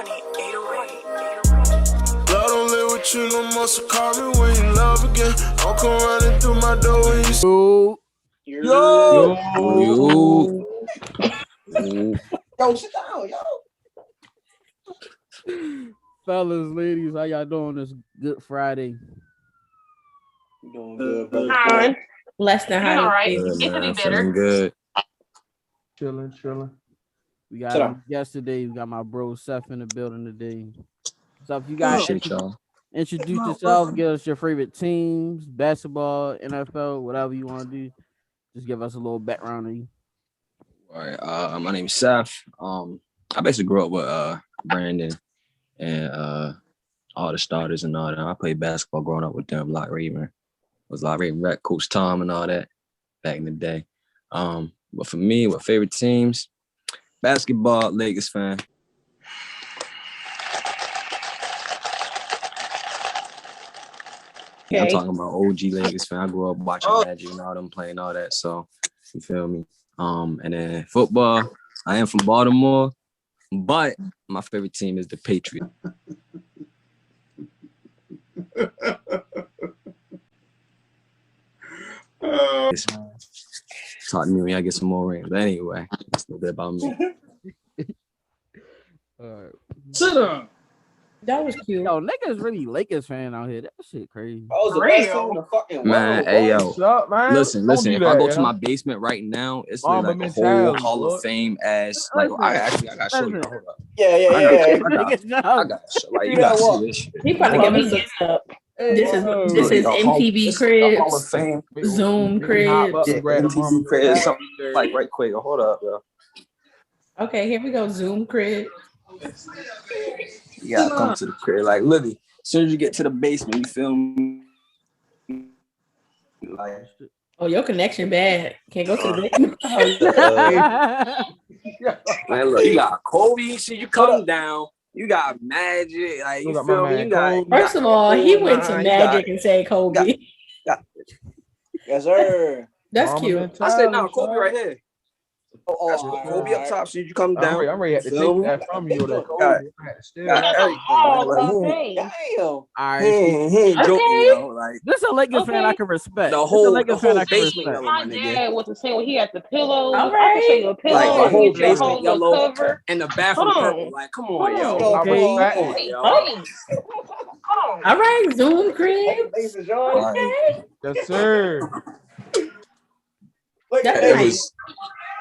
Love don't live with you no more, so call me when you love again. I'll come running through my door when you Yo, sit down, yo. fellas, ladies, how y'all doing this Good Friday? You doing good, brother? Fine. Less than Doing high. all right. Good, It could be man. better. Feeling good. Chilling. We got Sit down. yesterday. We got my bro Seth in the building today. So if you guys Appreciate y'all. introduce yourself, give us your favorite teams, basketball, NFL, whatever you want to do. Just give us a little background on you. All right. My name is Seth. I basically grew up with Brandon and all the starters and all that. I played basketball growing up with them. Lock Raven was Lock Raven Rec, Coach Tom and all that back in the day. But for me, what favorite teams? Basketball, Lakers fan. Yeah, I'm Okay. talking about OG Lakers fan. I grew up watching Magic and all them playing all that. So you feel me? And then football, I am from Baltimore, but my favorite team is the Patriots. Talk to me when I get some more rings. But anyway, that's a little bit about me. Sit down. That was cute. Yo, niggas really Lakers fan out here. That shit crazy. I was the For best real? team in the fucking world. Man, hey, yo. What's up, man? Listen. Don't do If that, I go yo. to my basement right now, it's Mamba like a whole mentality, Hall boy. of Fame ass. Like, I gotta show you. Listen. Hold up. Yeah. I Niggas know. got show. Like, you gotta see this shit. He about to Well, give he us getting up. this is Whoa. this is The Hall- MTV this is the Hall of cribs, Fame. Zoom We can hop up cribs. and grab the MTV Mamba credit, mentality. something like right quick. Hold up, yo. Okay, here we go. Zoom crib. You gotta come to the crib. Like, Livy, as soon as you get to the basement, you feel me? Like, Oh, your connection bad. Can't go to the basement. man, look, you got Kobe. See, you come down. You got Magic. Like, you Look at my feel me? man You got. Kobe. First of all, he went to You Magic and said Kobe. Yes, sir. That's Mamba cute. mentality, I said, no, Kobe son. right here. That's all Kobe up right. top. So you come down. I'm ready to Feel take me? that from you. That Kobe. Got- I had to steal got that. everything. Oh, Like, okay. Damn. All right, he ain't joking, Okay. yo. Like, this a Lakers fan I Okay. can respect. the This a whole Lakers fan I can basement respect. yellow, My my nigga. dad was the same when he had the pillows. All I can show you a right. pillow. Like, the I can whole get you a basement whole little yellow cover. and the bathroom Hold on. purple. Like, come Hold on, on. yo. I Okay. respect Come it. on, Hey, yo. hey. Hold on. All right, Zoom crib. Bases, y'all. Like, Yes, sir. Look That's at it nice. was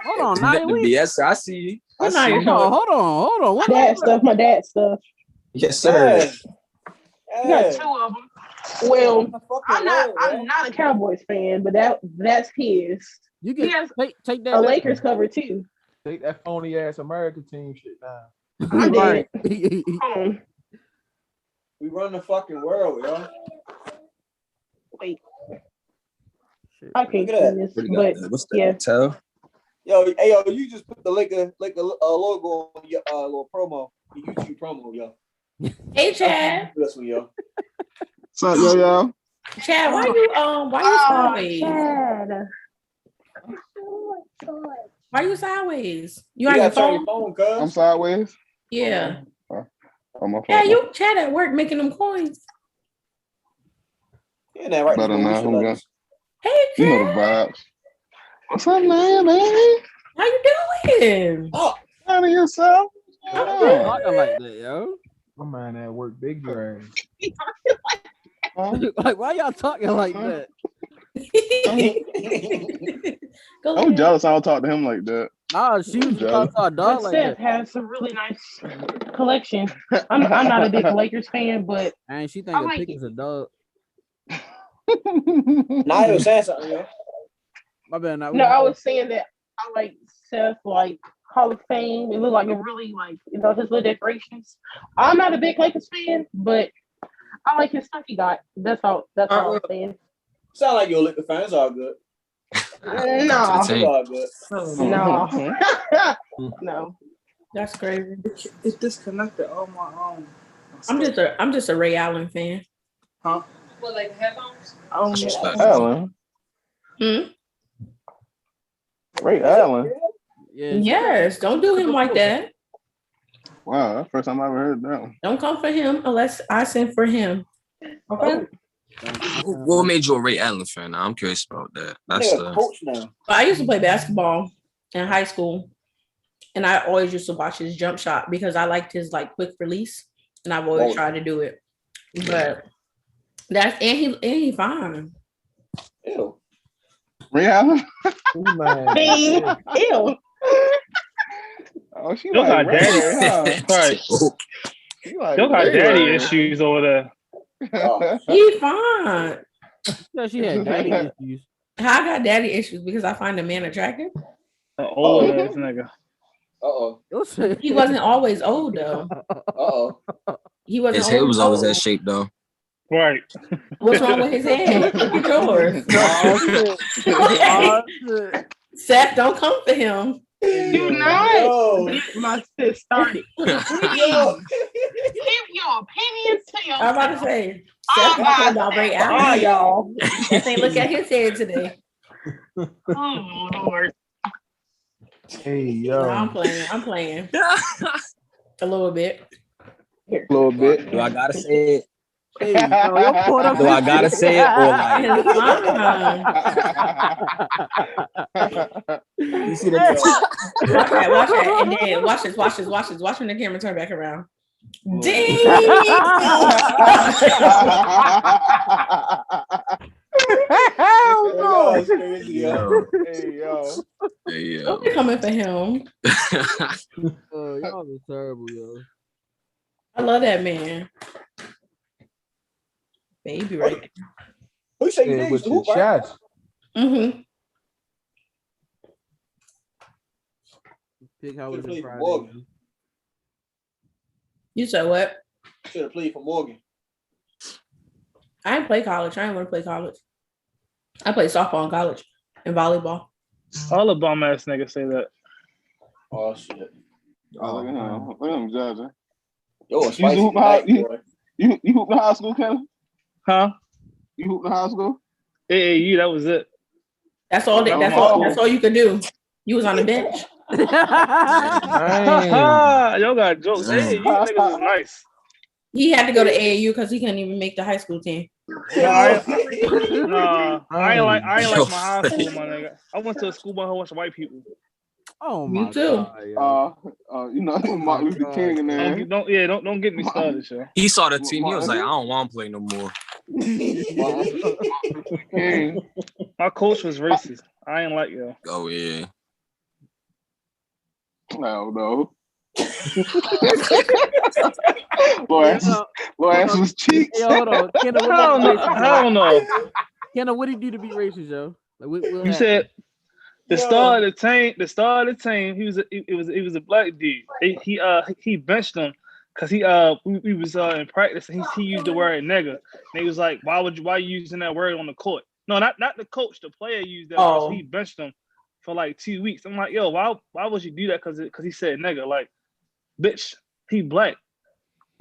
Hold on, now the BS. I see you. I What now see you're you. showing? hold on. What Dad stuff, my dad stuff. Yes, sir. Yeah. You got two of them. Well, I'm I'm not a Cowboys fan, but that's his. you He can has take a that. Lakers cover too. Take that phony ass American team shit down. I did. Right. Hold on. We run the fucking world, yo. Wait, Shit. I can't Look at see this, What do you but got there? What's that? yeah. Tell? Yo, you just put the Laker logo on your little promo, your YouTube promo, yo. Hey, Chad. This one, yo. What's up, yo? Chad, why you sideways? Chad. Why you sideways? You You on your gotta turn your phone? phone, I'm cuz. sideways. Yeah. On my Yeah, phone. you Chad at work making them coins. Yeah, that right. Better there, now. we I'm should good. Hey, You know the Chad. vibes. What's up, man, baby? How you doing? Oh, Out of yourself. Why you talking like that, yo? My man at work, big brain. Like, why y'all talking like that? Go I'm ahead. jealous I don't talk to him like that. Nah, she was about to a But dog like Seth that. has some really nice collection. I'm not a big Lakers fan, but And she think I a like pick it. is a dog. now you was saying something, yo. My bad. Now, no, I was saying that I like Seth like Hall of Fame. It looked like a really his little decorations. I'm not a big Lakers fan, but I like his stuff he got. That's all I'm saying. Sound like you're a Laker fan. It's all good. No, It's all good. no, no. That's crazy. It's disconnected on my own. I'm just a Ray Allen fan. Huh? What, like headphones? Oh, Allen. Hmm? Ray Allen. yeah, Yes, don't do him like that. Wow, that's the first time I ever heard that one. Don't come for him unless I send for him. Okay. What made you a Ray Allen fan? I'm curious about that. That's Nigga, coach now. I used to play basketball in high school, and I always used to watch his jump shot because I liked his like quick release, and I've always tried to do it. But that's and he fine. Ew. Ray Allen? Man. Ew. Oh, she Y'all like got Ray, daddy. huh? Right. She like Y'all got Ray daddy Ray. issues over there. He fine. Yeah, she had daddy issues. How I got daddy issues because I find a man attractive. An old ass nigga. Uh-oh. He wasn't always old though. Uh-oh. He wasn't. His head was always old. that shape though. Right. What's wrong with his head? Look at yours. Oh, shit. Seth, don't come for him. Do not get my shit started. Yo. Keep your opinions to yourself. I'm about to say, Seth talking about Ray Oh, Allen. y'all. Seth ain't look at his head today. Oh, Lord. Hey, No, yo. I'm playing. A little bit. A little bit. Do I gotta say it? Hey, yo, your point of Do I gotta say it or like? It's fine. You see the Watch that. And then watch this. Watch when the camera turn back around. Ding! Hell no. That's crazy, yo. Hey, yo. Hey, yo. Don't be coming for him. Oh, y'all was terrible, yo. I love that man. Baby, right? Who you say you Hey, did? with Who, your right? shots. Mm-hmm. Pick how was Should've it played for Friday? Morgan. You said what? Should have played for Morgan. I didn't play college. I didn't want to play college. I played softball in college and volleyball. All the bum ass niggas say that. Oh shit. Oh, look at him. Look at him judging. Yo, a You spicy hoop night, high- boy. You hooped in high school, Kevin? Huh? You hooped in high school? AAU, that was it. That's all. That's all you could do. You was on the bench. Damn. Y'all got jokes. Hey, you niggas was nice. He had to go to AAU because he couldn't even make the high school team. No, I ain't like my high school, my nigga. I went to a school with a whole bunch of white people. Oh Me my too. God, yo. You know, Martin Luther King in there. Don't get me started, yo. He saw the team. He was like, I don't want to play no more. King. My coach was racist. I ain't like yo. Oh yeah. No. Lawrence was cheeks. Yo, hold on. Kenna, I don't know. Kenna, what did he do to be racist, yo? Like, what You happened? said the star of the team. He was a black dude. He benched him because we was in practice and he used the word nigga. And he was like, why you using that word on the court? No, not the coach. The player used that word. So he benched him for like 2 weeks. I'm like, yo, why would you do that? Because he said nigga. Like, bitch, he black.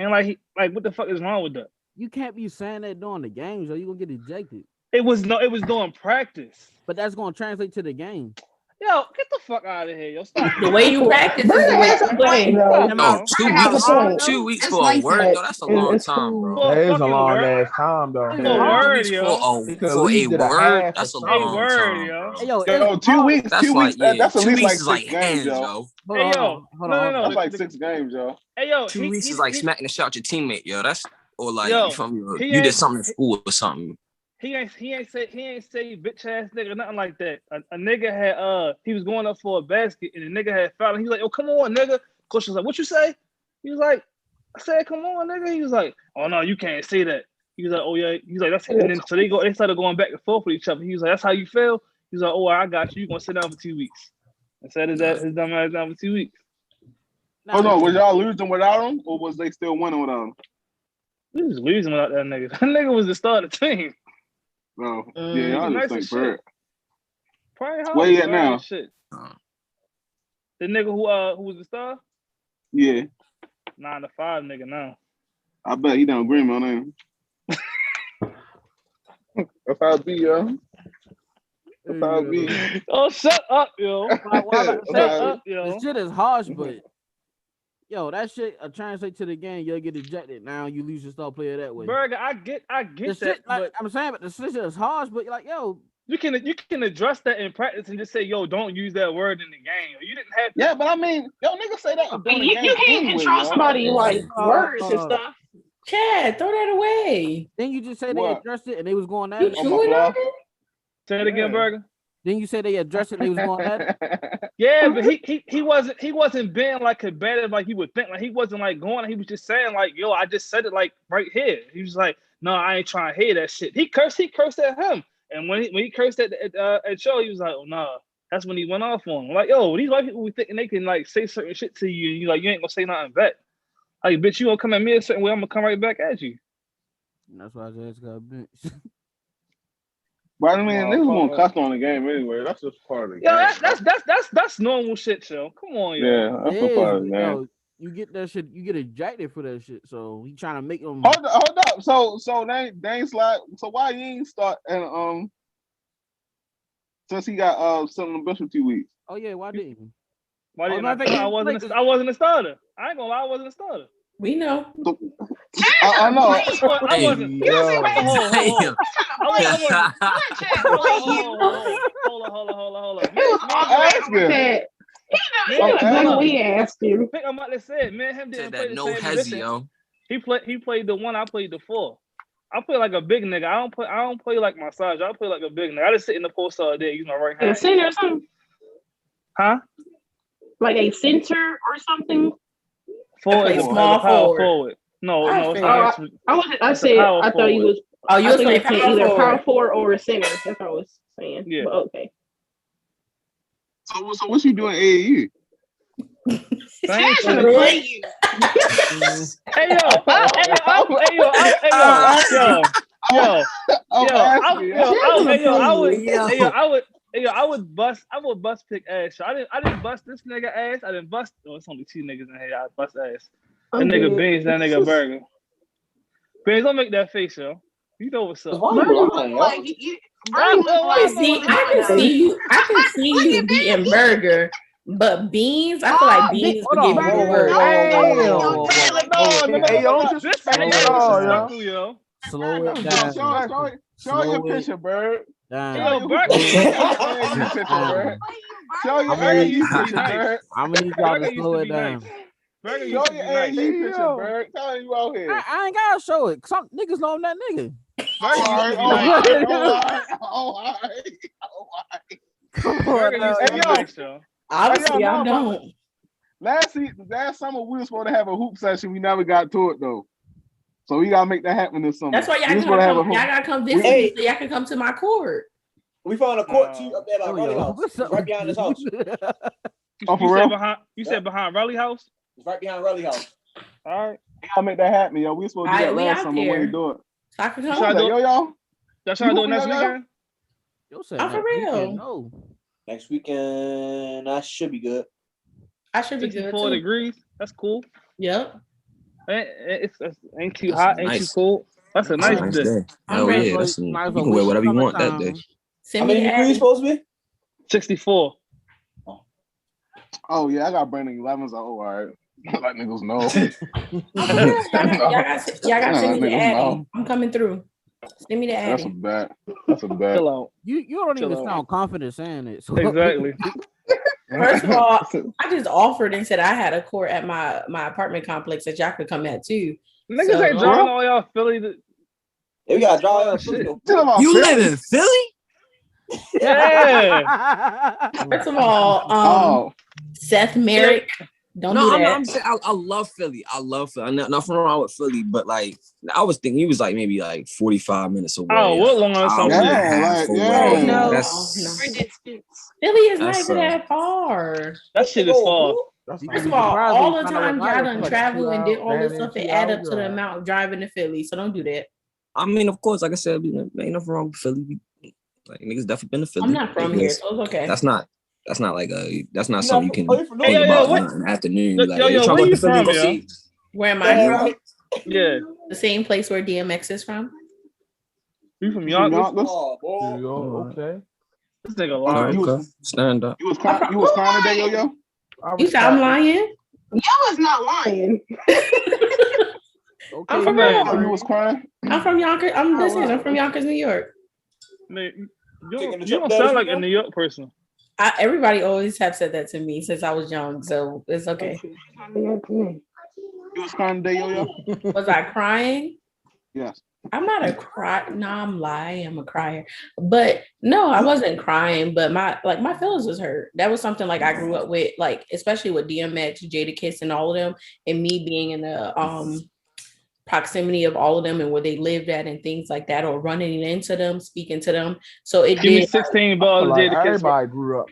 And like what the fuck is wrong with that? You can't be saying that during the games, or you gonna get ejected. It was during practice. But that's gonna translate to the game. Yo, get the fuck out of here, yo. Stop. The way you practice is the way you play. No, 2 weeks for a word, though. That's a long time, bro. That is a long ass time, though. For a word, yo. For a word, that's a long word, time. yo. Hey, yo, Yo, 2 weeks. That's 2 like, weeks. yeah, That's at 2 least weeks like is 6 like games, hands, yo. yo. Hey, yo. No. That's like 6 games, yo. Hey, yo. 2 weeks is like smacking the shit out your teammate, yo. That's or like Yo, you did something in school or something. He ain't say bitch ass nigga, nothing like that. A nigga had he was going up for a basket and the nigga had fouled him. He was like, oh, come on, nigga. Coach was like, what you say? He was like, I said, come on, nigga. He was like, oh no, you can't say that. He was like, oh yeah. He's like, that's and then so they started going back and forth with each other. He was like, that's how you feel? He was like, oh, I got you. You're gonna sit down for 2 weeks. I said his dumb ass down for 2 weeks. Oh no, was y'all losing without him, or was they still winning without him? We was losing without that nigga. That nigga was the star of the team. No, yeah, y'all nice just as think shit. Probably where you at now? Shit. The nigga who was the star? Yeah, 9 to 5 nigga now. I bet he don't agree on him. That's how it be, yo. That's how it be. Oh, shut up, yo. Shut up, yo. This shit is harsh, but yo, that shit translate to the game. You'll get ejected. Now you lose your star player that way. Burgg, I get The that, shit, like, but I'm saying, but the shit is harsh. But like, yo, you can address that in practice and just say, yo, don't use that word in the game. You didn't have to. Yeah, but I mean, yo, niggas say that during the You game can't anyway, control yo. somebody like words and stuff. Chad, throw that away. then you just say they What? addressed it and they was going at You it. On my chewing fly. on it? Say it again, Yeah. Burgg. Then you say they addressed it and they was going at it. Yeah, but he wasn't being like combative like you would think. Like he wasn't like going. He was just saying like, yo, I just said it like right here. He was like, no, I ain't trying to hear that shit. He cursed at him, and when he cursed at Joe, he was like, oh nah. That's when he went off on him. Like, yo, these white people be thinking they can like say certain shit to you, and you like you ain't gonna say nothing back. Like, bitch, you gonna come at me a certain way, I'm gonna come right back at you. And that's why I just got bench. But I mean, niggas won't cuss on the game anyway. That's just part of the game. Yeah, that's normal shit, yo. Come on, yo. Yeah, that's a part of the game. Yo, you get that shit, you get ejected for that shit. So he trying to make them. Hold up. So they ain't slide. So why you ain't start and since he got sitting on the bench for 2 weeks? Oh yeah, why didn't you? Why didn't I I? think I wasn't a starter. I ain't gonna lie, I wasn't a starter. We know. I know. I wasn't. Yo. Hold on. He was awesome with that. He knew exactly what he asked you. I think I'm about to say it. Man, him didn't play Said that the no same hezzy, position. yo. He played the one, I played the four. I play like a big nigga. I don't play like my size. I play like a big nigga. I just sit in the post all day, use my right A hand. center or something? Huh? Like a center or something? Forward is small power forward. No, it's Oh, not. I said I thought he was. Oh, you I was thought he playing was power either forward. power forward or a center. That's what I was saying. Yeah. But okay. So what you doing AAU? Chad's trying to play you. Hey yo, I would bust pick ass. So I didn't bust this nigga ass. I didn't bust. Oh, it's only 2 niggas in here. I bust ass. That nigga Beans, that nigga Burgg. Beans, don't make that face, yo. You know what's up. Like, I can see you beating Burger, but Beans, I feel like Beans would give you the word. Hey, yo, don't disrespect me at all, yo. Slow it down. Show your picture, Burgg. Down. Yo, Burgg. Show your AAU picture, Burgg. I'm gonna need y'all to slow it down. Burgg Show used to be your nice. AAU picture, Burgg. Tell him you out here. I ain't gotta show it. Some niggas know I'm that nigga. All right. Come Burgg on, used to be Hey, yo. nice, yo. Obviously, Hey, yo, I don't. Last summer we were supposed to have a hoop session. We never got to it though. So we gotta make that happen this summer. That's why y'all We supposed to have a gotta come visit Hey. me so y'all can come to my court. We found a court too up there by Raleigh House. What's It's up right behind his house. Oh, for real? You said behind Raleigh House? It's right behind Raleigh House. All right. We gotta make that happen, yo. We supposed to do that We last out summer there. when we do it. So I can Should I come. do Yo, yo. That's trying to do it You next hooping, yo, yo? weekend? Yo said I'm for that real. weekend, no. Next weekend, I should be good. I should be good 64 too. degrees. That's cool. Yep. It ain't too That's hot, ain't nice. too cold. That's a That's a nice nice day. day. I'm Hell ready. yeah. Might You as can well wear wait whatever you want that summertime. day. Send How me many the degrees ad. supposed to be? 64. Oh yeah, I got Brandon 11s. All right. Like niggas know. Y'all got to send me the Niggas ad. know. I'm coming through. Send me the That's a ad. bet. That's a bet. Chill out. You don't Chill even out. sound confident saying it. So. Exactly. First of all, I just offered and said I had a court at my apartment complex that y'all could come at too. Niggas So- ain't driving all y'all Philly. Yeah, we got to draw out Shit. You live in Philly? Yeah. First of all, Oh, Seth Merrick, don't do that. I'm saying I love Philly. I love Philly. Nothing wrong with Philly, but like I was thinking he was like maybe like 45 minutes away. Oh, what long Hour something? and a Yeah, half like, away. yeah. No, That's no. Philly is not That's, even that far. That shit is far. That's You not First be of all, surprised all when the you find out time what y'all Iowa done is like. traveled and did all this Damn, stuff, it 2 add up hours to the drive. amount of driving to Philly. So don't do that. I mean, of course, like I said, ain't nothing wrong with Philly. Like niggas definitely been to Philly. I'm not from Like, here, so it's okay. That's not like that's not You something you not can from- think Yo, about what- in the afternoon. Yo, Like, yo, you trying where to you go to Philly, from, go yo? see. Where am Yeah, I? right. Yeah. The same place where DMX is from. You from Yonkers? Oh, boy. Yo, okay. This nigga Okay, lying. You okay. was- Stand up. You was crying today, yo yo? You said I'm lying? Y'all is not lying. Okay, I'm from man. Oh, you was crying? I'm from Yonkers. I'm listening. I'm from Yonkers, New York. Man, Taking the you trip don't down sound the like street a now? New York person. Everybody always have said that to me since I was young, so it's okay. You was crying today, yo? Was I crying? Yes. I'm not a cry. No, I'm lying. I'm a crier. But no, I wasn't crying. But my feelings was hurt. That was something like I grew up with, like especially with DMX, Jadakiss, and all of them, and me being in the proximity of all of them and where they lived at and things like that, or running into them, speaking to them. So it Give me did. 16 balls, Like Jada Kiss. everybody grew up.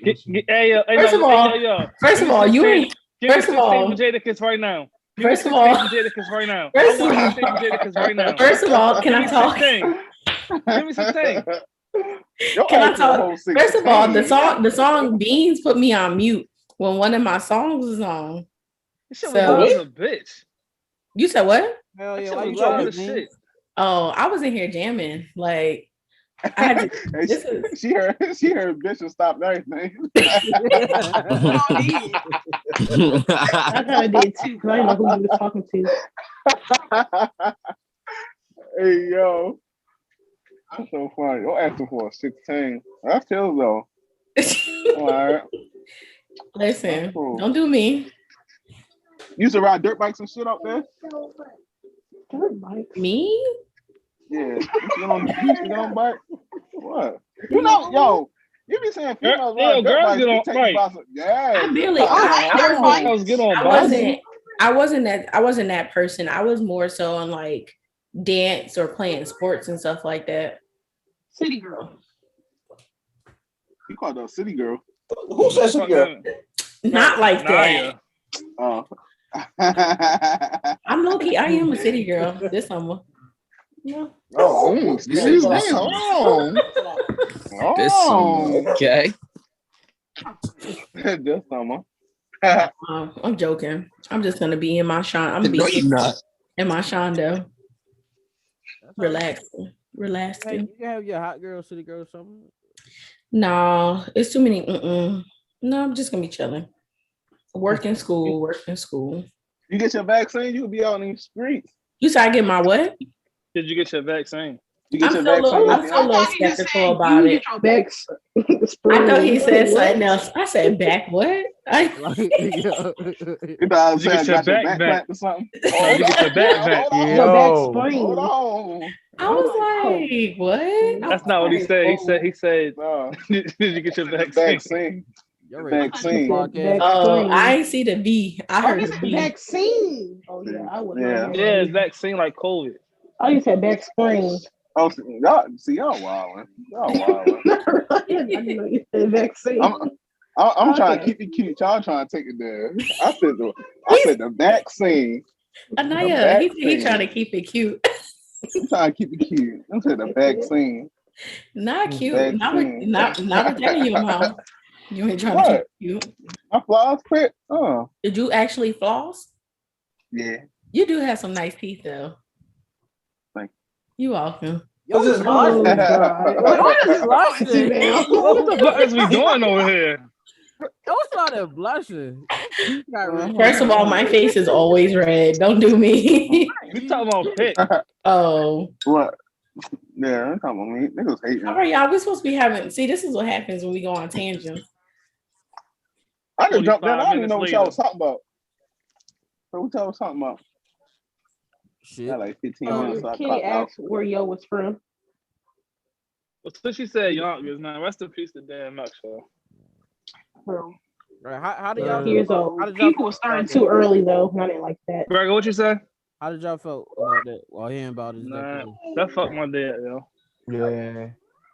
Hey, yo, First of all, Give me 16 you ain't. Give me First of 16 all, for Jada Kiss right now. Give First me of 16 all- for Jada Kiss right now. First I of want all- 16 for Jada Kiss right now. First of all, can Give I me talk? 16. Give me 16. Can I talk? First of all, the song Beans put me on mute when one of my songs was on. This shit was So- loud as a bitch. You said what? Hell That yeah, shit why was you loud trying as to shit. Oh, I was in here jamming. Like I had to. Hey, This is she heard bitch and stopped everything. I kind of did too because I didn't know who you was talking to. Hey yo, that's so funny. You're asking for a 16. That feels though. All right. Listen, Cool. don't do me. You used to ride dirt bikes and shit up there? Dirt bikes. Me? Yeah. You used to get on bike? What? You know, yo, you be saying females ride dirt girls bikes. get They on take bike. you by some- Yeah. I barely. Girls get on bikes. I wasn't that person. I was more so on like dance or playing sports and stuff like that. City girl. You called her a city girl. Who said city girl? Not like that. Oh. I'm low key. I am a city girl this summer. No. Oh, excuse me. Hold on. This summer, okay. This summer. I'm joking. I'm just gonna be in my Sean. I'm gonna No, be you're not. in my Shondo. Hey, Relaxing. you can have your hot girl, city girl, or something. No, it's too many. No, I'm just gonna be chilling. Work in school. You get your vaccine, you'll be out in the streets. You said I get my what? Did you get your vaccine? You get I'm your still vaccine. a little skeptical about it. I thought he said something else. I said back what? You thought I was You saying get your I got your back back back. or something? You get your back back. Yo. Hold on. I was like, what? That's not what he said. He said, No. did you get your vaccine? Vaccine. You're ready. Vaccine. Podcast. Oh, I ain't see the B. I heard it's the B. vaccine. Oh yeah, I would. Yeah. Yeah, it's vaccine like COVID. Oh, you said back spring. Oh, y'all wildin'. Y'all wildin'. I didn't know you said vaccine. I'm trying to Okay. keep it cute. Y'all trying to take it there. I said the vaccine. Anaya, he trying to keep it cute. I'm trying to keep it cute. I said the vaccine. Not cute. Vaccine. Not with that in your mouth. You ain't trying to keep it cute. My flaws quit. Oh. Did you actually floss? Yeah. You do have some nice teeth though. Thank you. Welcome. Yo, What's this Oh, line? God. What is blushing? What the fuck is we doing over here? Don't start at blushing. First of all, my face is always red. Don't do me. You talking about pick? Oh. What? Yeah, I'm talking about me. Niggas hating. All right, y'all. We're supposed to be having. See, this is what happens when we go on tangents. I just jumped in. I 45 don't even know what y'all was minutes talking about. So what y'all was talking about? Shit. Got like 15 minutes. So I Kenny clocked out. asked where Yo was from. Well, so she said Yonkers, man. Rest in peace to Dan Maxwell. Right. How do y'all Years old. People were starting too early though. I didn't like that. Burgg, what you say? How did y'all felt about that? While hearing about his Nah, death? that fucked my dad, yo. Yeah.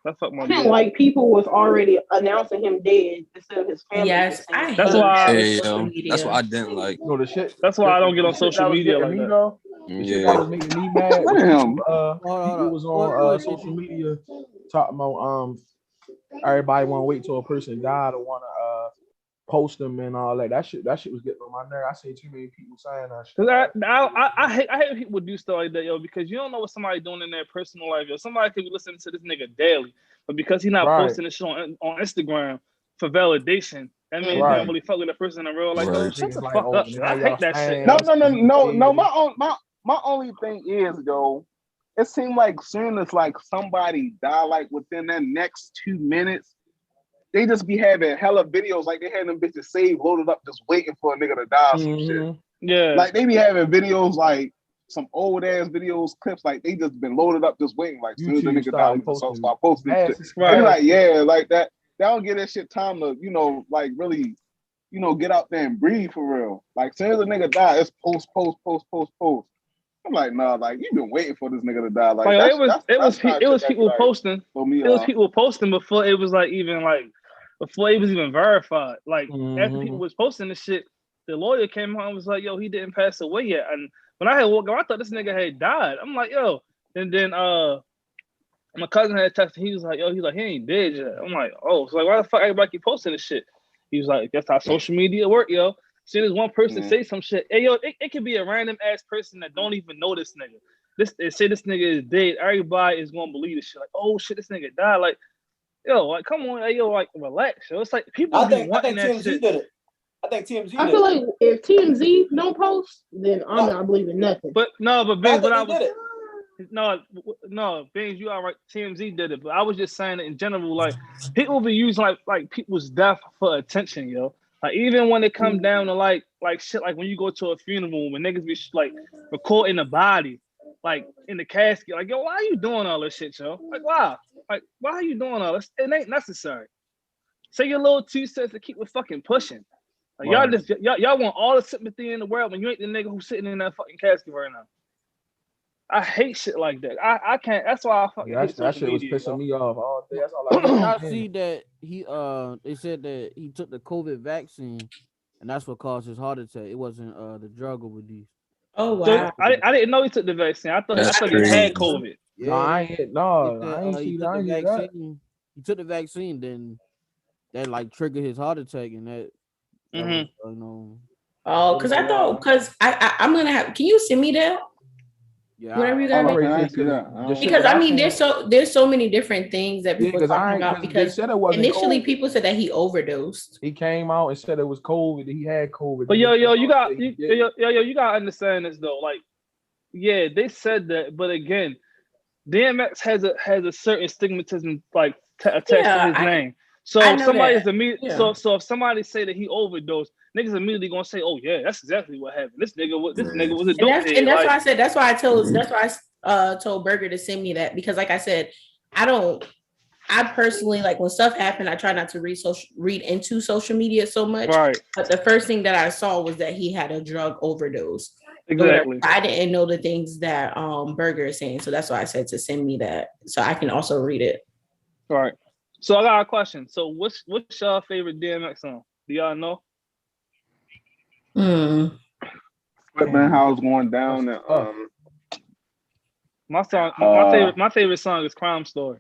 That fucked my I didn't dad. like people was already announcing him dead instead of his family. Yes, just saying I it. That's hate why. Hey, social yo, media. that's what I didn't like. You know the shit. That's why I don't get on the shit social that was media getting like me, that. though, the shit that was making me mad. Was Damn. people was on social media talking about everybody want to wait till a person died or want to post them and all that. That shit was getting on my nerve. I seen too many people saying that shit. Cause I hate people do stuff like that, yo, because you don't know what somebody doing in their personal life, yo. Somebody could be listening to this nigga daily, but because he's not Right. posting this shit on Instagram for validation, I mean, you Right. don't really fuck with the person in real life. Right. Oh, shut Niggas the like, fuck oh, up. man, Yo. how I y'all hate that shit. stand? No. My only thing is though, it seemed like soon as like somebody die, like within that next 2 minutes, they just be having hella videos, like they had them bitches saved, loaded up, just waiting for a nigga to die or some shit. Yeah. Like they be having videos like some old ass videos, clips, like they just been loaded up, just waiting. Like soon as the YouTube nigga die, started we just posting start posting shit. mass- Right. They be mass- like, yeah, like that. They don't get that shit time to, you know, like really, you know, get out there and breathe for real. Like soon as a nigga die, it's post. I'm like, nah, like you been waiting for this nigga to die. Like Like, that's it was kind of shit that people like, posting. for me, It was people posting before it was like even like before it was even verified. Like after people was posting this shit, the lawyer came out and was like, "Yo, he didn't pass away yet." And when I had woke up, I thought this nigga had died. I'm like, "Yo," and then my cousin had texted. He was like, "Yo," he's like, "He ain't dead yet." I'm like, "Oh," so like, why the fuck everybody keep posting this shit? He was like, "That's how social media work, yo." Soon as one person say some shit, hey yo, it could be a random ass person that don't even know this nigga. They say this nigga is dead. Everybody is gonna believe this shit. Like, oh shit, this nigga died. Like, yo, like come on, hey, yo, like relax. Yo, it's like people I be think wanting that TMZ shit. did it. I think TMZ. I did feel it. like if TMZ don't post, then I'm not believing nothing. But no, but I Bings, think what I they was did it. no, Bings, you all right. TMZ did it, but I was just saying that in general, like people be using like people's death for attention, yo. Like even when it come down to like shit, like when you go to a funeral, when niggas be like recording the body, like in the casket, like yo, why are you doing all this shit, yo? Like why? Like why are you doing all this? It ain't necessary. Say your little 2 cents to keep it fucking pushing. Like y'all want all the sympathy in the world when you ain't the nigga who's sitting in that fucking casket right now. I hate shit like that. I can't. That's why I fucking hate that social shit was media. pissing me off all day. That's all Did I y'all see that he they said that he took the COVID vaccine and that's what caused his heart attack. It wasn't the drug overdose. Oh So wow. I didn't know he took the vaccine. I thought That's he crazy. had COVID. No, I ain't He see took I the ain't hear that. vaccine. He took the vaccine, then that like triggered his heart attack, and that was you know. Oh, because I thought I'm gonna have. Can you send me that? Yeah, Whatever you Hold got. on, can I see that? Because I mean, there's so many different things that people are talking about. they Because said it wasn't initially COVID. people said that he overdosed. He came out and said it was COVID. That he had COVID. But Then yo, they you came out got and said he didn't. you gotta understand this though. Like, yeah, they said that, but again, DMX has a certain stigmatism like attached to his name. So I if know somebody's that. immediate, Yeah. so if somebody say that he overdosed, niggas immediately gonna say, oh yeah, that's exactly what happened. This nigga was a dope head. And that's like, why I said that's why I told Burgger to send me that, because like I said, I personally, like when stuff happened, I try not to read into social media so much. Right. But the first thing that I saw was that he had a drug overdose. Exactly. So I didn't know the things that Burger is saying. So that's why I said to send me that so I can also read it. All right. So I got a question. So what's your favorite DMX song? Do y'all know? Flipping House going down and my favorite song is Crime Story.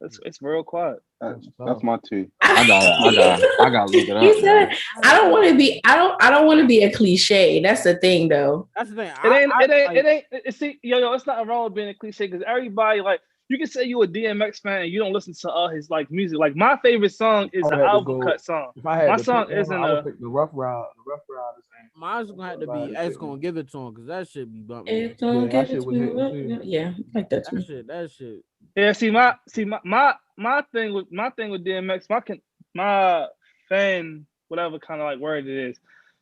It's real quiet. That's my two. I got to look it up. He said, I don't want to be a cliche. That's the thing though. That's the thing. It ain't. See, yo, it's not wrong with being a cliche because everybody like you can say you a DMX fan and you don't listen to all his like music. Like my favorite song is an album cut song. If I had My to song pick one, isn't I would pick the Rough Riders. Mine's gonna have to be X gonna give it to him because that shit be bumping. It's gonna that shit was hitting too. Yeah, like that too. That shit. Yeah, my thing with DMX, my fan, whatever kind of like word it is,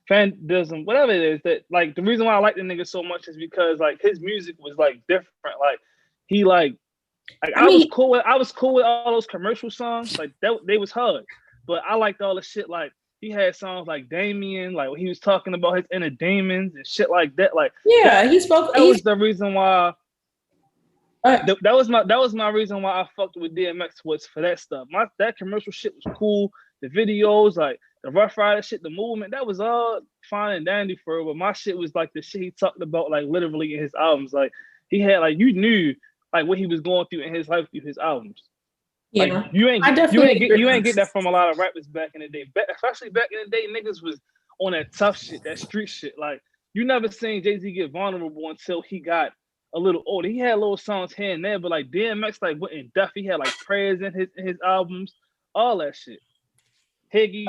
fandism, whatever it is, that like the reason why I like the nigga so much is because like his music was like different. Like he I was cool with all those commercial songs, like they was hard. But I liked all the shit like he had songs like Damien, like when he was talking about his inner demons and shit like that. Like yeah, he spoke. That was the reason why. That was my reason why I fucked with DMX was for that stuff. That commercial shit was cool. The videos, like the Rough Rider shit, the movement, that was all fine and dandy for it. But my shit was like the shit he talked about, like literally in his albums. Like he had like you knew like what he was going through in his life through his albums. Yeah, like, you ain't get that from a lot of rappers back in the day. Especially back in the day, niggas was on that tough shit, that street shit. Like you never seen Jay-Z get vulnerable until he got a little older. He had little songs here and there, but like DMX like went in depth. He had like prayers in his albums, all that shit. He'll give you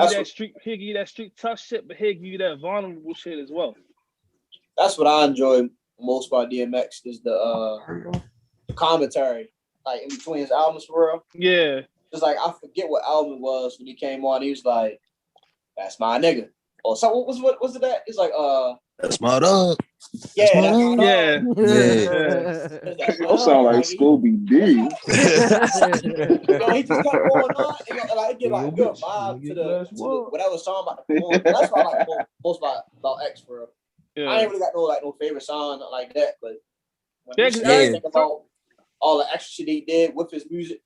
that street tough shit, but he'll give you that vulnerable shit as well. That's what I enjoy most about DMX is the commentary, like in between his albums for real. Yeah. Just like I forget what album it was when he came on. He was like, "That's my nigga," or so. What was it that? It's like that's my dog. Yeah, that's my dog. Yeah. Those sound like Scooby Doo. He just kept going on, and like get like good vibe to the whatever song about the performance. That's what I like most about X for real. Yeah. I ain't really got no favorite song like that, but when Yeah, you start thinking about all the extra shit he did with his music,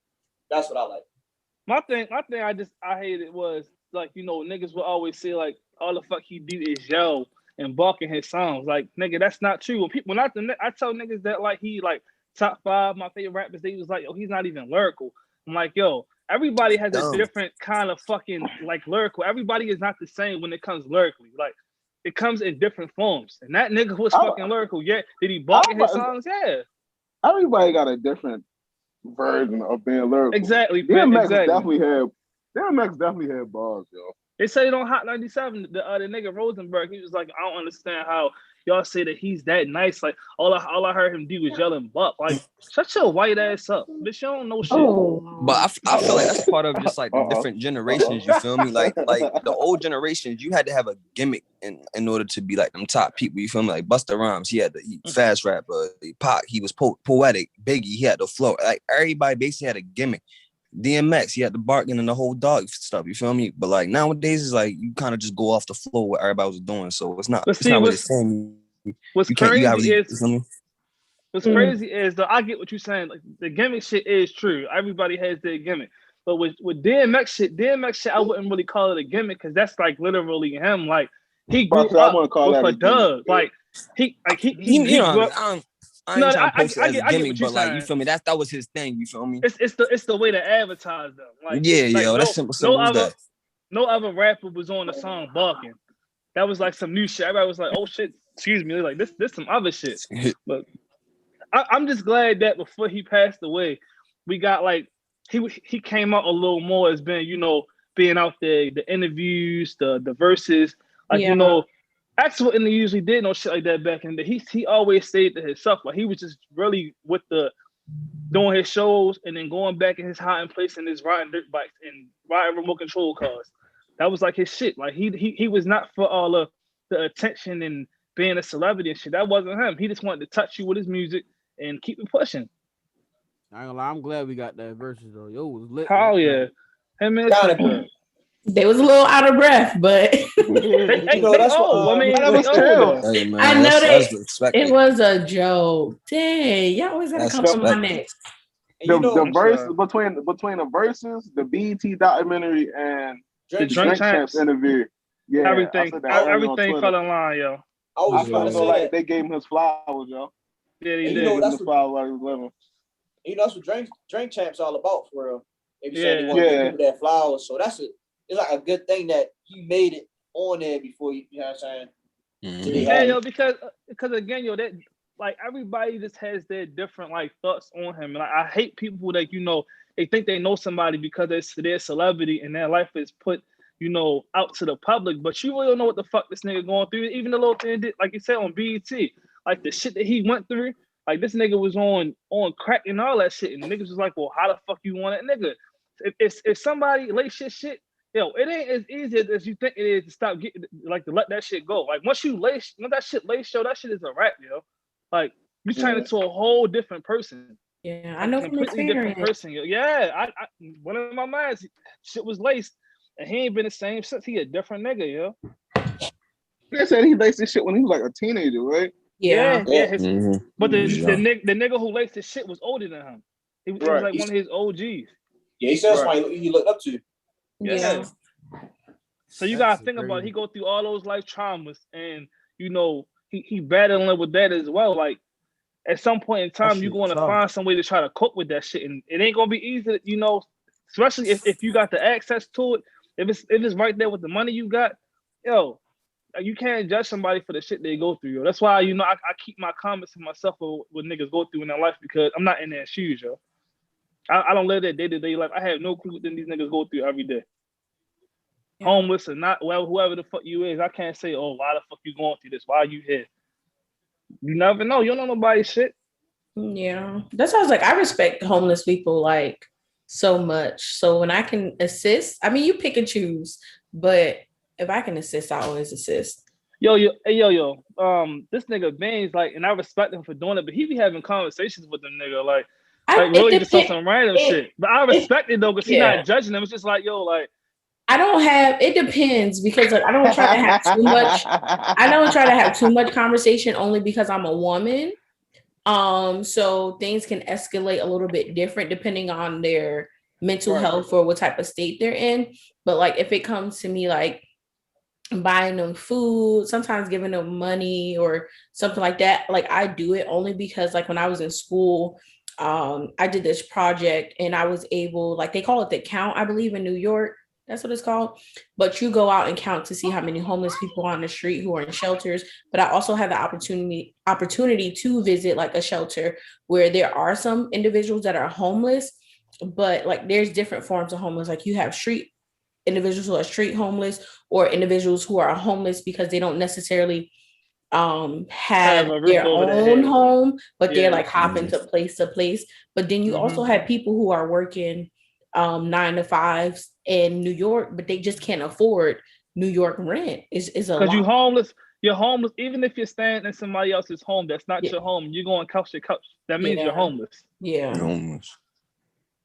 that's what I like. My thing I hated was like, you know, niggas would always say like all the fuck he do is yell and bark in his songs. Like, nigga, that's not true. When I tell niggas that like he like top 5 my favorite rappers, they was like, yo, he's not even lyrical. I'm like, yo, everybody has a different kind of fucking like lyrical. Everybody is not the same when it comes lyrically. Like, it comes in different forms. And that nigga was fucking lyrical. Yeah, did he bark in his songs? Yeah. Everybody got a different version of being lyrical. Exactly. DMX definitely had bars, yo. They say it on Hot 97, the nigga Rosenberg, he was like, I don't understand how y'all say that he's that nice. Like, all I heard him do was yell and buck. Like, shut your white ass up. Bitch, you don't know shit. But I feel like that's part of just like the different generations, you feel me? Like the old generations, you had to have a gimmick in order to be like them top people, you feel me? Like Busta Rhymes, he had the fast rapper. Pac, he was poetic. Biggie, he had the flow. Like, everybody basically had a gimmick. DMX, he had the barking and the whole dog stuff, you feel me? But like nowadays, it's like you kind of just go off the floor what everybody was doing, so it's not. It's not really the same. What's crazy is though, I get what you're saying. Like, the gimmick shit is true. Everybody has their gimmick, but with DMX shit, I wouldn't really call it a gimmick because that's like literally him. Like, he grew up with a dub. Like he grew up. I ain't trying to post it as a gimmick, but like, you feel me? That was his thing, you feel me? It's the way to advertise them. Like, that's simple as that. No other rapper was on the song barking. That was like some new shit. Everybody was like, oh shit, excuse me. They're like, this some other shit. But I'm just glad that before he passed away, we got like he came out a little more as being, you know, being out there, the interviews, the verses, like, you know. X wouldn't usually did no shit like that back in the day. He always stayed to himself. Like, he was just really with doing his shows and then going back in his hiding place and his riding dirt bikes and riding remote control cars. That was like his shit. Like, he was not for all of the attention and being a celebrity and shit. That wasn't him. He just wanted to touch you with his music and keep it pushing. I ain't gonna lie, I'm glad we got that versus though. Yo, it was lit. Hell yeah. Him and they was a little out of breath, but that's what that was true. Hey, man, I know that it was a joke. Dang, y'all always gotta come from my neck. The verse between the verses, the BET documentary, and the Drink Champs interview. Yeah, everything fell in line, yo. I feel like they gave him his flowers, yo. Yeah, they did. You know, that's his flowers while he was living. You know, that's what Drink Champs all about for real. They be saying they want to give people their flowers, so it's like a good thing that he made it on there before you know what I'm saying? Yeah, yo, because again, yo, that like everybody just has their different like thoughts on him. And I hate people that, you know, they think they know somebody because it's their celebrity and their life is put, you know, out to the public. But you really don't know what the fuck this nigga going through. Even the little thing did, like you said on BET, like the shit that he went through. Like, this nigga was on crack and all that shit, and niggas was like, well, how the fuck you want it, nigga? If somebody lace shit. Yo, it ain't as easy as you think it is to stop getting, like, to let that shit go. Like, once that shit lace, yo, that shit is a wrap, yo. Like, you turn into a whole different person. Yeah, I know from completely different person. Yo. Yeah, I one of my minds, shit was laced, and he ain't been the same since. He a different nigga, yo. They said he laced this shit when he was like a teenager, right? Yeah. But the nigga who laced his shit was older than him. He was like one of his OGs. Yeah, he said somebody he looked up to. Yeah. So you gotta think about it. He go through all those life traumas, and you know he battling with that as well. Like, at some point in time, you're going to find some way to try to cope with that shit, and it ain't gonna be easy. You know, especially if you got the access to it. If it's right there with the money you got, yo, you can't judge somebody for the shit they go through, yo. That's why, you know, I keep my comments to myself for what niggas go through in their life because I'm not in their shoes, yo. I don't live that day-to-day life. I have no clue what these niggas go through every day. Yeah. Homeless or not, well, whoever the fuck you is, I can't say, oh, why the fuck you going through this? Why are you here? You never know. You don't know nobody's shit. Yeah. That's why I was like, I respect homeless people like so much. So when I can assist, I mean, you pick and choose, but if I can assist, I always assist. Yo. This nigga Baines, like, and I respect him for doing it, but he be having conversations with them nigga, like really just on some random shit. But I respect it though, because he's not judging them. It's just like, yo, like, I don't have, it depends because like I don't try to have too much. I don't try to have too much conversation only because I'm a woman. So things can escalate a little bit different depending on their mental health or what type of state they're in. But like if it comes to me like buying them food, sometimes giving them money or something like that, like I do it only because like when I was in school, I did this project and I was able, like they call it the count, I believe in New York. That's what it's called. But you go out and count to see how many homeless people are on the street who are in shelters. But I also had the opportunity to visit like a shelter where there are some individuals that are homeless, but like there's different forms of homeless. Like you have street individuals who are street homeless or individuals who are homeless because they don't necessarily have their own home, but they're like hopping to place. But then you also have people who are working 9 to 5s in New York, but they just can't afford New York rent. Is a lot. Because you're homeless, even if you're staying in somebody else's home that's not your home, you're going couch to couch. That means you're homeless. Yeah. You're homeless.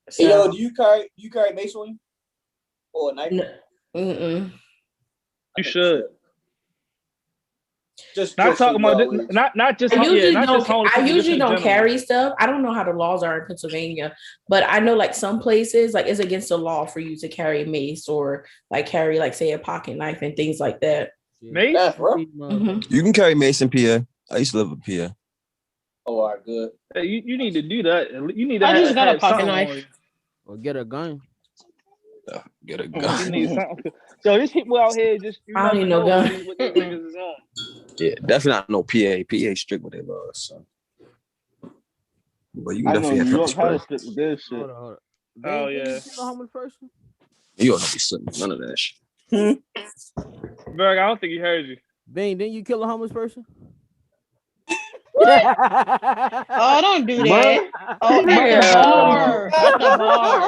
So, hey, yo, do you carry mace on you? Or a knife? Mm-mm. You should. Not talking about this, not just. I usually don't carry stuff. I don't know how the laws are in Pennsylvania, but I know like some places like it's against the law for you to carry mace or like carry like say a pocket knife and things like that. Mace? You can carry mace in PA. I used to live in PA. Oh, all right, good. Hey, you need to do that. You need to. I just got a pocket knife. Or get a gun. Get a gun. You need something. So these people out here just. I don't need no gun. What these niggas is on. Yeah, definitely not no PA. PA strict with their laws. So. But you can definitely have pepper spray. Strict with this shit. Hold on. Oh yeah. You a homeless person? You don't be slipping none of that shit. Burgg, I don't think he heard you. Bing, didn't you kill a homeless person? Oh, don't do that. Oh, at the bar. At the bar.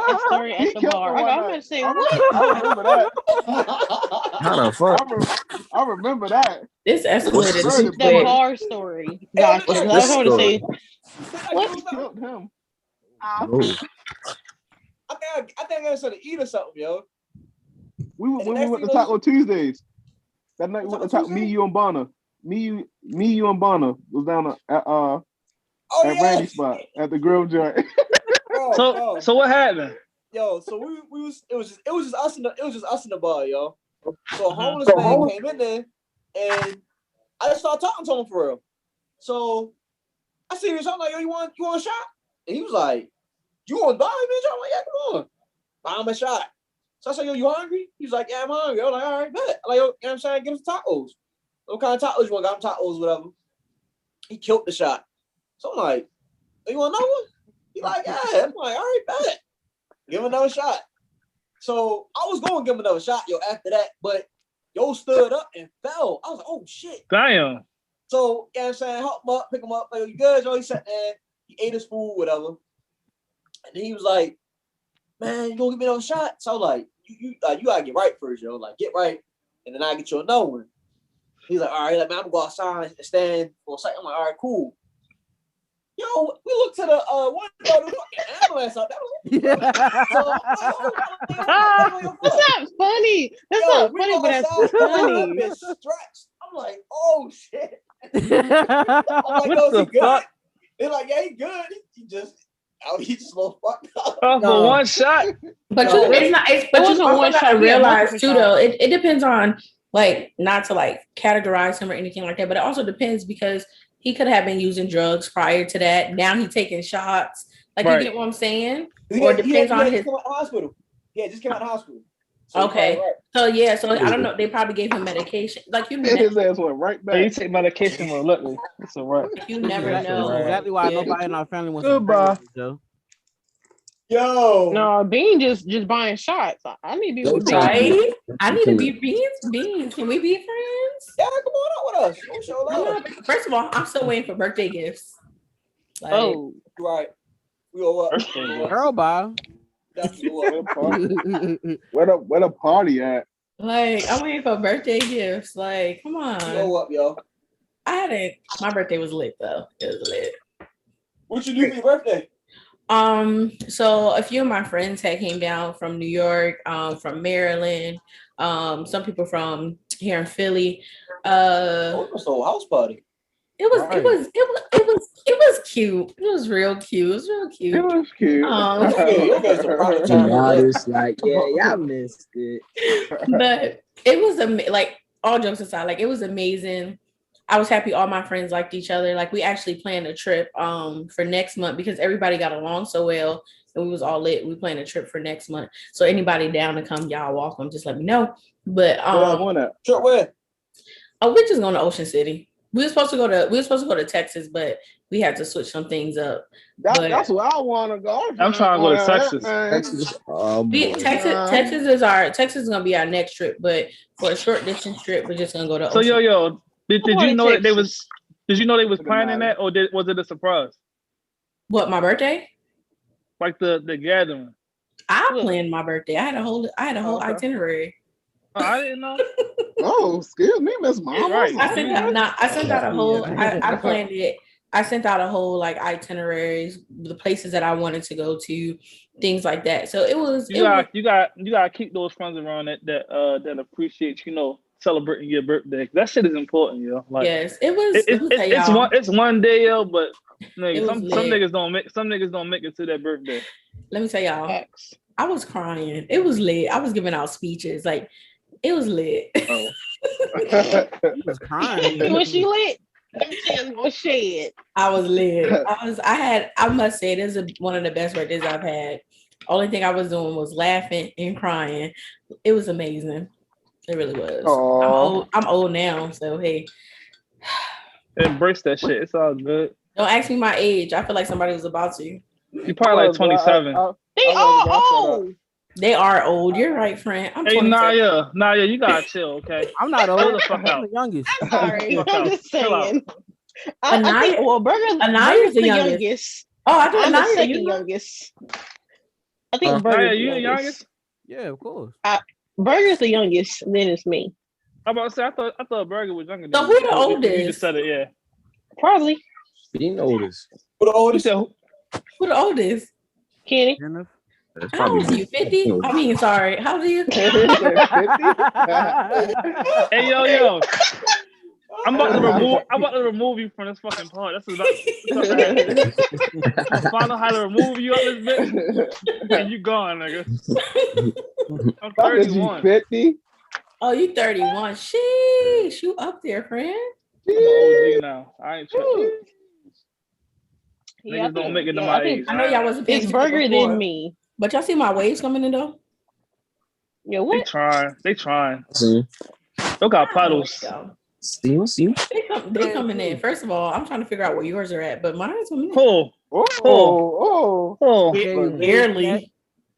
That story at the bar. I'm gonna say what? I remember that. How the fuck? I remember that. This escalated. The bar story. Gotcha. I was going to say what killed him. I think I got something to eat or something, yo. We went to Taco Tuesdays. That night we went to Taco. Me, you, and Bonner. Me, you, and Bonner was down at Randy's spot at the grill joint. So what happened? Yo, so it was just us in the bar, yo. So a homeless man came in there, and I just started talking to him for real. So I see him, I'm like, yo, you want a shot? And he was like, you want to buy me, bitch? I'm like, yeah, come on, buy him a shot. So I said, yo, you hungry? He was like, yeah, I'm hungry. I was like, all right, bet. I'm like, yo, you know what I'm saying? Give us tacos. What kind of tacos you want? Got him tacos, whatever. He killed the shot. So I'm like, you want another one? He like, yeah. I'm like, all right, bet. Give him another shot. So I was going to give him another shot, yo, after that, but yo stood up and fell. I was like, oh, shit. Damn. So, you know what I'm saying? Help him up, pick him up. Like, you good? Yo, he sat there. He ate his food, whatever. And then he was like, man, you gonna give me another shot? So I was like, you gotta get right first, yo. Like, get right, and then I get you another one. He's like, all right, like, man, I'm gonna go outside and stand for a second. I'm like, all right, cool. Yo, we looked to the window, the fucking ambulance out. That was that's not funny. That's not funny, but that's funny. Stretched. I'm like, oh shit. I'm like, yo, is he good? They're like, yeah, he good. He just a little fucked up. For one shot. But it's not. But you also gotta realize too, though. It depends on like not to like categorize him or anything like that, but it also depends because he could have been using drugs prior to that. Now he's taking shots. Like you get what I'm saying? Or it depends on his hospital. Yeah, just came out of the hospital. So Okay. right. So yeah, so I don't know. They probably gave him medication. Like you His never, ass went right But you back. take medication reluctly. It's all right. you never That's Exactly, all know. right. exactly why Yeah. nobody in our family wants to Goodbye. drink with you, Joe. Yo. No, Bean just buying shots. I need to be Yo, with Bean. Right? I need to be beans. Can we be friends? Yeah, come on out with us. Don't show I'm love. not- First of all, I'm still waiting for birthday gifts. Like, Oh, Right. We go up. Birthday gift. Girl, bye. Definitely go up. Where the party at? like I'm waiting for birthday gifts. Like, come We on. go up, yo. My birthday was lit though. It was lit. What you do for your birthday? So a few of my friends had came down from New York, from Maryland, some people from here in Philly. Oh, it was a whole house party. It was cute. It was real cute. It was real It cute. was cute. Okay, so private time. Y'all just like, yeah, y'all missed it. But it was like all jokes aside, like it was amazing. I was happy all my friends liked each other. Like we actually planned a trip for next month because everybody got along so well and we was all lit. We planned a trip for next month. So anybody down to come, y'all welcome. Just let me know. But Sure, where? we're just going to Ocean City. We were supposed to go to Texas, but we had to switch some things up. That's where I want to go. I'm trying to go to Texas. Texas. Oh, boy. Texas is gonna be our next trip, but for a short distance trip, we're just gonna go to. So Ocean. did you know that they was? Did you know they was planning that, or was it a surprise? What, my birthday? Like the gathering. I planned my birthday. I had a whole Okay. itinerary. Oh, I didn't know. Oh, excuse me, Miss Mama. Right. I sent out a whole. I planned it. I sent out a whole like itineraries, the places that I wanted to go to, things like that. So it was. You gotta keep those friends around that appreciate celebrating your birthday. That shit is important, yo. Like, yes, it was. It's one day, yo, but nigga, some lit. niggas don't make it to their birthday. Let me tell y'all, I was crying. It was lit. I was giving out speeches. Like, it was lit. Oh. He was crying. was she lit? Them tears was shed. I was lit. I must say, this is one of the best birthdays I've had. Only thing I was doing was laughing and crying. It was amazing. It really was. I'm old now, so hey. Embrace that shit. It's all good. Don't ask me my age. I feel like somebody was about to. You probably like 27. They all old. They are old. You're right, friend. I'm Hey, 27. Naya, you gotta chill, okay? I'm not old. Chill the fuck I'm out. the youngest. I'm sorry. I'm just Chill out. saying. I think, well, Burger's the youngest. youngest. Oh, I think I'm the Anaya, second youngest. I think Naya, Burger's you the the youngest. Yeah, of course. Burger's the youngest, then it's me. I'm about to say, I thought Burgg was younger. So than who you. the You oldest? just said it, yeah. Probably He noticed. Who the You oldest? said, Who the oldest? Kenny. Kenneth. That's How old are you? 50? I mean, sorry. How old are you? hey, yo. I'm about to remove you from this fucking pod. That's about to happen. I'm gonna find out how to remove you out this bitch, and you gone, nigga. I'm 31. 50? Oh, you 31. Sheesh, you up there, friend. I'm an OG now. I ain't tripping. Yeah, Niggas don't make it to my age. I know y'all wasn't paying It's attention Burger before, than me. but y'all see my waves coming in though? Yeah, They what? trying. See? They got puddles. See? They coming in. First of all, I'm trying to figure out where yours are at, but mine's coming in. Oh. Barely.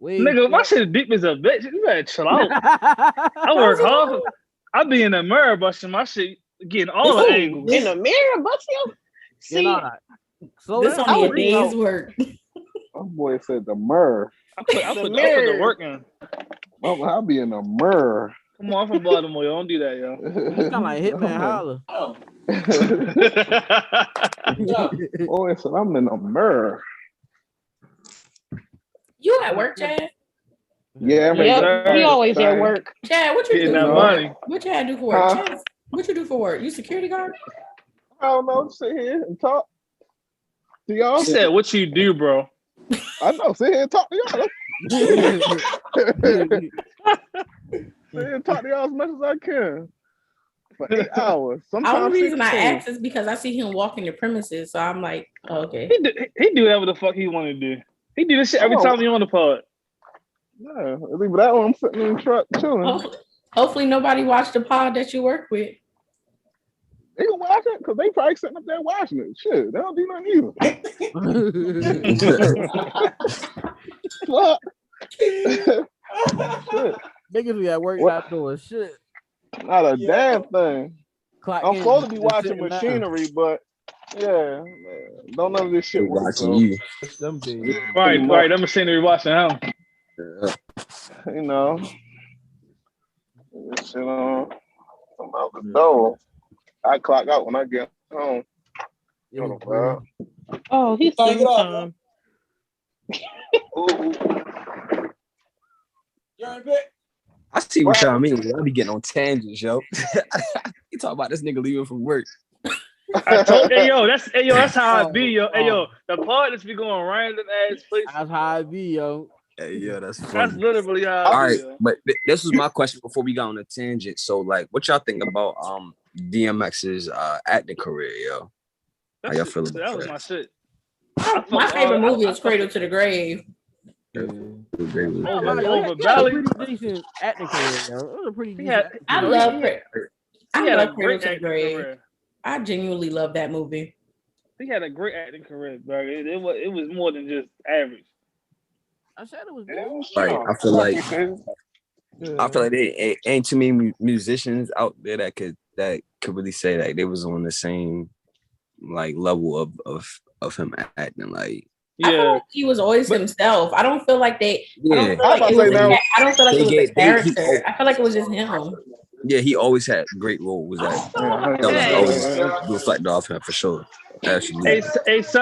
Nigga, my shit is deep as a bitch. You better chill out. I work hard. I be in the mirror busting my shit, getting all the angles. In the mirror, busting? See, So this only a day's work. My boy said the myrrh. I put the work in. I'll be in the myrrh. Come on, I'm from Baltimore. Yo. Don't do that, yo. You sound like Hitman Holler. Boy said I'm in the myrrh. You at work, Chad? Yeah, he always at work. Chad, what you Getting do? that money. What Chad do for work? Chad, what you do for work? You security guard? I don't know. Sit here and talk to y'all. He said, "What you do, bro?" I know. Sit here and talk to y'all. Sit here and talk to y'all as much as I can for 8 hours. The Sometimes only reason I 16. ask is because I see him walking the premises, so I'm like, oh, okay. He do whatever the fuck he want to do. He do this shit every time he on the pod. Yeah, leave that one. I'm sitting in the truck chilling. Hopefully nobody watched the pod that you work with. They can watch it because they probably sitting up there watching it. Shit, they don't do nothing either. Fuck. Shit. Niggas be at work What? not doing shit. Not a damn thing. Clock I'm in, supposed to be just watching sitting down. machinery, but yeah, don't none of this shit work. Watching So, you. It's them days. Right. That machinery watching him. you know, this shit on. I'm out the door. I clock out when I get home. You know what I'm Oh, he's Trying to get off, time. Ooh. You're in bed. I see what y'all mean. I be getting on tangents, yo. You talk about this nigga leaving from work. I told, that's how I be, yo. Hey, yo, the part that's be going random ass places. That's how I be, yo. Hey, yeah, that's That's funny. literally how All I be, right, yo. but this was my question before we got on a tangent. So, like, what y'all think about DMX's acting career, yo? How y'all feel about That was that? my shit. My favorite movie is Cradle to the Grave. Over He had a Belly. pretty decent acting career, yo. It was a pretty decent acting I career. love he Cradle had a to great the acting Grave. career. I genuinely love that movie. He had a great acting career, bro. It was more than just average. I said it was Like, I feel like there ain't too many musicians out there that could really say that they was on the same like level of him acting. Like, I feel like he was always himself. I don't feel like they. yeah, I don't feel like it was a character. I feel like it was just him. Yeah, he always had great roles that was always reflected off him for sure. Actually, Hey, Seth, they say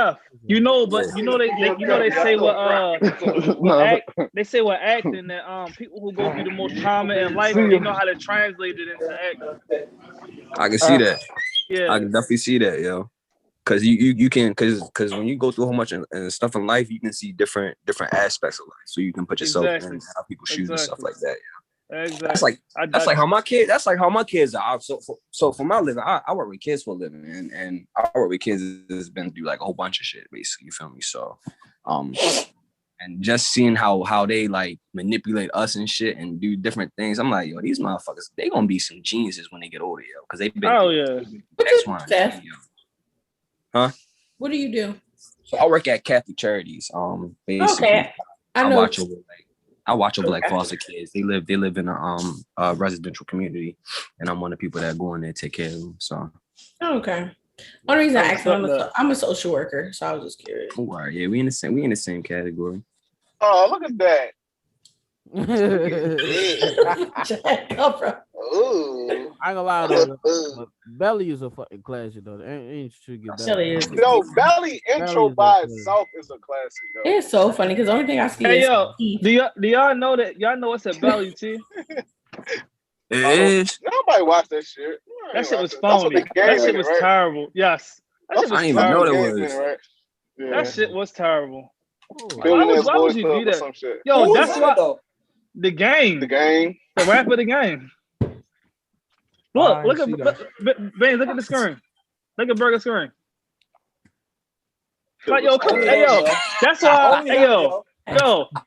they say what acting that people who go through the most trauma in life, they know how to translate it into acting. I can see that. Yeah, I can definitely see that, yo. Cause you can because when you go through a whole bunch of stuff in life, you can see different aspects of life, so you can put yourself in how people shoot and stuff like that. Exactly. That's like how my kids are. So for my living, I work with kids for a living, and I work with kids that's been through like a whole bunch of shit, basically. You feel me? So, and just seeing how they like manipulate us and shit and do different things, I'm like, yo, these motherfuckers, they gonna be some geniuses when they get older, yo, because they've been. Oh yeah. Next one. Huh? What do you do? So I work at Catholic Charities. Basically, Okay. I know. I watch over like foster kids. They live in a residential community, and I'm one of the people that go in there and take care of them. So. Okay. One reason I asked, I'm a social worker, so I was just curious. Oh, all right, yeah, we in the same category. Oh, look at that. Ooh. I ain't gonna lie though. Belly is a fucking classic though. Ain't true get better. Yo, Belly intro by itself is a classic. Yo. It's so funny because the only thing I see is yo, do y'all know that y'all know what's a belly too? It is. Nobody watch that shit. That shit was phony. That shit was terrible. Yes. That shit was I didn't even know that was. Right? Yeah. That shit was terrible. Why would you do that? Yo, that's why. The game. The rapper, the game. Look at Ben. Look at the screen. Look at Burgg screen. Like, that's why.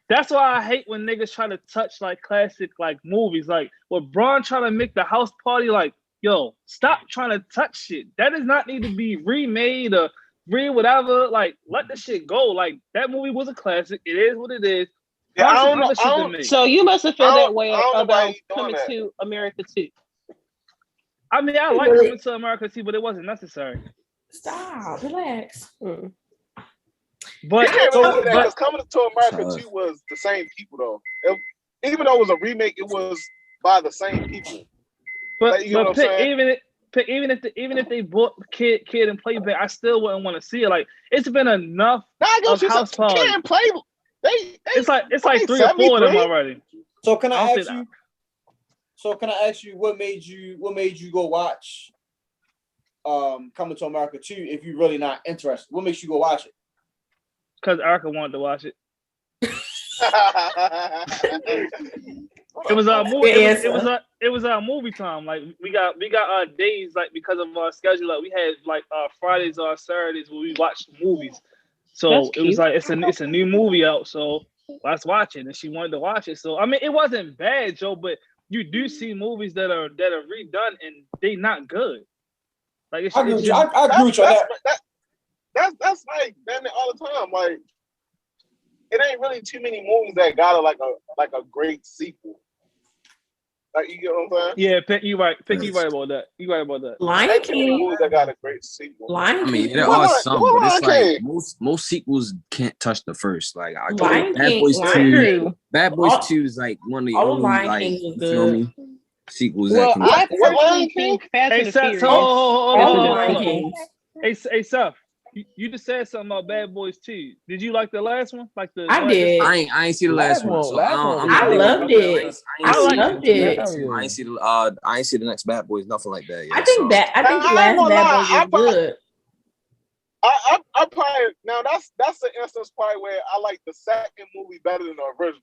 That's why I hate when niggas try to touch like classic like movies. Like when Braun trying to make the house party. Like, yo, stop trying to touch shit. That does not need to be remade or whatever. Like, let the shit go. Like that movie was a classic. It is what it is. Yeah, I don't, so you must have felt that way about Coming to America too. I mean, I like Coming to America too, but it wasn't necessary. Stop, relax. But Coming to America 2 was the same people though. Even though it was a remake, it was by the same people. But even if they brought kid and playback, I still wouldn't want to see it. Like it's been enough of house parties. Kid and play. It's like 3 or 4 of them already. So can I ask you? So can I ask you what made you go watch Coming to America 2 if you're really not interested? What makes you go watch it? Because Erica wanted to watch it. It was our movie. It was our movie time. Like we got our days like because of our schedule. Like we had like Fridays or Saturdays where we watched movies. So it was like it's a new movie out. So let's watch it, and she wanted to watch it. So I mean, it wasn't bad, Joe, but you do see movies that are redone and they not good. Like it's, I agree it's with you. just, I agree with you on that. That's like damn it all the time. Like it ain't really too many movies that got a great sequel. Like you get what I'm saying? yeah, Pick, you right. Pick, you right about that. You right about that. Lion Ain't too many King. movies that got a great sequel. Lion I mean, King. there Well, are Lion- some, well, but it's Lion like King. most sequels can't touch the first. Like I Lion Bad King. Boys Lion 2, King. Bad Boys 2 is like one of the All of only Lion like King was you feel good. me sequels Well, that can. I What personally Lion King? think Fast Hey, and the Seth, Furious. hold All of on. Lion Kings. Hey, Seth, you just said something about Bad Boys 2. Did you like the last one? Like the I did. I ain't see the last one, so last one I'm was I not good. loved it. I I ain't loved seen it. I ain't see the next Bad Boys, nothing like that. I Yet, think so. that I think the I ain't last gonna Bad lie, Boys was good. I probably now that's the instance probably where I like the second movie better than the original.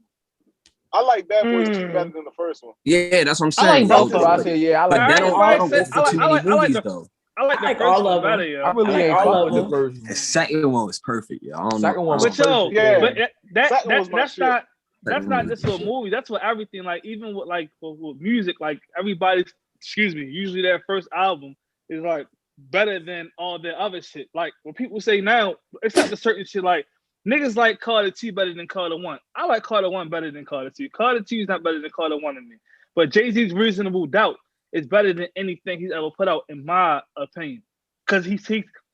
I like Bad Boys 2 better than the first one. Yeah, that's what I'm I like saying. both yo. of I them. said, yeah, I But like that both. don't, I that don't go for too many movies though. I like I the like first all one of them. better, yo. I really like ain't all fuck of with the them. version. The second one was perfect, yo. I don't know. Second one I was But yo, perfect. Yeah. but Second was my that's shit. not that's not don't just know. with movies. That's with everything. Like even with like with music, like everybody's usually their first album is like better than all their other shit. Like when people say now, it's not the certain shit like niggas like Carter 2 better than Carter 1. I like Carter 1 better than Carter 2. Carter 2 is not better than Carter 1 to me. But Jay-Z's Reasonable Doubt is better than anything he's ever put out, in my opinion. Because he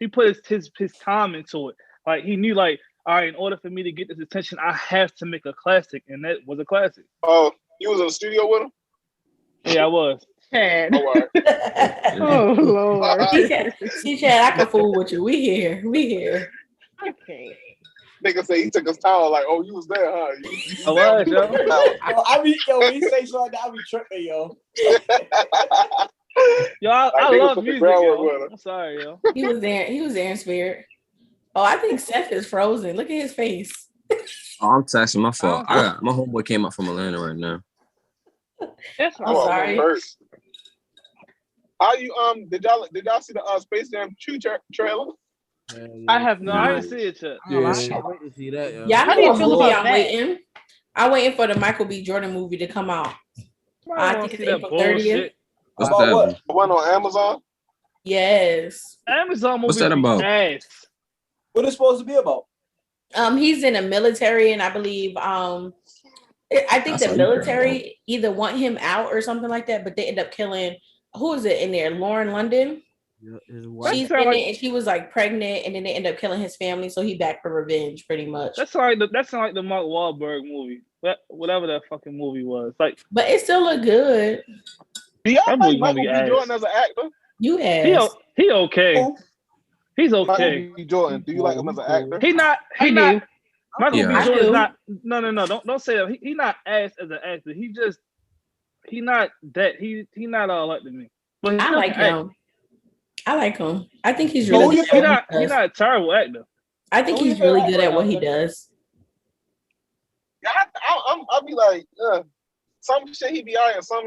put his time into it. Like he knew like, all right, in order for me to get this attention, I have to make a classic, and that was a classic. Oh, you was in the studio with him? Yeah, I was. Chad. Oh, all right. Oh Lord. See, Chad, I can fool with you. We here. I can't. Nigga say he took his towel like, oh, you was there, huh? I was, yo. When you say something, I be tripping, yo. Yo, I nigga love put the music, groundwork yo. with him. I'm sorry, yo. He was there in spirit. Oh, I think Seth is frozen. Look at his face. Oh, I'm texting. My fault. My homeboy came up from Atlanta right now. That's I'm sorry. How you did y'all see the Space Jam 2 trailer? I have no. I didn't see it yet. Yeah. I can't wait to see that. Yo. Yeah, I How do know you what feel movie about I'm that? waiting. I'm waiting for the Michael B. Jordan movie to come out. I think it's April 30th. What's About that? what? The one on Amazon? Yes. Amazon What's movies that be about? ass. What it's supposed to be about? He's in the military, and I believe I think That's the all you care military either want him out or something like that, but they end up killing who is it in there? Lauren London. His wife. She's in it, and she was like pregnant, and then they end up killing his family, so he back for revenge, pretty much. That's like the Mark Wahlberg movie. Whatever that fucking movie was. Like, but it still look good. Do y'all That like movie gonna Michael be B. ass. Jordan as an actor? You asked. he okay. Who? He's Michael okay. B. Jordan. Do you like him as an actor? He not. do. Michael Yeah. B. I Jordan is do. not. No. Don't say that. He not ass as an actor. He not that. He not all that to me. But he I still like can act. him. I like him. I think he's Who really you good. think? At what he He's does. not a terrible actor. I think Who you he's really think good at what he right now? does. Yeah, I'll be like, some shit he be out and some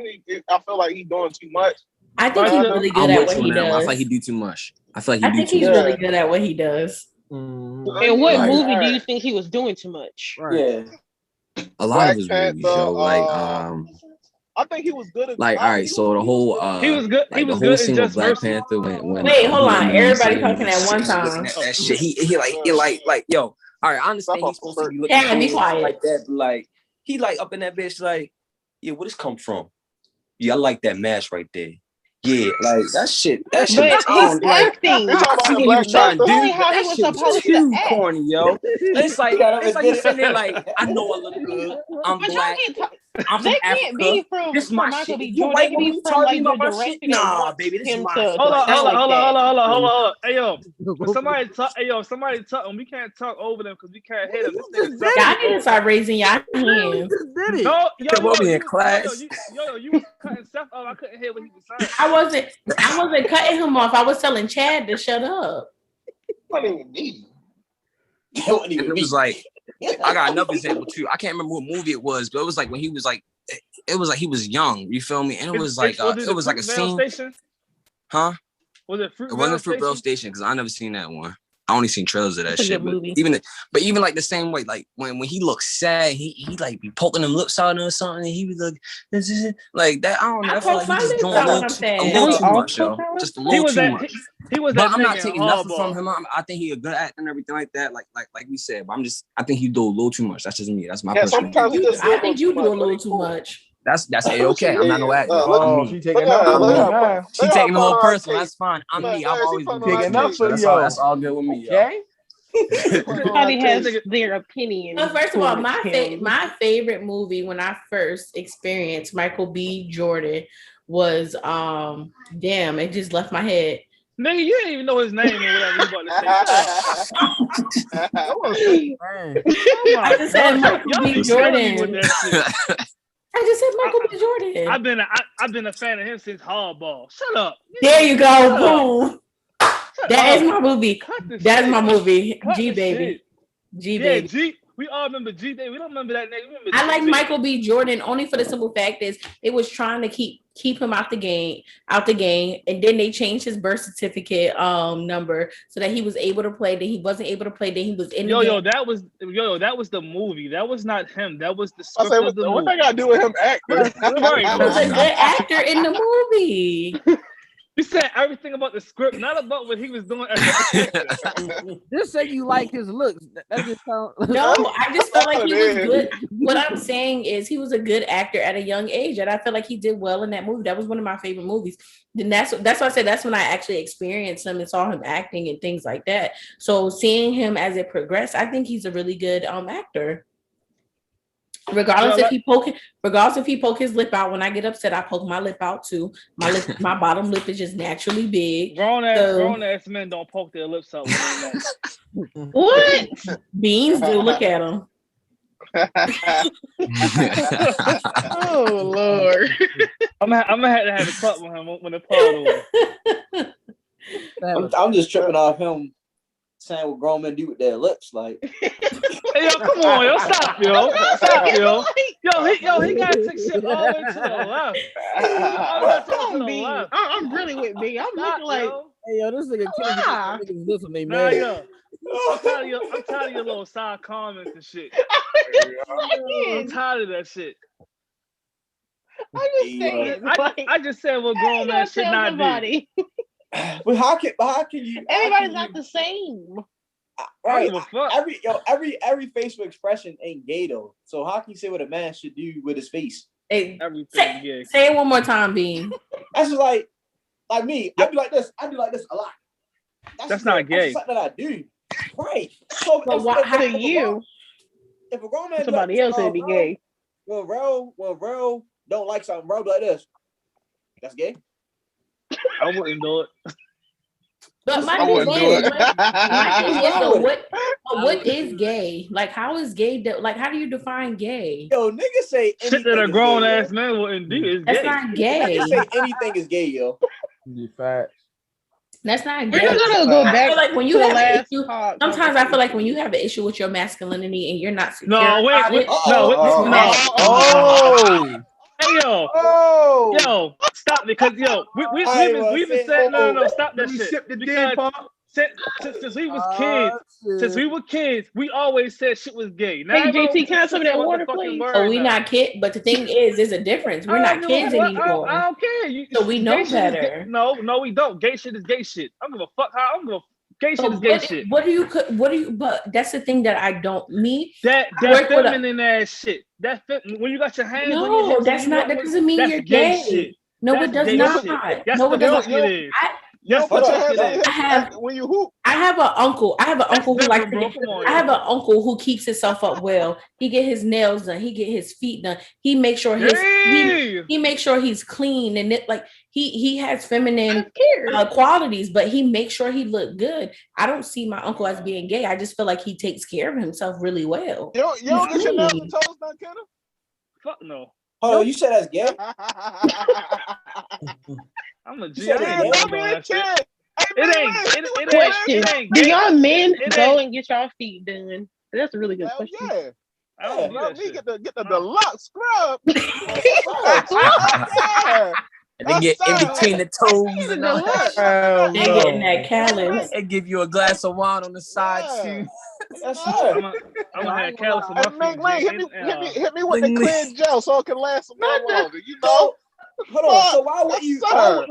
I feel like he doing too much. I think he's really good I'm at with what you he on that one. I does. feel like he do too much. I think he's much. really good at what he does. And what Right. movie do you think he was doing too much? Right. Yeah. A lot Black of his movies, Panther, yo. Like I think he was good at all right. So the whole He was good. like He the was whole good in scene with Just Black Mercy. Panther when Wait, hold he on. in Everybody New Zealand talking and at one shit, looking time. at that shit. He like yo. All right, I understand he's supposed to be looking Chad, be cool quiet. like that, but like he like up in that bitch like, yeah, where this come from? Yeah, I like that mask right there. Yeah, like that shit. But I he's don't like. acting. You talking I see about the what he was Black trying to Panther? do, Only but how he that was shit was supposed to too act. corny, yo. It's like you sitting there like, I know I look good. I'm But y'all black. can't talk. I'm They from can't be Africa. from This is my Michael shit. B. You Jordan. white They can woman, be you from telling me like the about my shit? director that Nah, wants baby, this is him my to shit. Hold on. sound like that. Hold on. Hey yo, when somebody talk, somebody talk, and we can't talk over them because we can't hear them. This nigga Seth Y'all is need to start raising y'all hands. Did it? No, We'll be in you class. was cutting Seth off. I couldn't hear what he was saying. I wasn't cutting him off. I was telling Chad to shut up. What even me? And it was like, I got another example too. I can't remember what movie it was, but it was like when he was like, it was like he was young. You feel me? And it was like it was like a scene, Station? huh? Was it It wasn't Fruitvale Station because I never seen that one. I only seen trailers of that It's a shit, good movie. but even like the same way, like when he looks sad, he like be poking them lips out or something, and he was like, this is it. Like that. I don't know. I feel like he just doing a little too much, yo. Just a little too much. He was But that I'm not nigga in taking nothing from Hardball. him. I think he a good actor and everything like that. Like we said, but I think he do a little too much. That's just me. That's my Yeah, personal sometimes he opinion. just I think you do a little too much. That's okay. I'm not no actor. I'm She me. taking up for me. Huh? She taking a little personal. That's fine. I'm me. I've always been Taking up for that's you. all. That's all good with me. Okay. Everybody has their opinion. So first of all, towards him. my favorite movie when I first experienced Michael B. Jordan was damn, it just left my head. Nigga, you didn't even know his name or whatever you about to say. I just said Michael B. Jordan. I just said Michael B. Jordan. I've been a fan of him since Hardball. Shut up. There you go. Boom. That is my movie. That's my movie. G baby. G baby. G. We all remember G baby. We don't remember that nigga. I like Michael B. Jordan only for the simple fact is it was trying to keep him out the game, and then they changed his birth certificate number so that he was able to play. Then he wasn't able to play. Then he was in. That was the movie. That was not him. That was the script of the movie. What they got to do with him acting? He was a good actor in the movie. You said everything about the script, not about what he was doing. Just say you like his looks. That just sounds. No, I just felt like he was good. What I'm saying is he was a good actor at a young age, and I felt like he did well in that movie. That was one of my favorite movies. And that's why I said that's when I actually experienced him and saw him acting and things like that. So seeing him as it progressed, I think he's a really good actor. Regardless if he poke his lip out. When I get upset, I poke my lip out too. My bottom lip is just naturally big. Grown ass men don't poke their lips out. What? Beans do. Look at them. Oh Lord! I'm gonna have to have a talk with him when the pod over. I'm just tripping off him saying what grown men do with their lips, like. Hey, yo, come on, yo, stop, yo. He gotta take shit all the way to the left. I'm really with me. I'm looking like, hey, yo, this nigga killing this when they Nah, mad. yo. I'm tired of your little side comments and shit. I'm tired of that shit. I'm just saying. I just said what grown man should not do. But how can you? Everybody's not the same. Right. Every facial expression ain't gay though. So how can you say what a man should do with his face? Everything gay. Say it one more time, Bean. That's just like me. I do like this. I do like this a lot. That's not gay. That's something that I do. Right. So if a grown man somebody else would be gay. Well, Ro don't like something. Ro like this. That's gay. I wouldn't do it. But my thing is, what is gay? Like, how is gay? Like, how do you define gay? Yo, niggas say shit that a grown ass man wouldn't do is gay. That's not gay. Niggas say anything is gay, yo. Facts. That's not We're gay. gonna go back. I feel like when you to have the an last issue, talk. sometimes I feel like when you have an issue with your masculinity and you're not secure No, wait, about it, no. Hey, yo, stop because we've been saying no, stop that shit. Because since we was kids, we always said shit was gay. Now, hey, JT, can I have some of that water, please? Oh, we not kids, but the thing is, there's a difference. We're not kids anymore. I don't care. So we know better. No, we don't. Gay shit is gay shit. I don't give a fuck how. I'm gonna. Gay shit is gay shit. What do you? But that's the thing that I don't. That feminine ass shit. When you got your hands on your hips. That's not. That doesn't mean you're gay. Shit. No, it does not. No, it doesn't. When you hoop. I have an uncle. I have an uncle who keeps himself up well. He get his nails done. He get his feet done. He makes sure he makes sure he's clean and he has feminine qualities, but he makes sure he look good. I don't see my uncle as being gay. I just feel like he takes care of himself really well. You don't get your nails and toes done, Kenna? Fuck no. Oh, you said that's gay? I'm a G. It ain't. Do y'all men go and get y'all feet done? That's a really good question. Yeah. I don't get the deluxe scrub. They get in between the toes and all that. Hell They getting that callus. They give you a glass of wine on the side too. That's I'm right. gonna have callus on my Hey, feet. Lane, hit me with the clear gel so it can last a little longer. You know? So, hold on. So why would Yes, you? sir.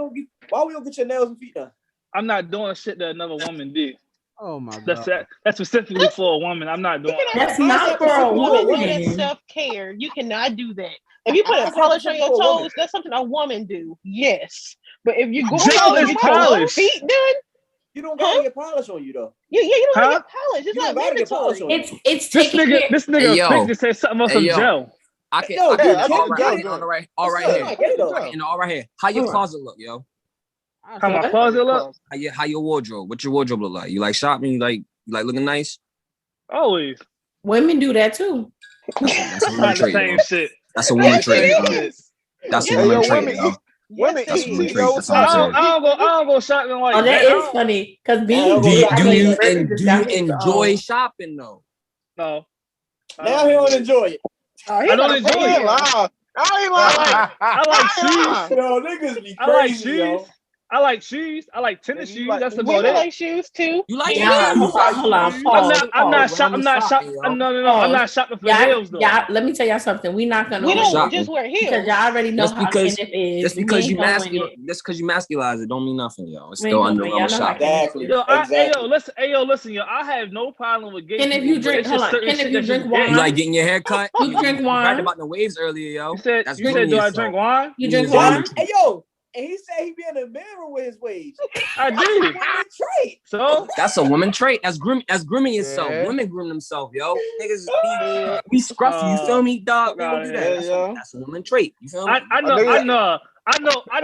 Why we don't get your nails and feet done? I'm not doing shit that another woman did. Oh my That's god. that's specifically for a woman. I'm not doing that. That's not for a woman. That's woman. self-care. You cannot do that. If you put a That's polish on not your for a woman. toes, that's something a woman do. Yes. But if you go Gel to is get polish. your feet done, You don't gotta get polish on you though. you don't Huh? get polish. It's You not don't gotta get polish mandatory. on you. It's This taking care. nigga Hey, yo. Fitz just said something about Hey, some yo. gel. I can. Yo, I dude, can. Kim, All right, get it. on the right. That's All right not here. gay, though. And all right here. How your closet look, yo? How my closet look? How your wardrobe? What your wardrobe look like? You like shopping? You like looking nice? Always. Women do that too. That's a woman Not the trait, same yo. shit. That's a woman trait, yo. That's a Hey, woman yo, trait, women yo. eat. Women That's eat what to we your That's what I'm saying. I don't go shopping like Oh, that is funny. Cause me, Yeah, Do you, I do mean, you, Burgg and just do got you his, enjoy shopping though? No. Now he don't enjoy it. I don't enjoy I ain't it. lying. I ain't lying. I like shoes. Yo, niggas be I like crazy, shoes. yo. I like shoes. I like tennis Nigga, you shoes. like- That's about Women it. like shoes too. You like Yeah, shoes? hold on, I'm pause. not Women shopping. yo. No. I'm not shopping for heels though. Yeah, let me tell y'all something. We're not gonna We don't shopping. just wear because heels. y'all already know Just how because- Kenneth is. Just We because ain't you doing masculine, it. just because you masculize it, don't mean nothing, yo. It's We still ain't under doing the it. realm of Y'all know how shopping. Exactly. Listen, yo. I have no problem with gay Kenneth, people, you but drink. it's Hold just on, certain Kenneth, shit you that's drink just gay. wine. You like getting your hair cut? You drink You wine? bragged about the waves earlier, yo. That's You grooming said, do I yourself. drink wine? You drink Yeah. wine? Hey, yo. And he said he be in the mirror with his waves. I That's a do. woman trait. So That's a woman trait. That's grooming yourself. Yeah. Women groom themselves, yo. Niggas be scruffy. You feel me, dog? We fuck don't do outta that. here. That's, Yeah. that's a woman trait. You feel me? I know Hey,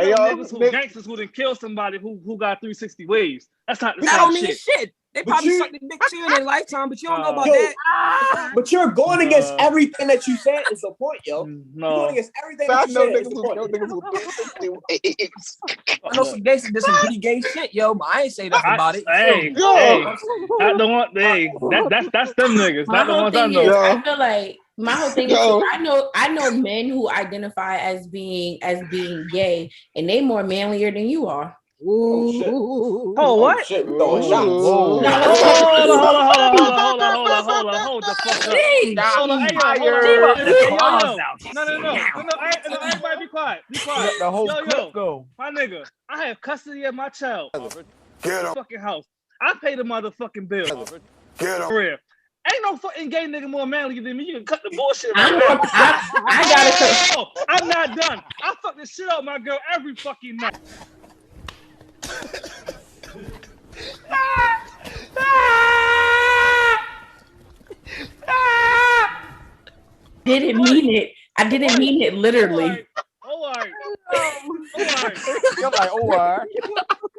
yo, niggas who nigga- gangsters who done kill somebody who got 360 waves. That's not the That same don't mean shit. shit. They But probably you- sucked the dick too in their lifetime, but you don't know about Yo, that. But you're going against Uh, everything that you said is the point, yo. You're going No. against everything I that you know said is niggas the who point. know niggas who 360 waves. I know some gangsters did some pretty gay shit, yo, but I ain't say nothing about it. You feel Hey, me? hey, not the one. Hey, that's them niggas. My Not the whole ones I thing know. is, Yo. I feel like my whole thing is, Yo. I know men who identify as being gay, and they more manlier than you are. Oh, shit. Ooh. Oh, what? Shit, we throwing shots. Whoa. Now Hold let's talk. on. Hold the fuck up. Jeez. Hold on, hey, yo, hold Fired. on. The claws out. No, everybody be quiet. Be quiet. Let the whole Yo, clip go. my nigga, I have custody of my child. Get him. Fucking house. I pay the motherfucking bill. Get him. For real. Ain't no fucking gay nigga more manly than me. You can cut the bullshit. I gotta. Oh, I'm not done. I fuck this shit out my girl every fucking night. Didn't mean it. I didn't mean it literally. All right. You're like, oh, all right.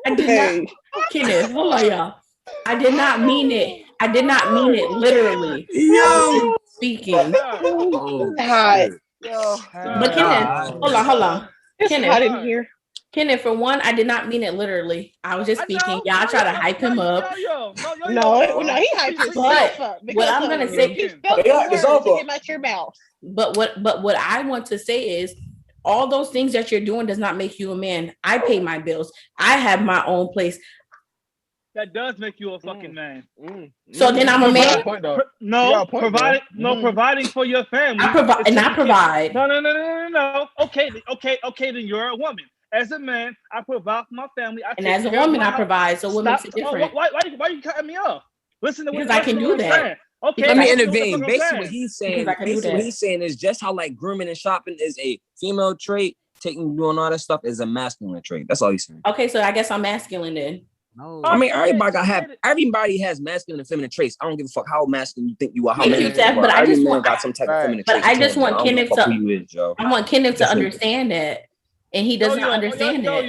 I did not. Kenneth, hold on, y'all. I did not mean it. I did not mean it literally. Yo. Speaking. Oh, Hot. But Kenneth, hold on. It's Kenneth. hot in here. Kenneth, for one, I did not mean it literally. I was just speaking. Y'all try to hype him up. No, he hyped himself up. What I'm gonna say, he felt the words to get out your mouth. But what I want to say is, all those things that you're doing does not make you a man. I pay my bills. I have my own place. That does make you a fucking man. So then I'm a man. Providing for your family. I provide. No. Okay, then you're a woman. As a man, I provide for my family. And as a woman, I provide. So what makes it different? Why you cutting me off? Listen to what Because I can do that. Let me intervene. Basically, what he's saying, is just how like grooming and shopping is a female trait. Doing all that stuff is a masculine trait. That's all he's saying. Okay, so I guess I'm masculine then. No. I mean, everybody has masculine and feminine traits. I don't give a fuck how masculine you think you are. How Thank you, Steph, but I just want got some type of feminine but traits. I just want Kenneth to. Who you is, Joe. I want Kenneth to understand that, and he doesn't understand that.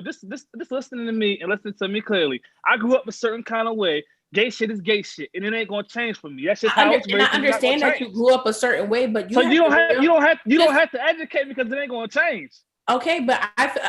Just listening to me and listening to me clearly. I grew up a certain kind of way. Gay shit is gay shit, and it ain't gonna change for me. That's just how it's And I understand that you grew up a certain way, but you don't have to educate me because it ain't gonna change. Okay, but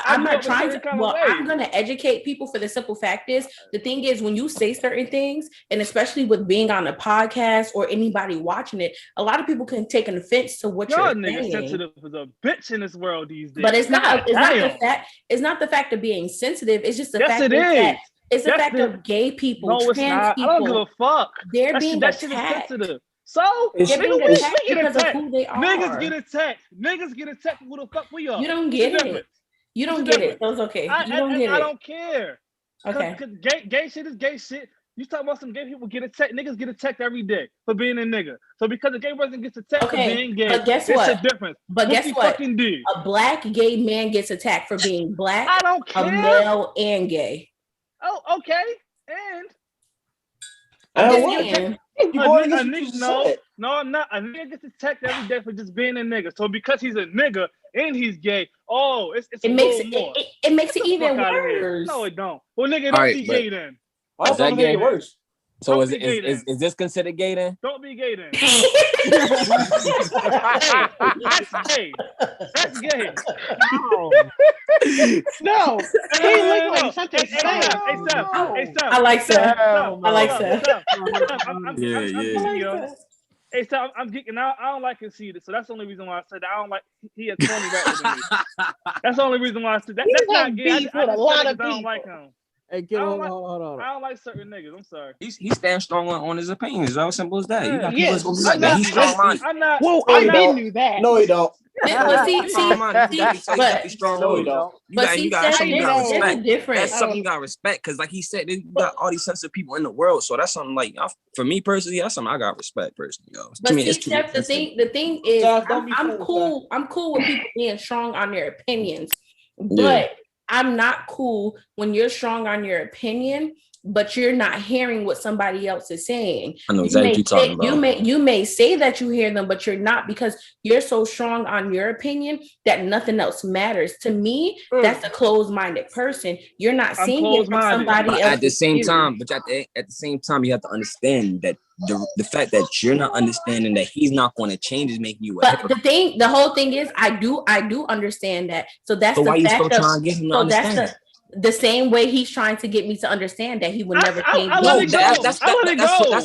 I'm not trying to. Well, way. I'm going to educate people for the simple fact is the thing is when you say certain things, and especially with being on a podcast or anybody watching it, a lot of people can take an offense to what Y'all you're niggas saying. sensitive as a bitch in this world these days. But it's not. God It's not the damn. fact. It's not the fact of being sensitive. It's just the Yes, fact it that is. it's the That's fact of gay people, No, it's trans not. people. I don't give a fuck. They're That being shit is attacked. sensitive. So They're nigga, being we attacked get because of attacked. who they are. Niggas get attacked. Niggas get attacked. Who the fuck we are? You don't What's get the it. difference? You What's don't the get it. difference? That's okay. You don't get I it. don't care. Okay. Cause gay shit is gay shit. You talk about some gay people get attacked. Niggas get attacked every day for being a nigga. So because a gay person gets attacked for being gay, but guess it's what? a difference. But what guess you what? fucking do? A black gay man gets attacked for being black. I don't care. A male and gay. Oh, okay. And I'm just what? saying. You going against what you just said. No, I'm not. A nigga gets attacked every day for just being a nigga. So because he's a nigga and he's gay, It makes it even worse. No, it don't. Well, nigga, All don't right, be but- gay then. Why Is that don't make gay? it worse? So Don't is be gay then. is this considered gay then? Don't be gay then. That's gay. That's gay. No, he looked like something Hey, Seth. I like Seth. I like Seth. I'm Yeah. geeking, yo. Hey, Seth, I'm geeking out. I don't like conceited, so that's the only reason why I said that. I don't like he has 20 rappers than me. That's the only reason why I said that. That's not gay. I just said it 'cause I don't like him. Hey, kid, hold on. I don't like certain niggas. I'm sorry. He stands strong on his opinions. How simple as that. You got people Yeah. that's gonna be like that. He's strong minded. I'm not. Whoa, No, I he didn't don't. knew that. No, he don't. But see, He's strong. No, he don't. You got something you got there's a respect. difference. That's something you got respect because, like he said, you got all these sensitive people in the world. So that's something like for me personally, that's something I got respect personally. Yo. But To me, see, it's too Steph, the thing is, Steph, don't be I'm fooled, cool. I'm cool with people being strong on their opinions, but Yeah. I'm not cool when you're strong on your opinion, but you're not hearing what somebody else is saying. I know exactly what you're talking about. You may say that you hear them, but you're not because you're so strong on your opinion that nothing else matters. To me, that's a closed-minded person. You're not I'm seeing it from somebody But else. at the same time, at the same time, you have to understand that the fact that you're not understanding that he's not going to change is making you a But hypocrite. the whole thing is, I do understand that. So that's So the why you fact still trying to get him to understand? the same way he's trying to get me to understand that he would never change. I No, let it go. that's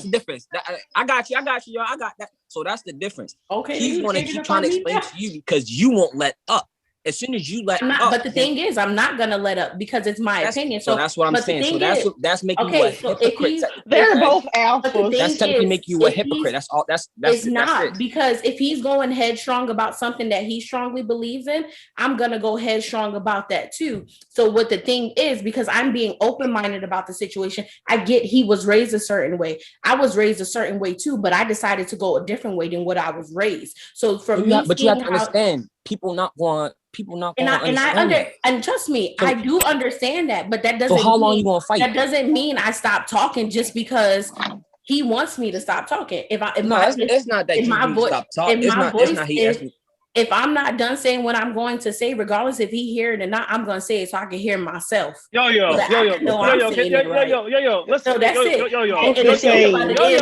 the difference. I got you, yo. I got that. So that's the difference. Okay, He's you going to changing keep up trying to on me? explain to you because you won't let up. As soon as you let I'm not, up, but the thing is, I'm not gonna let up because it's my opinion. So that's what I'm but the saying. So thing that's making okay, you a so if hypocrite. he's- They're both But the alphas. thing That's technically is, make you a if hypocrite. he's- That's all. That's It's it. not That's it. because if he's going headstrong about something that he strongly believes in, I'm gonna go headstrong about that too. So what the thing is, because I'm being open-minded about the situation, I get he was raised a certain way. I was raised a certain way too, but I decided to go a different way than what I was raised. So for me, But you have to seeing how- understand, people not going and trust me, So- I do understand that, but that doesn't. So how long mean, you gonna fight? That doesn't mean I stop talking just because he wants me to stop talking. It's not that you need to stop talking. It's not he asked me. If I'm not done saying what I'm going to say, regardless if he hear it or not, I'm going to say it so I can hear myself. Yo. Listen, So that's it.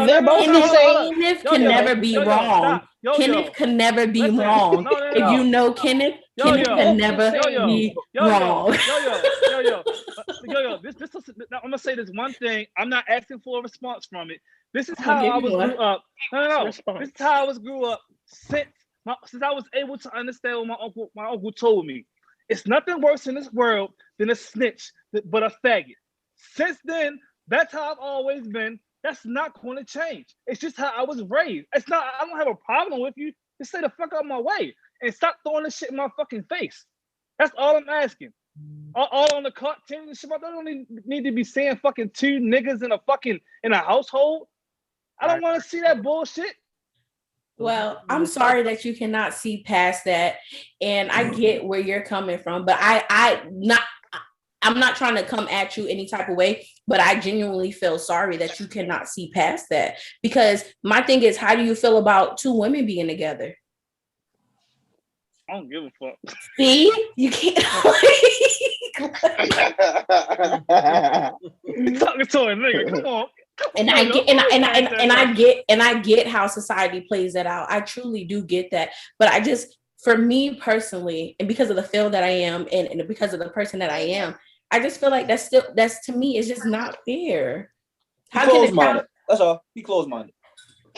They're both the same. Kenneth can never be wrong. Kenneth can never be wrong. If you know Kenneth, Kenneth can never be wrong. I'm gonna say this one thing. I'm not asking for a response from it. This is how I was grew up. No. This is how I was grew up since I was able to understand what my uncle told me. It's nothing worse in this world than a snitch, but a faggot. Since then, that's how I've always been. That's not going to change. It's just how I was raised. It's not. I don't have a problem with you. Just stay the fuck out of my way and stop throwing this shit in my fucking face. That's all I'm asking. All on the cartoons and shit. I don't need to be saying fucking two niggas in a household. I don't want to see that bullshit. Well, I'm sorry that you cannot see past that, and I get where you're coming from, but I'm not trying to come at you any type of way, but I genuinely feel sorry that you cannot see past that, because my thing is, how do you feel about two women being together? I don't give a fuck. See, you can't. You talking to a nigga? Come on. And I get how society plays that out. I truly do get that, but I just for me personally, and because of the field that I am, and because of the person that I am, I just feel like that's to me is just not fair. How can it happen? That's all. He closed-minded.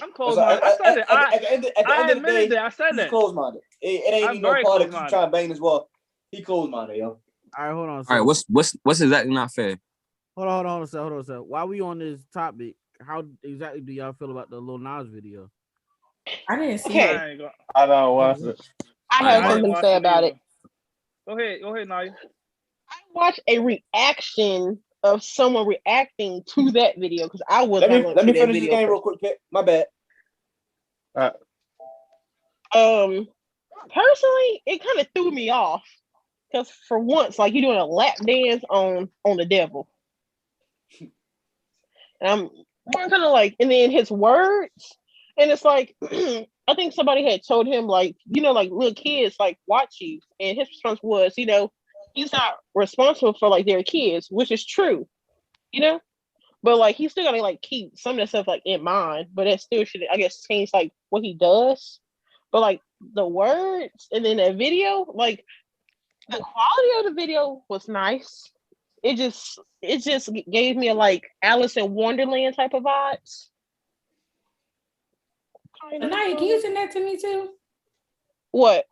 I'm closed-minded. I said it. At the end of the day, I said he's that. closed-minded. It ain't even no part of keep trying to bang as well. He closed-minded, yo. All right, hold on. All right, what's exactly not fair? Hold on a second. While we on this topic, how exactly do y'all feel about the Lil Nas video? I didn't see it. I don't watch it. I have something to say about it. Go ahead, Naya. I watched a reaction of someone reacting to that video because I was. Let me finish the game real quick, Pit. My bad. Personally, it kind of threw me off because for once, like, you're doing a lap dance on the devil, and I'm kind of like, and then his words, and it's like, I think somebody had told him, like, like little kids like watch you, and his response was, he's not responsible for like their kids, which is true, but like he's still gotta like keep some of that stuff like in mind, but that still should, I guess, change like what he does. But like the words and then that video, like the quality of the video was nice. It just gave me a like Alice in Wonderland type of vibes. Anaya, can you send that to me too? What?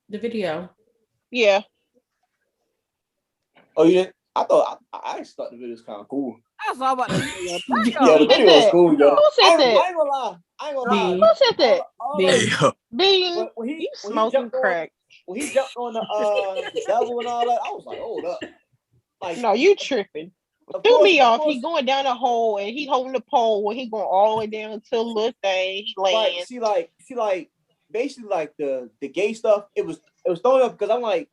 The video. Yeah. Oh, you didn't? I thought I just thought the video was kind of cool. That's all about the video. Yeah, the video was cool, yo. Who said that? I ain't gonna lie. Who said that? When you smoking crack. When he jumped on the devil and all that, I was like, hold up. Like, no, you tripping. Threw me off. He going down the hole and he holding the pole when he going all the way down to the little thing. He laying. See, like, basically, like the gay stuff. It was throwing up because I'm like,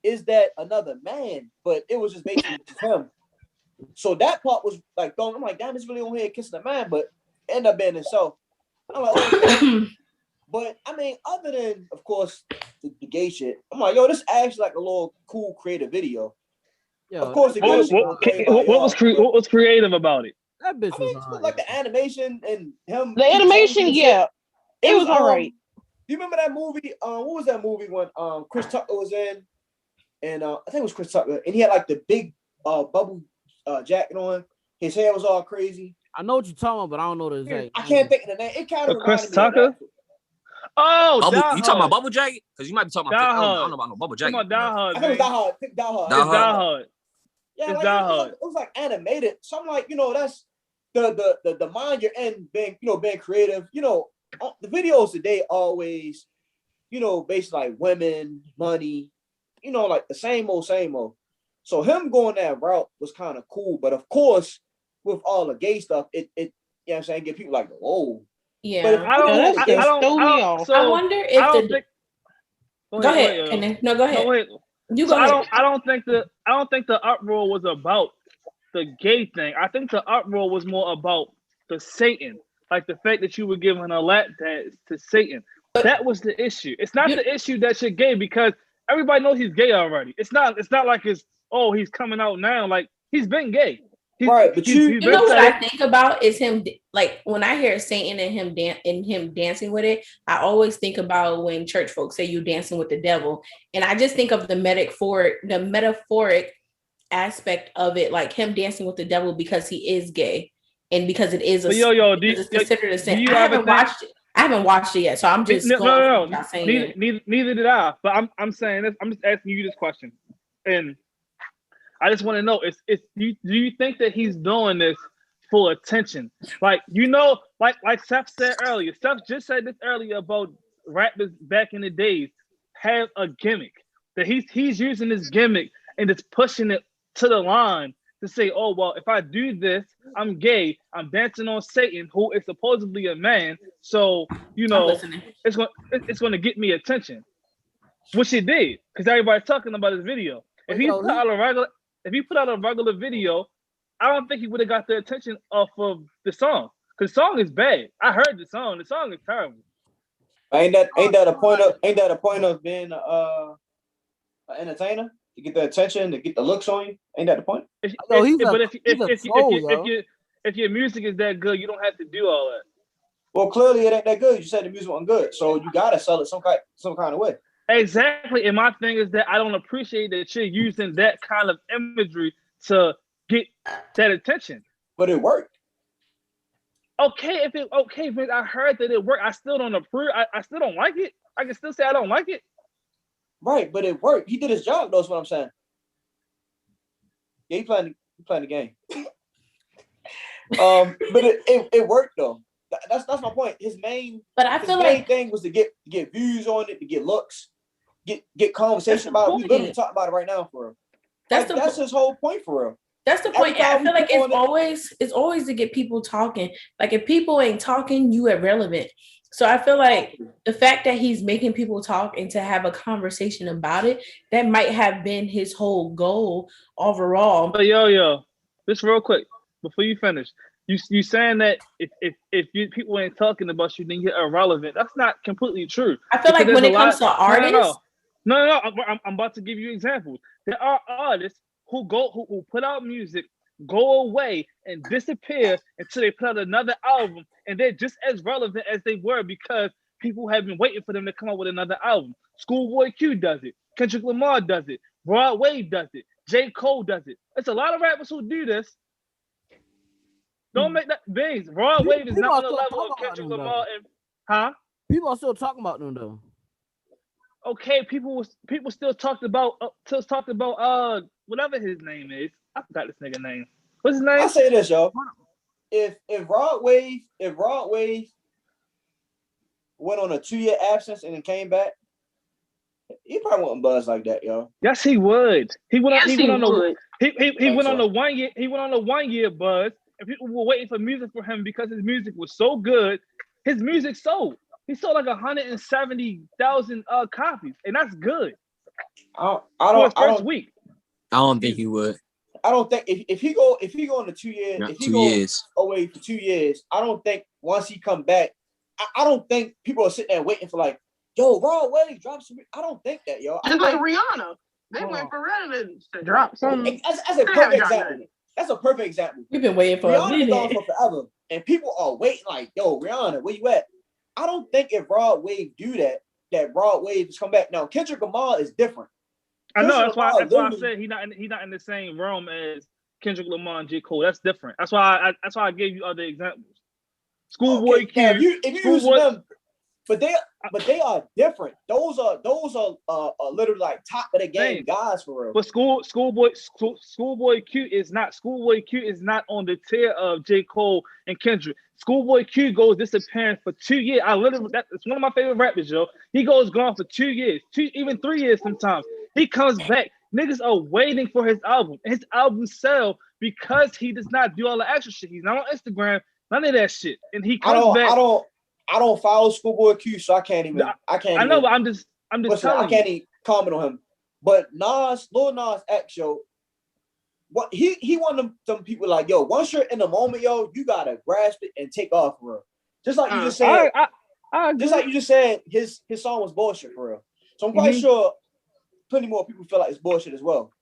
is that another man? But it was just basically just him. So that part was like throwing. I'm like, damn, it's really on here kissing a man, but it ended up being himself. I'm like, oh. But I mean, other than of course the gay shit, I'm like, yo, this actually like a little cool creative video. Yo, of course, what was creative about it? That bitch was on, like the animation and him. The animation, yeah, it was all right. Do you remember that movie? What was that movie when Chris Tucker was in? And I think it was Chris Tucker, and he had like the big bubble jacket on. His hair was all crazy. I know what you're talking about, but I don't know the exact. I can't think of the name. It kind of Chris Tucker. Oh, you talking about Bubble Jacket? Because you might be talking about. I don't know about no Bubble Jacket. I think it was Die Hard. Die Hard. Yeah, like, it was like animated. So I'm like, that's the mind you're in, being creative. The videos today always, basically like women, money, like the same old. So him going that route was kind of cool, but of course, with all the gay stuff, it you know what I'm saying, get people like, whoa. Yeah, but I wonder if go ahead, Kenneth. No, go ahead. No, wait. You go ahead. I don't think the uproar was about the gay thing. I think the uproar was more about the Satan, like the fact that you were giving a lap dance to Satan. That was the issue. It's not the issue that you're gay because everybody knows he's gay already. It's not like he's coming out now. Like he's been gay. Right, but you know what I think about is him. Like when I hear Satan and him dancing with it, I always think about when church folks say you dancing with the devil, and I just think of the metaphoric aspect of it, like him dancing with the devil because he is gay and because it is it's considered a sin. I haven't watched it yet, so I'm just neither did I. But I'm saying this. I'm just asking you this question, and I just want to know: do you think that he's doing this for attention? Like like Seth said earlier. Seth just said this earlier about rappers back in the days have a gimmick that he's using this gimmick and it's pushing it to the line to say, oh well, if I do this, I'm gay. I'm dancing on Satan, who is supposedly a man. So it's going to get me attention, which it did because everybody's talking about his video. If he put out a regular video, I don't think he would have got the attention off of the song. Because the song is bad. I heard the song. The song is terrible. Ain't that a point of being an entertainer? To get the attention, to get the looks on you? Ain't that the point? If your music is that good, you don't have to do all that. Well, clearly it ain't that good. You said the music wasn't good, so you gotta sell it some kind of way. Exactly. And my thing is that I don't appreciate that you're using that kind of imagery to get that attention. But it worked. Okay, Vince, I heard that it worked. I still don't approve. I still don't like it. I can still say I don't like it. Right, but it worked. He did his job, though, is what I'm saying. Yeah, he playing the game. But it worked though. That's my point. His main thing was to get views on it, to get looks, get conversation about it. We literally talking about it right now for real. That's his whole point for real. That's the point. I feel like it's always to get people talking. Like if people ain't talking, you irrelevant. So I feel like the fact that he's making people talk and to have a conversation about it, that might have been his whole goal overall. But yo, just real quick before you finish, you saying that if people ain't talking about you, then you're irrelevant. That's not completely true. I feel like when it comes to artists, no, I'm about to give you examples. There are artists who put out music, go away and disappear until they put out another album, and they're just as relevant as they were because people have been waiting for them to come out with another album. Schoolboy Q does it. Kendrick Lamar does it. Rod Wave does it. J. Cole does it. There's a lot of rappers who do this. Don't make that big. Rod Wave is not on the level of Kendrick Lamar and People are still talking about them though. Okay, people still talked about whatever his name is. I forgot this nigga name. What's his name? I'll say this, yo. If Rod Wave went on a 2-year absence and then came back, he probably wouldn't buzz like that, yo. Yes, he would. He went on the 1 year. He went on a 1 year buzz, and people were waiting for music for him because his music was so good. His music sold. He sold like 170,000 copies, and that's good. I don't week. I don't think he would. I don't think if he go on the 2 years, Not if he 2 go years. away for 2 years, I don't think once he come back, I don't think people are sitting there waiting for like, yo, Rod Wave drop some. I don't think that, yo. Just like Rihanna, they went for Rihanna to drop some. That's a perfect example. That's a perfect example. We've been waiting for a minute. Gone for forever, and people are waiting like, yo, Rihanna, where you at? I don't think if Rod Wave do that Rod Wave just come back. Now Kendrick Lamar is different. I know that's why I said he's not in the same realm as Kendrick Lamar and J. Cole. That's different. That's why I gave you other examples. Schoolboy Q. If you use them, but they are different. Those are literally like top of the game guys for real. But Schoolboy Q is not on the tier of J. Cole and Kendrick. Schoolboy Q goes disappearing for 2 years. It's one of my favorite rappers, yo. He goes gone for 2 years, even 3 years sometimes. He comes back. Niggas are waiting for his album. His album sell because he does not do all the extra shit. He's not on Instagram, none of that shit. And he comes back. I don't follow Schoolboy Q, so I can't even. I know, but I'm just telling you. I can't even comment on him. But Lil Nas X, yo, what he one of them people like, yo, once you're in the moment, yo, you gotta grasp it and take off for real. Just like you just said. Just like you just said, his song was bullshit for real. So I'm quite sure plenty more people feel like it's bullshit as well.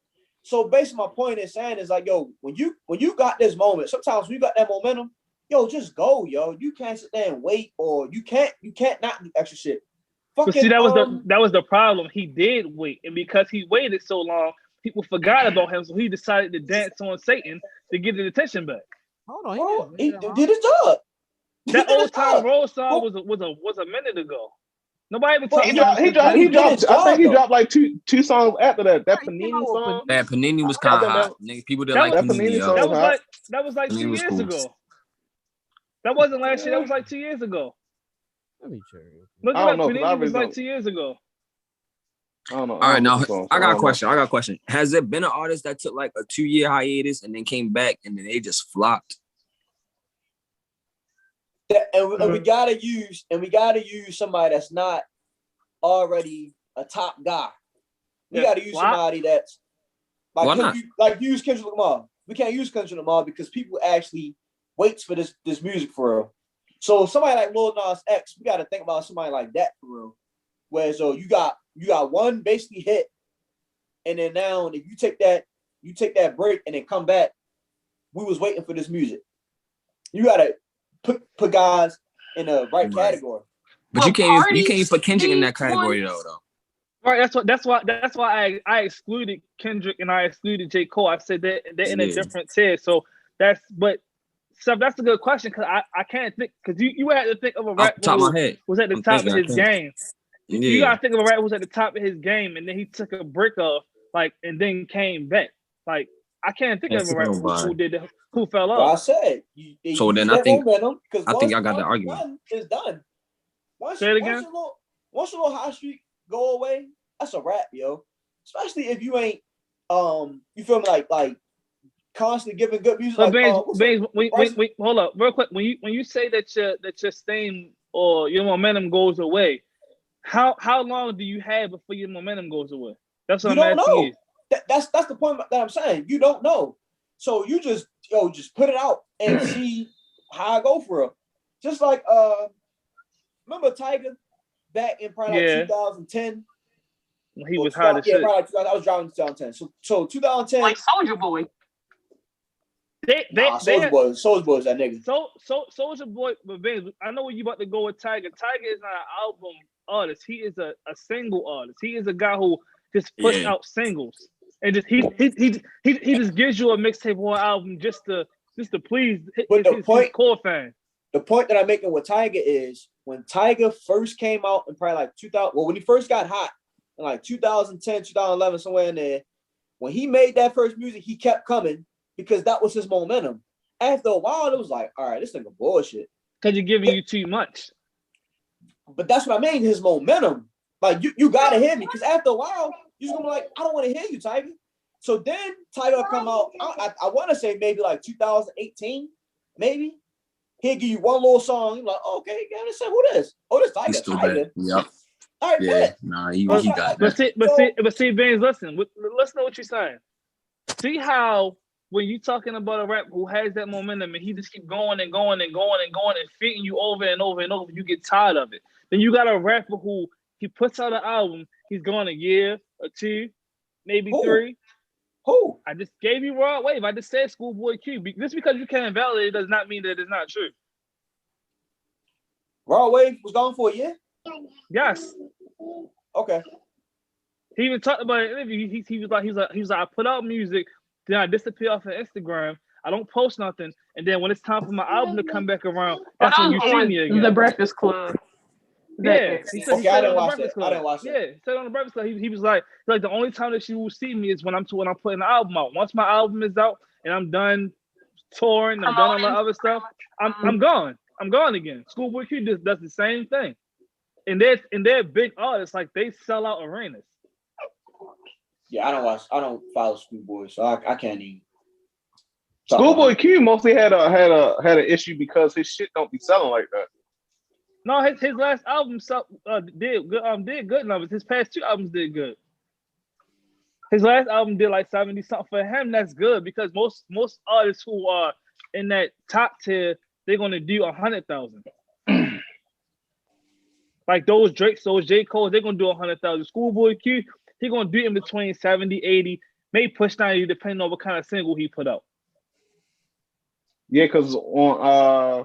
So basically, my point is saying is like, yo, when you got this moment, sometimes when you got that momentum, yo, just go, yo. You can't sit there and wait, or you can't not do extra shit. But see, that was the problem. He did wait, and because he waited so long, people forgot about him. So he decided to dance on Satan to get the attention back. Hold on, he did his job. That Old Time Road song was a minute ago. Nobody even talking about he dropped. I think he dropped like two songs after that. That Panini song. That Panini was kind of hot. People did like Panini. That was like 2 years ago. That wasn't last year. That was like 2 years ago. Let me check. Look at that. Panini was like 2 years ago. I don't know. All right, now I got a question. Has there been an artist that took like a 2 year hiatus and then came back and then they just flopped? And we gotta use somebody that's not already a top guy. We gotta use somebody that's like use Kendrick Lamar. We can't use Kendrick Lamar because people actually waits for this music for real. So somebody like Lil Nas X, we gotta think about somebody like that for real. Where so you got one basically hit, and then now if you take that break and then come back, we was waiting for this music. You gotta put guys in the right category. But you can't put Kendrick in that category though. Right, that's why I excluded Kendrick and I excluded J. Cole. I said that they're in a different tier. So that's that's a good question because I can't think because you had to think of a rapper who was at the top of his game. Yeah. You gotta think of a rapper who was at the top of his game and then he took a break off and then came back. Like I can't think of a rapper who fell off. Well, I said so then I think momentum, I think y'all got the argument. It's done. Say it again. Once your little hot streak go away, that's a wrap, yo. Especially if you ain't you feel me like constantly giving good music. So wait, hold up, real quick. When you say that your steam or your momentum goes away, how long do you have before your momentum goes away? That's what I'm asking you. That's the point that I'm saying. You don't know, so you just put it out and see how I go for it. Just like remember Tiger back in probably 2010. When he was hot as shit. Probably I was driving in 2010. So 2010. Like Soulja Boy. Soulja Boy is that nigga. Soulja Boy, but Ben, I know where you about to go with Tiger. Tiger is not an album artist. He is a single artist. He is a guy who just puts out singles. And just he just gives you a mixtape or an album just to please his core fan. The point that I'm making with Tiger is when Tiger first came out in probably like 2000, when he first got hot in like 2010, 2011, somewhere in there, when he made that first music, he kept coming because that was his momentum. After a while, it was like, all right, this nigga bullshit. Because you're giving you too much. But that's what I mean, his momentum. Like, you gotta hear me, because after a while, you're just gonna be like, I don't want to hear you, Tiger. So then Tiger come out, I want to say maybe like 2018, maybe. He'll give you one little song. You're like, okay, let's say who this? Oh, this Tiger. Tiger. Yep. All right, bet. Nah, he got that. But see, Benz, listen to what you're saying. See how when you're talking about a rapper who has that momentum and he just keep going and going and going and going and fitting you over and over and over, you get tired of it. Then you got a rapper who he puts out an album, he's going a year or two, maybe three. Who? I just gave you Raw Wave. I just said Schoolboy Q. Just because you can't validate it does not mean that it's not true. Raw Wave was gone for a year? Yes. Okay. He even talked about it in an interview. He was like, I put out music, then I disappear off of Instagram. I don't post nothing, and then when it's time for my album to come back around, that's when you see me again. The Breakfast Club. Yeah, he said I didn't watch it. Yeah, he said on the Breakfast Club, he was like the only time that you will see me is when I'm putting the album out. Once my album is out and I'm done touring, I'm done on my other stuff, I'm gone. I'm gone again. Schoolboy Q does the same thing, and they're big artists. Like they sell out arenas. Yeah, I don't follow Schoolboy, so I can't even. Schoolboy Q mostly had an issue because his shit don't be selling like that. No, his last album did good numbers. His past two albums did good. His last album did like 70 something. For him, that's good because most artists who are in that top tier, they're gonna do 100,000. Like those Drakes, those J. Cole, they're gonna do 100,000. Schoolboy Q, he's gonna do in between 70, 80, maybe push 90, depending on what kind of single he put out. Yeah, because on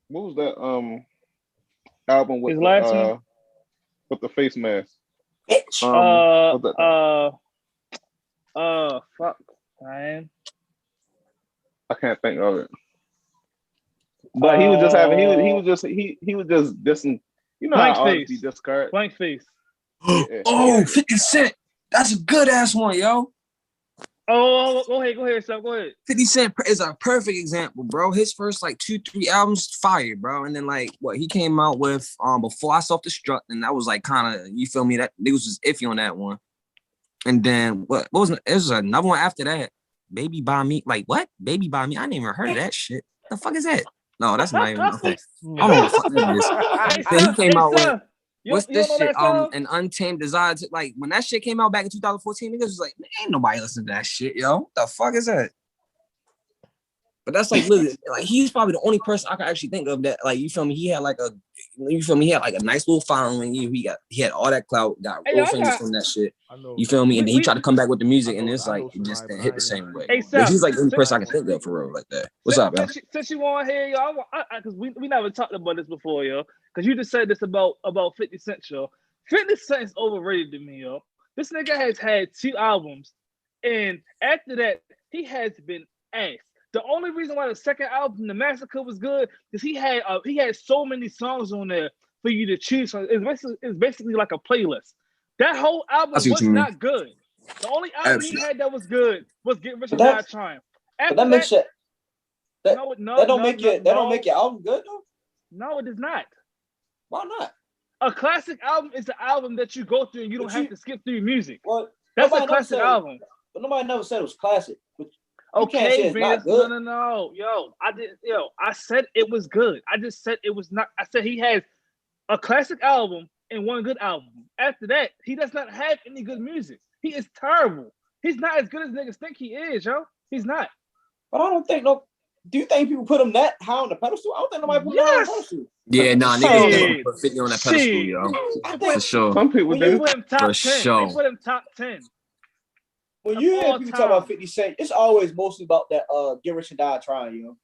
what was that album with his last one? With the face mask? Fuck, man. I can't think of it. But he was just having he was just dissing. You know how artists be discarded. Blank Face. Oh, 50 Cent. That's a good ass one, yo. Oh, go ahead, Sam. Go ahead. 50 Cent is a perfect example, bro. His first like 2-3 albums fire, bro. And then like what he came out with Before I Self-Destruct, and that was like kind of, you feel me, that niggas was iffy on that one. And then what was it? Was another one after that. Baby by Me. Like what? Baby by Me. I ain't even heard of that shit. The fuck is that? No, that's not even okay. I don't know what the fuck that is. Then he came out with what's this shit? An Untamed Desire. Like when that shit came out back in 2014, niggas was like, man, ain't nobody listening to that shit, yo. What the fuck is that? But that's like literally, like he's probably the only person I can actually think of that, like, you feel me? He had like a nice little following. He had all that clout, got real famous from that shit. You feel me? And then he tried to come back with the music, and it's like it just didn't hit the same way. But he's like the only person I can think of for real like that. What's up, man? Since you want to hear, yo, because we never talked about this before, yo. Because you just said this about 50 Cent, yo. 50 Cent is overrated to me, yo. This nigga has had 2 albums, and after that, he has been ass. The only reason why the second album, The Massacre, was good is he had so many songs on there for you to choose from. It's basically like a playlist. That whole album was not good. The only album he had that was good was Get Rich or Die Trying. But that makes it. That don't make your album good though. No, it does not. Why not? A classic album is the album that you go through and you don't have to skip through music. Well, that's a classic album. But nobody never said it was classic. Okay, man. No. I said it was good. I just said it was not. I said he has a classic album and one good album. After that, he does not have any good music. He is terrible. He's not as good as niggas think he is, yo. He's not. But I don't think do you think people put him that high on the pedestal? I don't think nobody put him on the pedestal. Yeah, nah, niggas put 50 on that pedestal, yo. For sure. Some people do. Put him top 10. Sure. They put him top 10. When you hear people talk about 50 Cent, it's always mostly about that Get Rich or Die Trying, you know.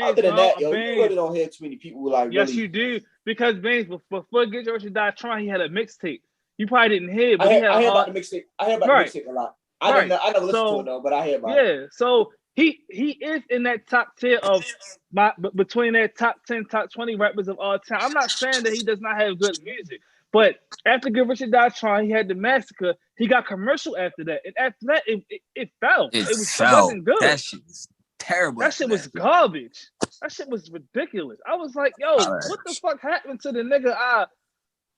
Other than that, yo, you really don't hear too many people who like. Yes, really... you do, because before Get Rich or Die Trying, he had a mixtape. You probably didn't hear, but I hear about the mixtape. I hear about the mixtape a lot. I never listened to it though, but I hear about it. Yeah, so he is in that top tier of between that top 10, top 20 rappers of all time. I'm not saying that he does not have good music, but after Get Rich or Die Trying, he had The Massacre. He got commercial after that, and after that, it fell. It wasn't good. That shit was terrible. That shit was garbage. That shit was ridiculous. I was like, yo, what the fuck happened to the nigga?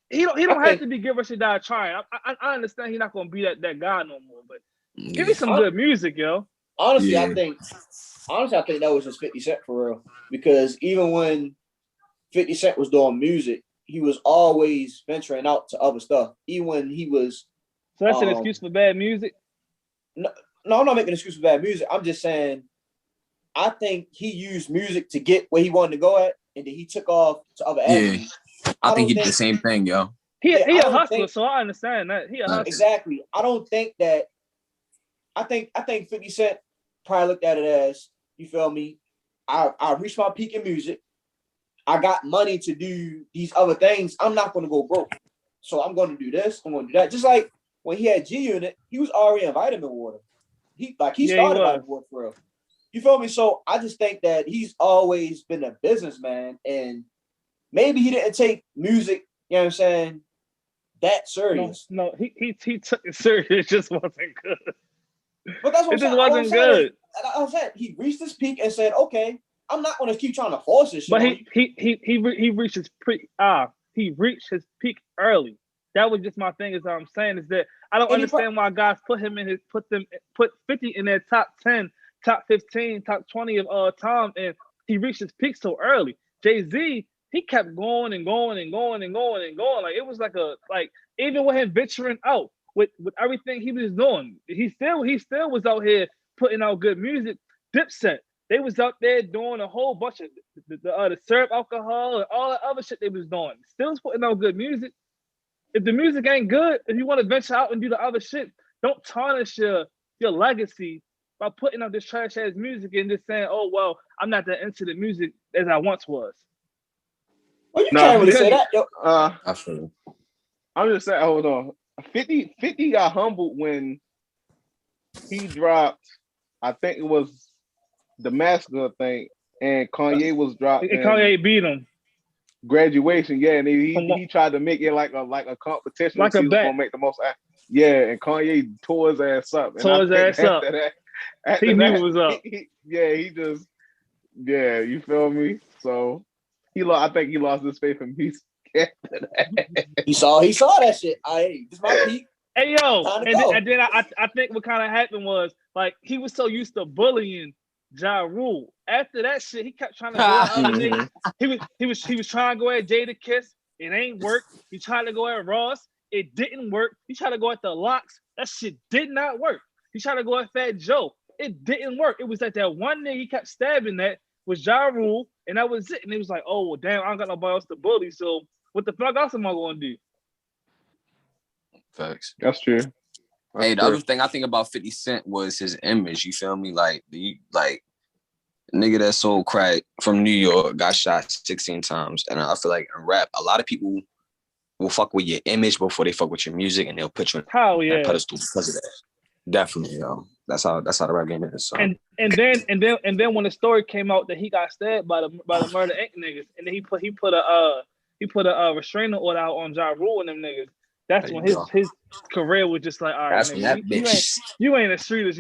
He don't have to be Get Rich or Die Trying. I understand he's not gonna be that guy no more, but give me some good music, yo. Honestly, I think that was just 50 Cent for real. Because even when 50 Cent was doing music, he was always venturing out to other stuff. Even when he was. So that's an excuse for bad music? No, I'm not making an excuse for bad music. I'm just saying, I think he used music to get where he wanted to go at, and then he took off to other avenues. I think he did the same thing, yo. He a hustler, so I understand that. He a hustler. Exactly. I don't think that. I think 50 Cent probably looked at it as, you feel me? I reached my peak in music. I got money to do these other things. I'm not going to go broke. So I'm going to do this. I'm going to do that. Just like when he had G Unit, he was already in Vitamin Water. He started Vitamin Water for real. You feel me? So I just think that he's always been a businessman, and maybe he didn't take music, you know what I'm saying, that serious. No, he took it serious. It just wasn't good. But that's what it just wasn't good. I said he reached his peak and said, "Okay, I'm not going to keep trying to force this shit." But he reached his he reached his peak early. That was just my thing. Is what I'm saying is that I don't understand why guys put 50 in their top 10, top 15, top 20 of all time, and he reached his peak so early. Jay-Z, he kept going and going and going and going and going. Like it was like even with him venturing out with everything he was doing, he still was out here putting out good music. Dipset, they was out there doing a whole bunch of the syrup alcohol and all the other shit they was doing. Still was putting out good music. If the music ain't good, if you want to venture out and do the other shit, don't tarnish your legacy by putting out this trash ass music and just saying, "Oh well, I'm not that into the music as I once was." Well, you can't really say that. I feel it. I'm just saying, hold on. 50 got humbled when he dropped, I think it was the Massacre thing, and Kanye was dropped. And Kanye beat him. Graduation, yeah, and he tried to make it like a competition. Like a bet. Gonna make the most. Yeah, and Kanye tore his ass up. He knew it was up. He just, you feel me? So I think he lost his faith in music. He saw that shit. This my peak. Hey yo, and then I think what kind of happened was like he was so used to bullying Ja Rule. After that shit, he kept trying to go at other niggas. He was trying to go at Jada Kiss. It ain't work. He tried to go at Ross. It didn't work. He tried to go at the Locks. That shit did not work. He tried to go at Fat Joe. It didn't work. It was like that one nigga he kept stabbing at was Ja Rule, and that was it. And it was like, oh well, damn, I don't got nobody else to bully. So what the fuck else am I gonna do? Facts. That's true. The other thing I think about 50 Cent was his image. You feel me? Like nigga that sold crack from New York got shot 16 times, and I feel like in rap, a lot of people will fuck with your image before they fuck with your music, and they'll put you How in yeah. that pedestal because of that. Definitely, yo. That's how the rap game is. So. And then when the story came out that he got stabbed by the Murder Inc. niggas, and then he put a restraining order out on Ja Rule and them niggas. That's when his career was just like, all right, That's nigga, when that bitch. you ain't as street as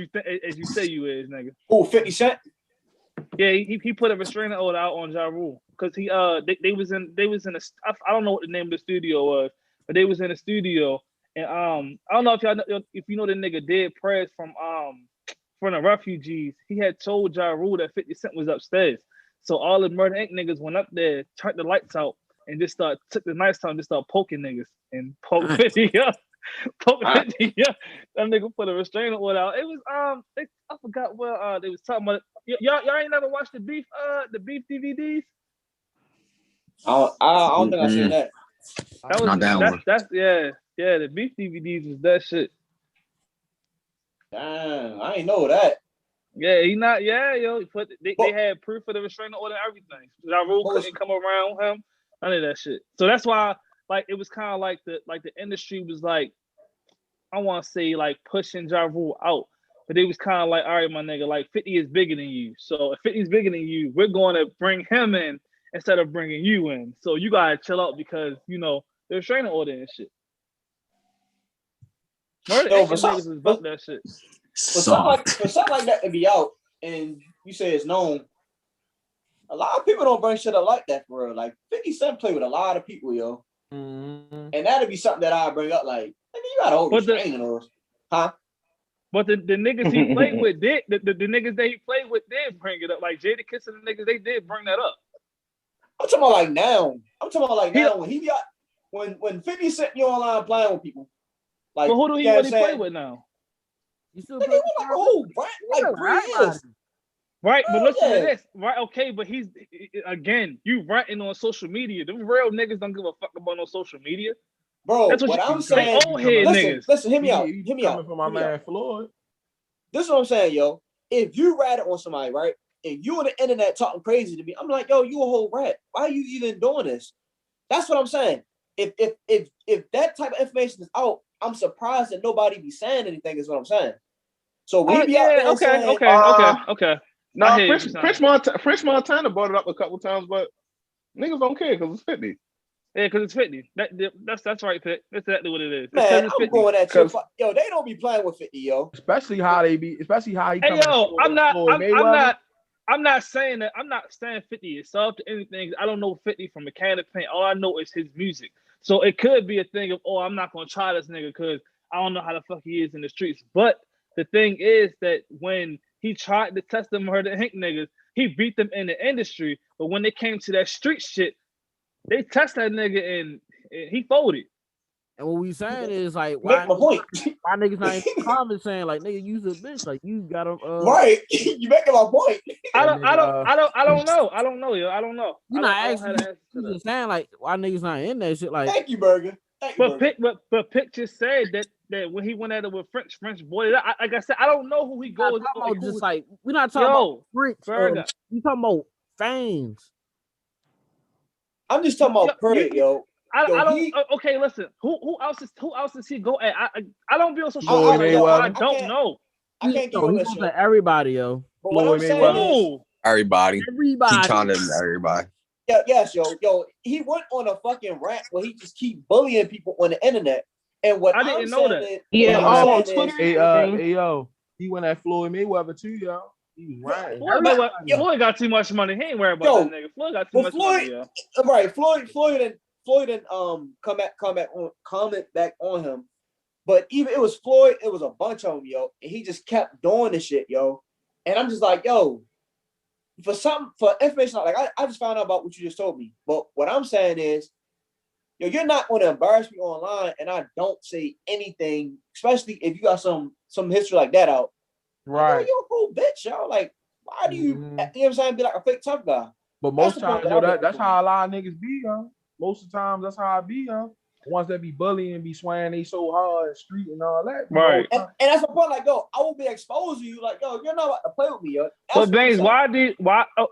you say you is, nigga. Oh, 50 Cent. Yeah, he put a restraining order out on Ja Rule because they was in a I don't know what the name of the studio was, but they was in a studio. And I don't know if you know the nigga Dead Prez from the refugees. He had told Ja Rule that 50 Cent was upstairs. So all the Murder Inc. niggas went up there, turned the lights out, and just took the knives out and just started poking niggas and poke 50 up. Poke 50 up. That nigga put a restraining order out. It was I forgot what they was talking about. Y'all ain't never watched the beef DVDs? I don't think I seen that. That was Not that one. That's the beef DVDs was that shit. Damn, I ain't know that. Yeah, yo. They had proof of the restraining order and everything. Ja Rule couldn't come around him, none of that shit. So that's why, like, it was kind of like the industry was like, I want to say like pushing Ja Rule out, but it was kind of like, all right, my nigga, like 50 is bigger than you. So if 50 is bigger than you, we're going to bring him in instead of bringing you in. So you gotta chill out because the restraining order and shit. Murder Inc. niggas is about that shit. For something like that to be out, and you say it's known, a lot of people don't bring shit up like that for real. Like 50 Cent play with a lot of people, yo. Mm-hmm. And that'd be something that I bring up. Like, you gotta hold restraining orders, huh? But the niggas he played with did the niggas that he played with did bring it up. Like Jadakiss and the niggas, they did bring that up. I'm talking about like now. When he got when 50 Cent you online playing with people. Like, well, who do he really play with now? You still play like a whole like 3 years. Right, but listen to this. Right, okay, but he's again, you ranting on social media. Them real niggas don't give a fuck about no social media. Bro, that's what I'm saying. Old head niggas. Listen, hear me out. Hear me out. From my man Floyd. This is what I'm saying, yo. If you rat on somebody, right, and you on the internet talking crazy to me, I'm like, yo, you a whole rat. Why are you even doing this? That's what I'm saying. If that type of information is out, I'm surprised that nobody be saying anything. Is what I'm saying. So we be out there saying, okay. No, French Montana brought it up a couple times, but niggas don't care because it's 50. Yeah, because it's 50. That's right, Pitt. That's exactly what it is. Man, I'm going at you. Yo, they don't be playing with 50, yo. Especially how he Hey, yo, I'm not saying that. I'm not saying 50 is soft to anything. I don't know 50 from a can of paint. All I know is his music. So it could be a thing of, I'm not gonna try this nigga because I don't know how the fuck he is in the streets. But the thing is that when he tried to test the Murder Inc. niggas, he beat them in the industry. But when they came to that street shit, they test that nigga and he folded. And what we saying is like, why niggas not in comments saying like, nigga, you's a bitch, like you got him. Right, you making my point. I don't know. I don't know, yo. I don't know. You not asking. You just saying like, why niggas not in that shit? Like, thank you, Burgg. But Pitt just said that when he went at it with French boy, like I said, I don't know who he goes. We're not talking about French. We talking about fans. I'm just talking about credit, yo. I don't. Okay, listen. Who else does he go at? I don't be on social media. I don't know. I can't give him to everybody, yo. Everybody. He trying to everybody. Yeah, yes, yo. He went on a fucking rant where he just keep bullying people on the internet. And what I didn't know that. On Twitter. Hey, yo. He went at Floyd Mayweather too, yo. He was right. Floyd got too much money. He ain't worried about that nigga. Floyd got too much money, yo. Right, Floyd and comment back on him. But even it was Floyd, it was a bunch of them, yo. And he just kept doing this shit, yo. And I'm just like, yo, for information, like I just found out about what you just told me. But what I'm saying is, yo, you're not going to embarrass me online and I don't say anything, especially if you got some history like that out. Right. Like, you're a whole bitch, yo. Like, why do you, you know what I'm saying, be like a fake tough guy? But most times, yo, that's how a lot of niggas be, yo. Most of the times, that's how I be, yo. Ones that be bullying, be swaying they so hard in the street and all that. Right. And that's the point, like, yo, I will be exposed to you, like, yo, you're not about to play with me, yo. But Baines, why?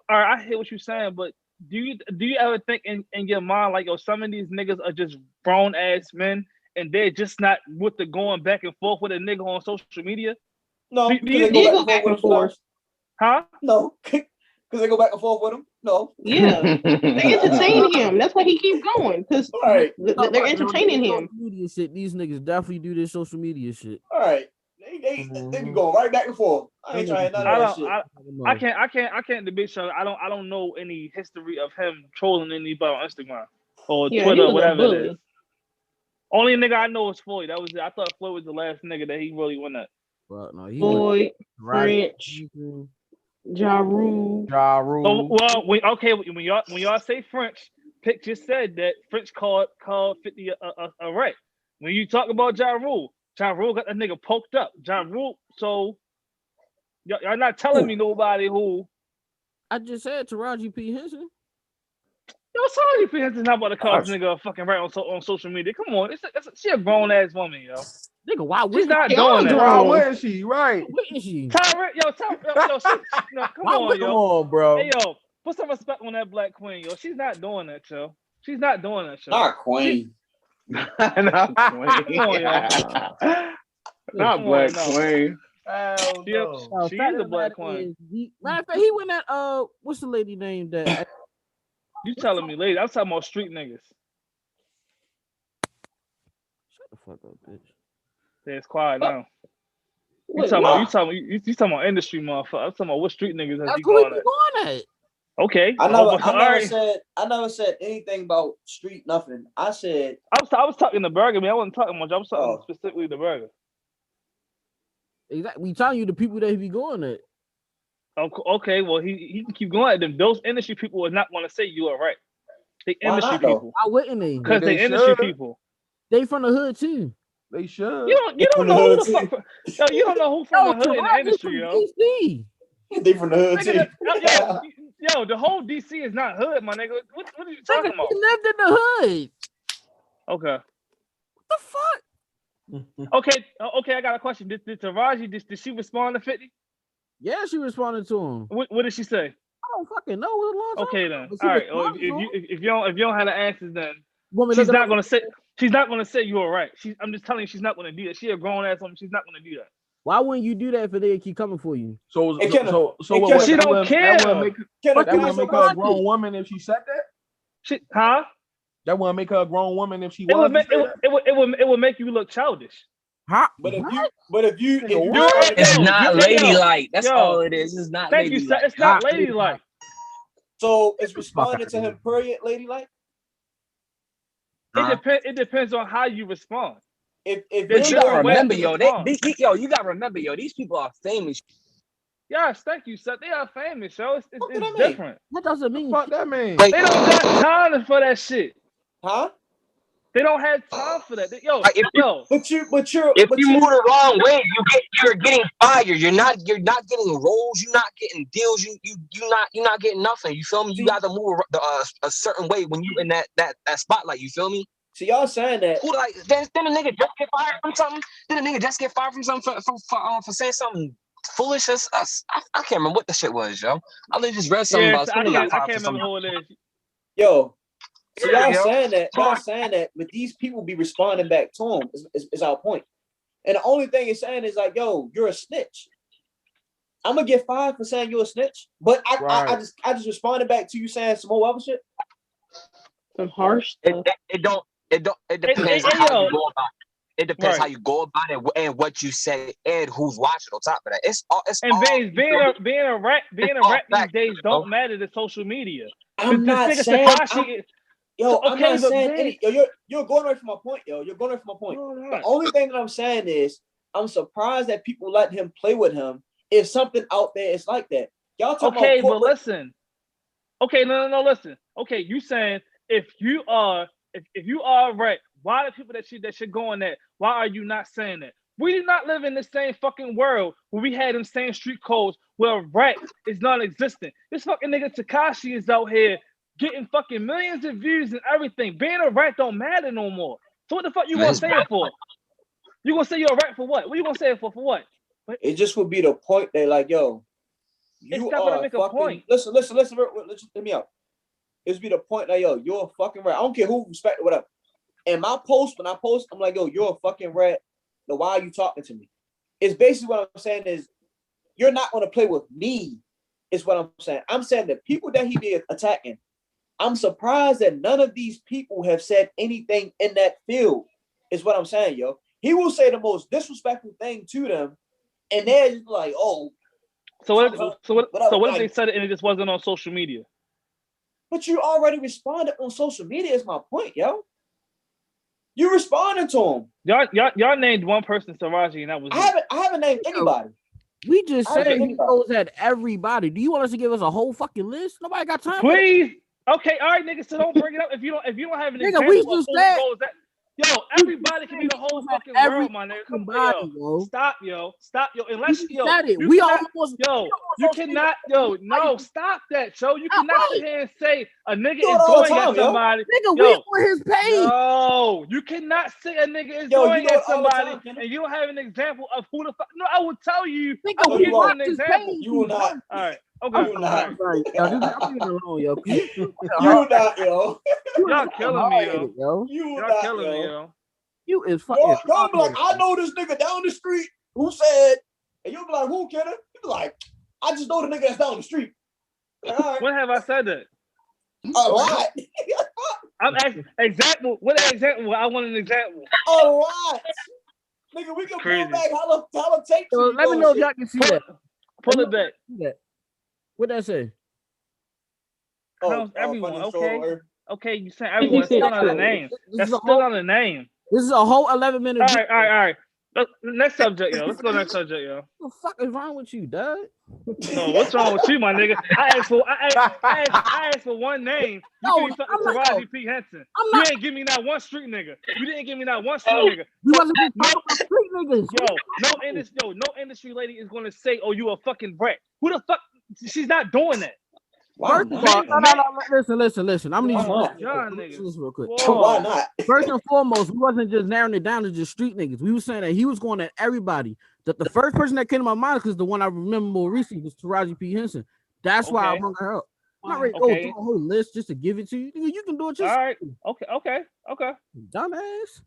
I hear what you're saying, but do you ever think in your mind like, yo, some of these niggas are just grown ass men and they're just not with the going back and forth with a nigga on social media? No, Do because you, they do go you, back and forth. huh? No, because they go back and forth with him. No. Yeah, they entertain him. That's why he keep going because All right. they're entertaining him. Social media shit. These niggas definitely do this social media shit. All right. They be going right back and forth. I ain't trying none of that shit. I can't debate Sean. I don't know any history of him trolling anybody on Instagram or Yeah, Twitter he or was a whatever it bully. is. Only nigga I know is Floyd. That was it. I thought Floyd was the last nigga that he really went at. Well, no, he Floyd, went French, Ja Rule. So, well, when y'all say French, Pick just said that French called 50 a rat. When you talk about Ja Rule got that nigga poked up. Ja Rule, so y'all not telling me nobody who. I just said Taraji P. Henson. Yo, Taraji P. Henson's not about to call this nigga a fucking rat on social media. Come on, she a grown ass woman, yo. Nigga, why she's not doing that? Why wouldn't she? Right? Wouldn't she? Yo, come on, yo. Come on, bro. Hey, yo, put some respect on that black queen, yo. She's not doing that, yo. She's not doing that, yo. Not queen. Not queen. Not black queen. She is a black queen. Matter of fact, he went at what's the lady name that? You telling me, lady? I'm talking about street niggas. Shut the fuck up, bitch. Yeah, it's quiet now. You talking about industry, motherfucker. I'm talking about what street niggas has That's he who he going be at? going at. Okay. I never said anything about street nothing. I said I was talking to Burgg, man. I wasn't talking much. I was talking specifically to Burgg. Exactly. We telling you the people that he be going at. Okay, well he can keep going at them. Those industry people would not want to say you are right. They industry people. Why wouldn't they? Because they industry people. They from the hood too. They should. You don't know who the fuck. Yo, you don't know who from the hood in the industry, yo. DC. They from the hood too. Yo, the whole DC is not hood, my nigga. What are you talking about? He lived in the hood. Okay. What the fuck? Okay. I got a question. Did Taraji did she respond to 50? Yeah, she responded to him. What did she say? I don't fucking know. It was a long time Okay ago, then. All right. Well, if you don't have the answers, then she's not gonna say you're right. I'm just telling you, she's not gonna do that. She a grown ass woman. She's not gonna do that. Why wouldn't you do that if they keep coming for you? So she don't care. That wouldn't make her a grown woman if she said that. That wouldn't make her a grown woman if she was. It would make you look childish. Huh? But if you it's not ladylike. That's all it is. It's not ladylike. It's not ladylike. So it's responding to him, period, ladylike? It depends on how you respond. If you gotta remember, yo, you gotta remember, yo, these people are famous. Yes, thank you, Seth. They are famous, yo. It's different. What does it mean? What that mean? They don't got time for that shit. Huh? They don't have time for that. If you move the wrong way, you're getting fired. You're not getting roles. You're not getting deals. You're not getting nothing. You feel me? You got to move a certain way when you in that spotlight. You feel me? So y'all saying that? Who like then a nigga just get fired from something? Then a nigga just get fired from something for saying something foolish? I can't remember what the shit was, yo. I just read something about something. I can't remember who it is. Yo. So y'all saying that, but these people be responding back to him is our point. And the only thing it's saying is like, yo, you're a snitch. I'm gonna get fired for saying you're a snitch, but I just responded back to you saying some more other shit. Some harsh stuff. It depends how you go about it. It depends how you go about it and what you say and who's watching on top of that. Being a rat these days don't matter to social media. I'm not saying any. You're going away from my point, yo. You're going away from my point. The only thing that I'm saying is I'm surprised that people let him play with him if something out there is like that. Y'all talking about but listen. Okay, no, listen. Okay, you saying if you are a rat, why the people that should go on that? Why are you not saying that? We do not live in the same fucking world where we had them same street codes where rat is non-existent. This fucking nigga Tekashi is out here getting fucking millions of views and everything. Being a rat don't matter no more. So what the fuck you gonna say it for? You gonna say you're a rat for what? What you gonna say it for what? It just would be the point that like, yo, you are fucking. Listen, hear me out. It's be the point that yo, you're a fucking rat. I don't care who respect or whatever. And my post, when I post, I'm like, yo, you're a fucking rat. Now why are you talking to me? It's basically what I'm saying is you're not gonna play with me, is what I'm saying. I'm saying the people that he be attacking, I'm surprised that none of these people have said anything in that field, is what I'm saying, yo. He will say the most disrespectful thing to them, and they're just like, oh. So what if they said it and it just wasn't on social media? But you already responded on social media, is my point, yo. You responded to him. Y'all named one person Taraji, and that was I haven't named anybody. We just said he goes at everybody. Do you want us to give us a whole fucking list? Nobody got time. Please. Okay, all right, nigga. So don't bring it up if you don't have an nigga, example we of just who said, goes that. Yo, everybody can be the whole fucking world, my nigga. Come on, yo. Stop, yo. Unless you said it. We all you cannot, no, stop that, yo. You cannot sit here and say a nigga is going at somebody. Nigga, we on his page. No, you cannot say a nigga is going at somebody and you don't have an example of who the fuck. No, I will tell you. I will give you an example. You will not. All right. Okay. You not. Yo, I'm leaving alone, yo. You not, yo. Y'all killing me, yo. Y'all killing me, yo. You is fucking. Y'all be like, I know this nigga down the street who said, and you'll be like, who, kidder? You be like, I just know the nigga that's down the street. Right. When have I said that? A lot. I'm asking example. What an example? I want an example. A lot. Nigga, we can pull back how tape. So let me know if y'all can see that. Pull it back. What that say? Everyone. Okay. You said everyone. It's still not a name. That's still not a name. This is a whole 11 minutes. All right. Next subject, yo. Let's go next subject, yo. What the fuck is wrong with you, dog? No, what's wrong with you, my nigga? I asked for one name. You give me fucking Taraji P. Henson. You ain't give me not one street nigga. You didn't give me not one street nigga. You wasn't just talking about street niggas. No industry lady is gonna say, "Oh, you a fucking brat." Who the fuck? She's not doing that. First of all, no, listen. I'm gonna need you real quick. Why not? First and foremost, we wasn't just narrowing it down to just street niggas. We were saying that he was going at everybody. That the first person that came to my mind, because the one I remember more recently was Taraji P. Henson. That's why I brought her up. I'm not ready to go through a whole list just to give it to you. You can do it yourself. All right. Okay. Dumbass.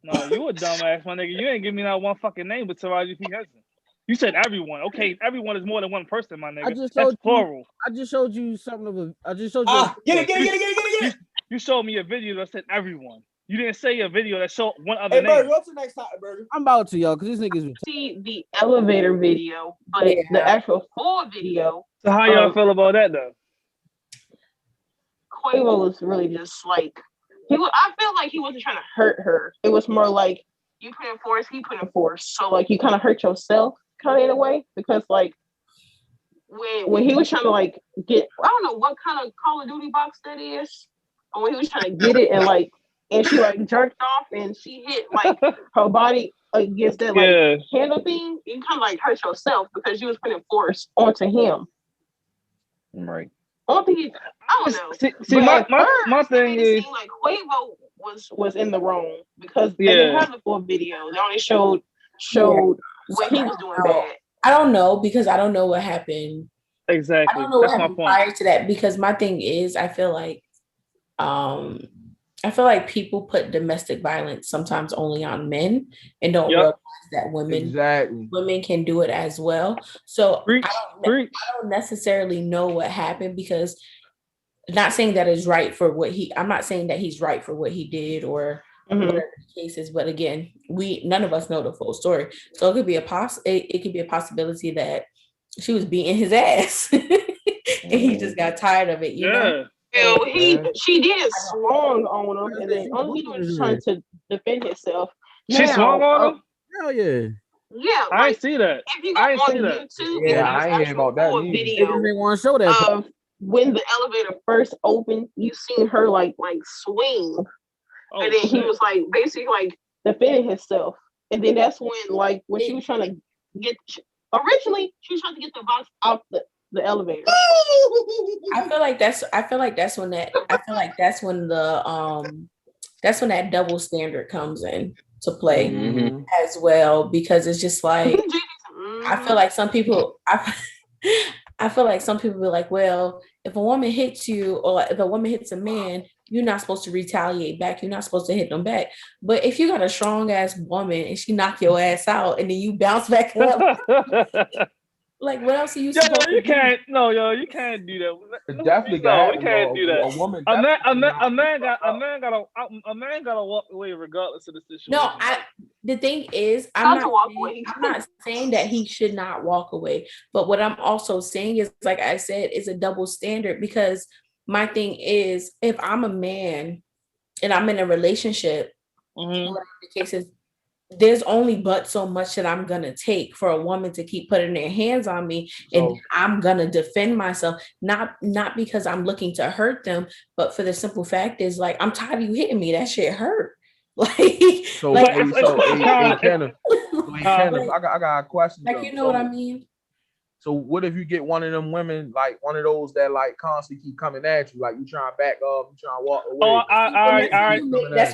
No, you a dumbass, my nigga. You ain't give me not one fucking name but Taraji P. Henson. You said everyone. Okay, everyone is more than one person, my nigga. That's plural. I just showed you something of a. I just showed you. Get it. You showed me a video that said everyone. You didn't say a video that showed one other name. Burgg, what's the next topic, Burgg? I'm about to, y'all, because these niggas see the elevator video, but the actual full video. So how y'all feel about that, though? Quavo was really just like I feel like he wasn't trying to hurt her. It was more like you put in force, he put in force. So like you kind of hurt yourself, kind of in a way, because like when he was trying to like get, I don't know what kind of Call of Duty box that is, but when he was trying to get it and she like jerked off and she hit like her body against that like handle thing, you kind of like hurt yourself because you was putting force onto him. Right. I don't know. See, my thing is like Quavo was in the wrong because they didn't have the full video. They only showed what he was doing bad. I don't know because I don't know what happened. Exactly. I don't know what happened prior to that because my thing is I feel like people put domestic violence sometimes only on men and don't realize that women can do it as well. So I don't necessarily know what happened because not saying that is right for what I'm not saying that he's right for what he did or whatever the case is, but again, none of us know the full story. So it could be it could be a possibility that she was beating his ass and he just got tired of it, you know? Well, she did swung on him, and then he was trying to defend himself. She swung on him? Hell yeah. Yeah, I ain't see that. If you go on YouTube, I ain't hear about that. Video they want to show that when the elevator first opened, you seen her like swing, and then he was like basically like defending himself, and then that's when she was trying to get. Originally, she was trying to get the box out the elevator. I feel like that's when that double standard comes in to play as well, because it's just like I feel like some people I feel like some people be like, well, if a woman hits you or if a woman hits a man, you're not supposed to retaliate back. You're not supposed to hit them back. But if you got a strong ass woman and she knock your ass out and then you bounce back up, like what else are you supposed to do? You can't do that. It definitely No, we happen, can't though. do that. A woman. A man definitely gotta walk away regardless of the situation. No, the thing is, I'm not saying that he should not walk away. But what I'm also saying is, like I said, it's a double standard because my thing is, if I'm a man and I'm in a relationship, whatever the case is, there's only but so much that I'm gonna take for a woman to keep putting their hands on me, and I'm gonna defend myself, not because I'm looking to hurt them, but for the simple fact is, like, I'm tired of you hitting me. That shit hurt. Like, Kenneth, I got a question. Like, you know what I mean? So what if you get one of them women, like one of those that like constantly keep coming at you, like you trying to back up, you trying to walk away? Oh, I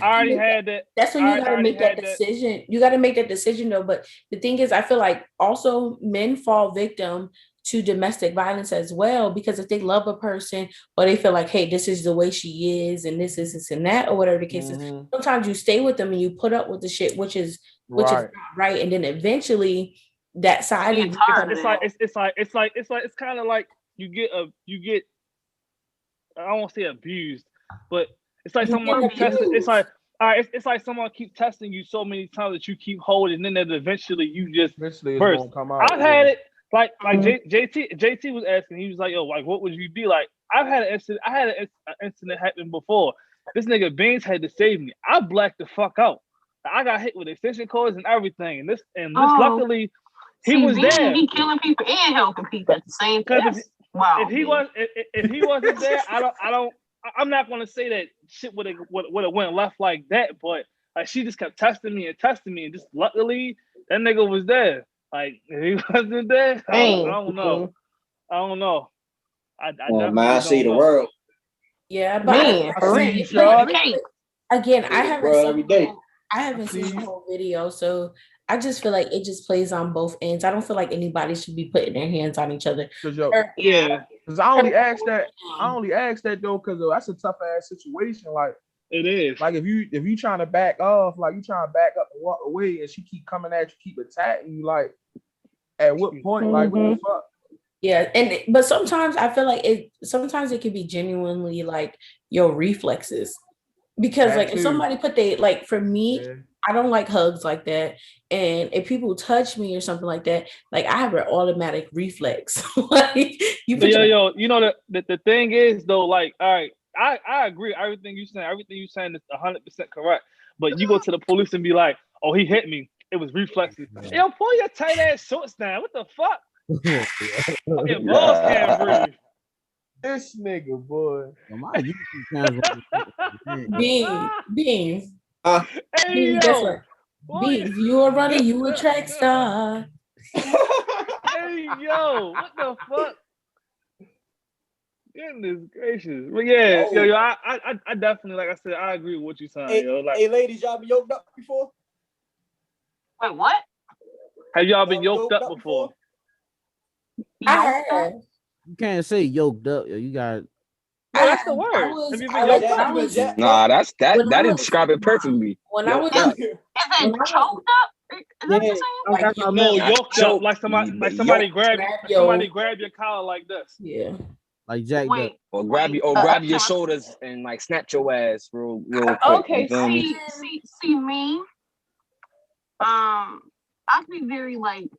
already had that. That's when you gotta make that decision. You gotta make that decision though. But the thing is, I feel like also men fall victim to domestic violence as well, because if they love a person or they feel like, hey, this is the way she is, and this and that, or whatever the case is, sometimes you stay with them and you put up with the shit, which is not right, and then eventually that side is it's kind of like you get I don't want to say abused, but it's like someone keep testing. It's like it's like someone keep testing you so many times that you keep holding, and then eventually you just burst. I've had it like JT was asking. He was like, "Yo, like, what would you be like?" I had an incident happen before. This nigga Beans had to save me. I blacked the fuck out. I got hit with extension cords and everything, and this luckily. He was there. He killing people and helping people at the same time. Wow. If he wasn't there, I'm not gonna say that shit would have went left like that, but like she just kept testing me, and just luckily that nigga was there. Like if he wasn't there, I don't know. I see the world. Yeah, but again, I haven't seen the whole video, so I just feel like it just plays on both ends. I don't feel like anybody should be putting their hands on each other. Because I only asked that though, because that's a tough ass situation. Like it is. Like if you trying to back off, like you trying to back up and walk away, and she keep coming at you, keep attacking you, like at what point? Like what the fuck? Yeah, but sometimes I feel like it can be genuinely like your reflexes. Because like if somebody put for me, I don't like hugs like that. And if people touch me or something like that, like I have an automatic reflex. Like you know the thing is though, like, all right, I agree. Everything you saying is 100% correct. But you go to the police and be like, oh, he hit me. It was reflexes. Yo, pull your tight ass shorts down. What the fuck? Your balls can't breathe. This nigga, boy. Beans. Hey, Beans, you a runner, you a track star. Hey, yo, what the fuck? Goodness gracious. But yeah, I definitely, like I said, I agree with what you're saying, yo. Like, hey, ladies, y'all been yoked up before? Wait, what? Have y'all been yoked up before? I have. You can't say yoked up. You got. No, that's the word. Nah, that describe it perfectly. When I was choked up? Yoked up, like somebody grab your collar like this. Yeah. Like Jack. Or grab your shoulders and like snatch your ass real quick. Okay, see me. I can be very like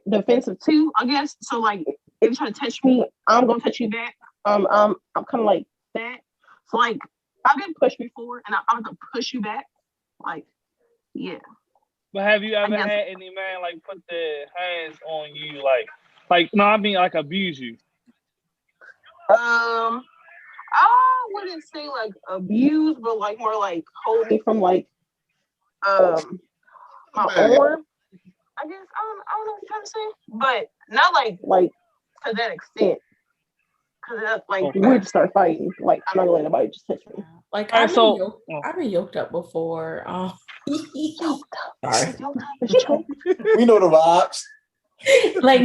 defensive too, I guess. So like if you try to touch me, I'm gonna touch you back. I'm kind of like that. So like I've been pushed before, and I'm gonna push you back. Like, yeah. But have you ever had any man like put their hands on you, like no, I mean like abuse you? I wouldn't say like abuse, but like more like hold me from like my arm. I guess I don't know what you're trying to say, but not like to that extent. Because that's like we would start fighting. Like I'm not gonna let anybody just touch me. Like I've been yoked up before. We know the vibes. Like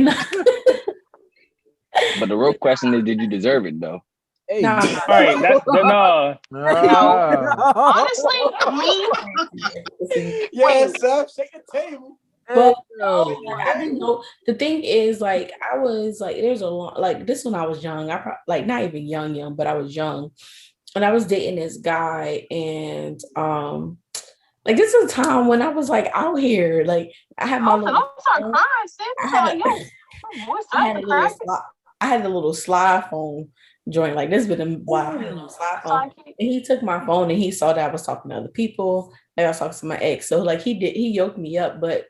But the real question is, did you deserve it though? Hey, Nah, All right, that's the no. Honestly, me. Yeah, Seth, shake the table. but yo. like, I didn't know. The thing is, like, I was like, there's a long, like, this when I was young. Like not even young, but I was young, and I was dating this guy, and like this is a time when I was like out here, like I had my I'm little. sorry, crying, sis. I had Like, a- yo, what's I had up, a little crack? I had a little slide phone joint. Like this been a while. I had a little slide phone. And he took my phone and he saw that I was talking to other people. Like I was talking to my ex. So like he yoked me up. But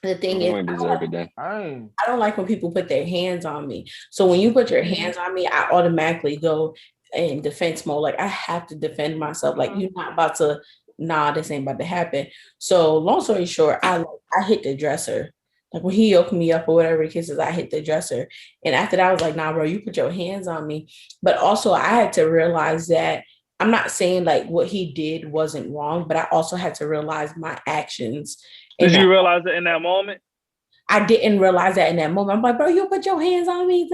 the thing You is, ain't deserve it then. I don't like when people put their hands on me. So when you put your hands on me, I automatically go in defense mode. Like I have to defend myself. Like you're not about to, nah, this ain't about to happen. So long story short, I hit the dresser. Like when he yoked me up or whatever it is, I hit the dresser. And after that, I was like, nah, bro, you put your hands on me. But also I had to realize that I'm not saying like what he did wasn't wrong, but I also had to realize my actions. Did you realize it in that moment? I didn't realize that in that moment. I'm like, bro, you put your hands on me.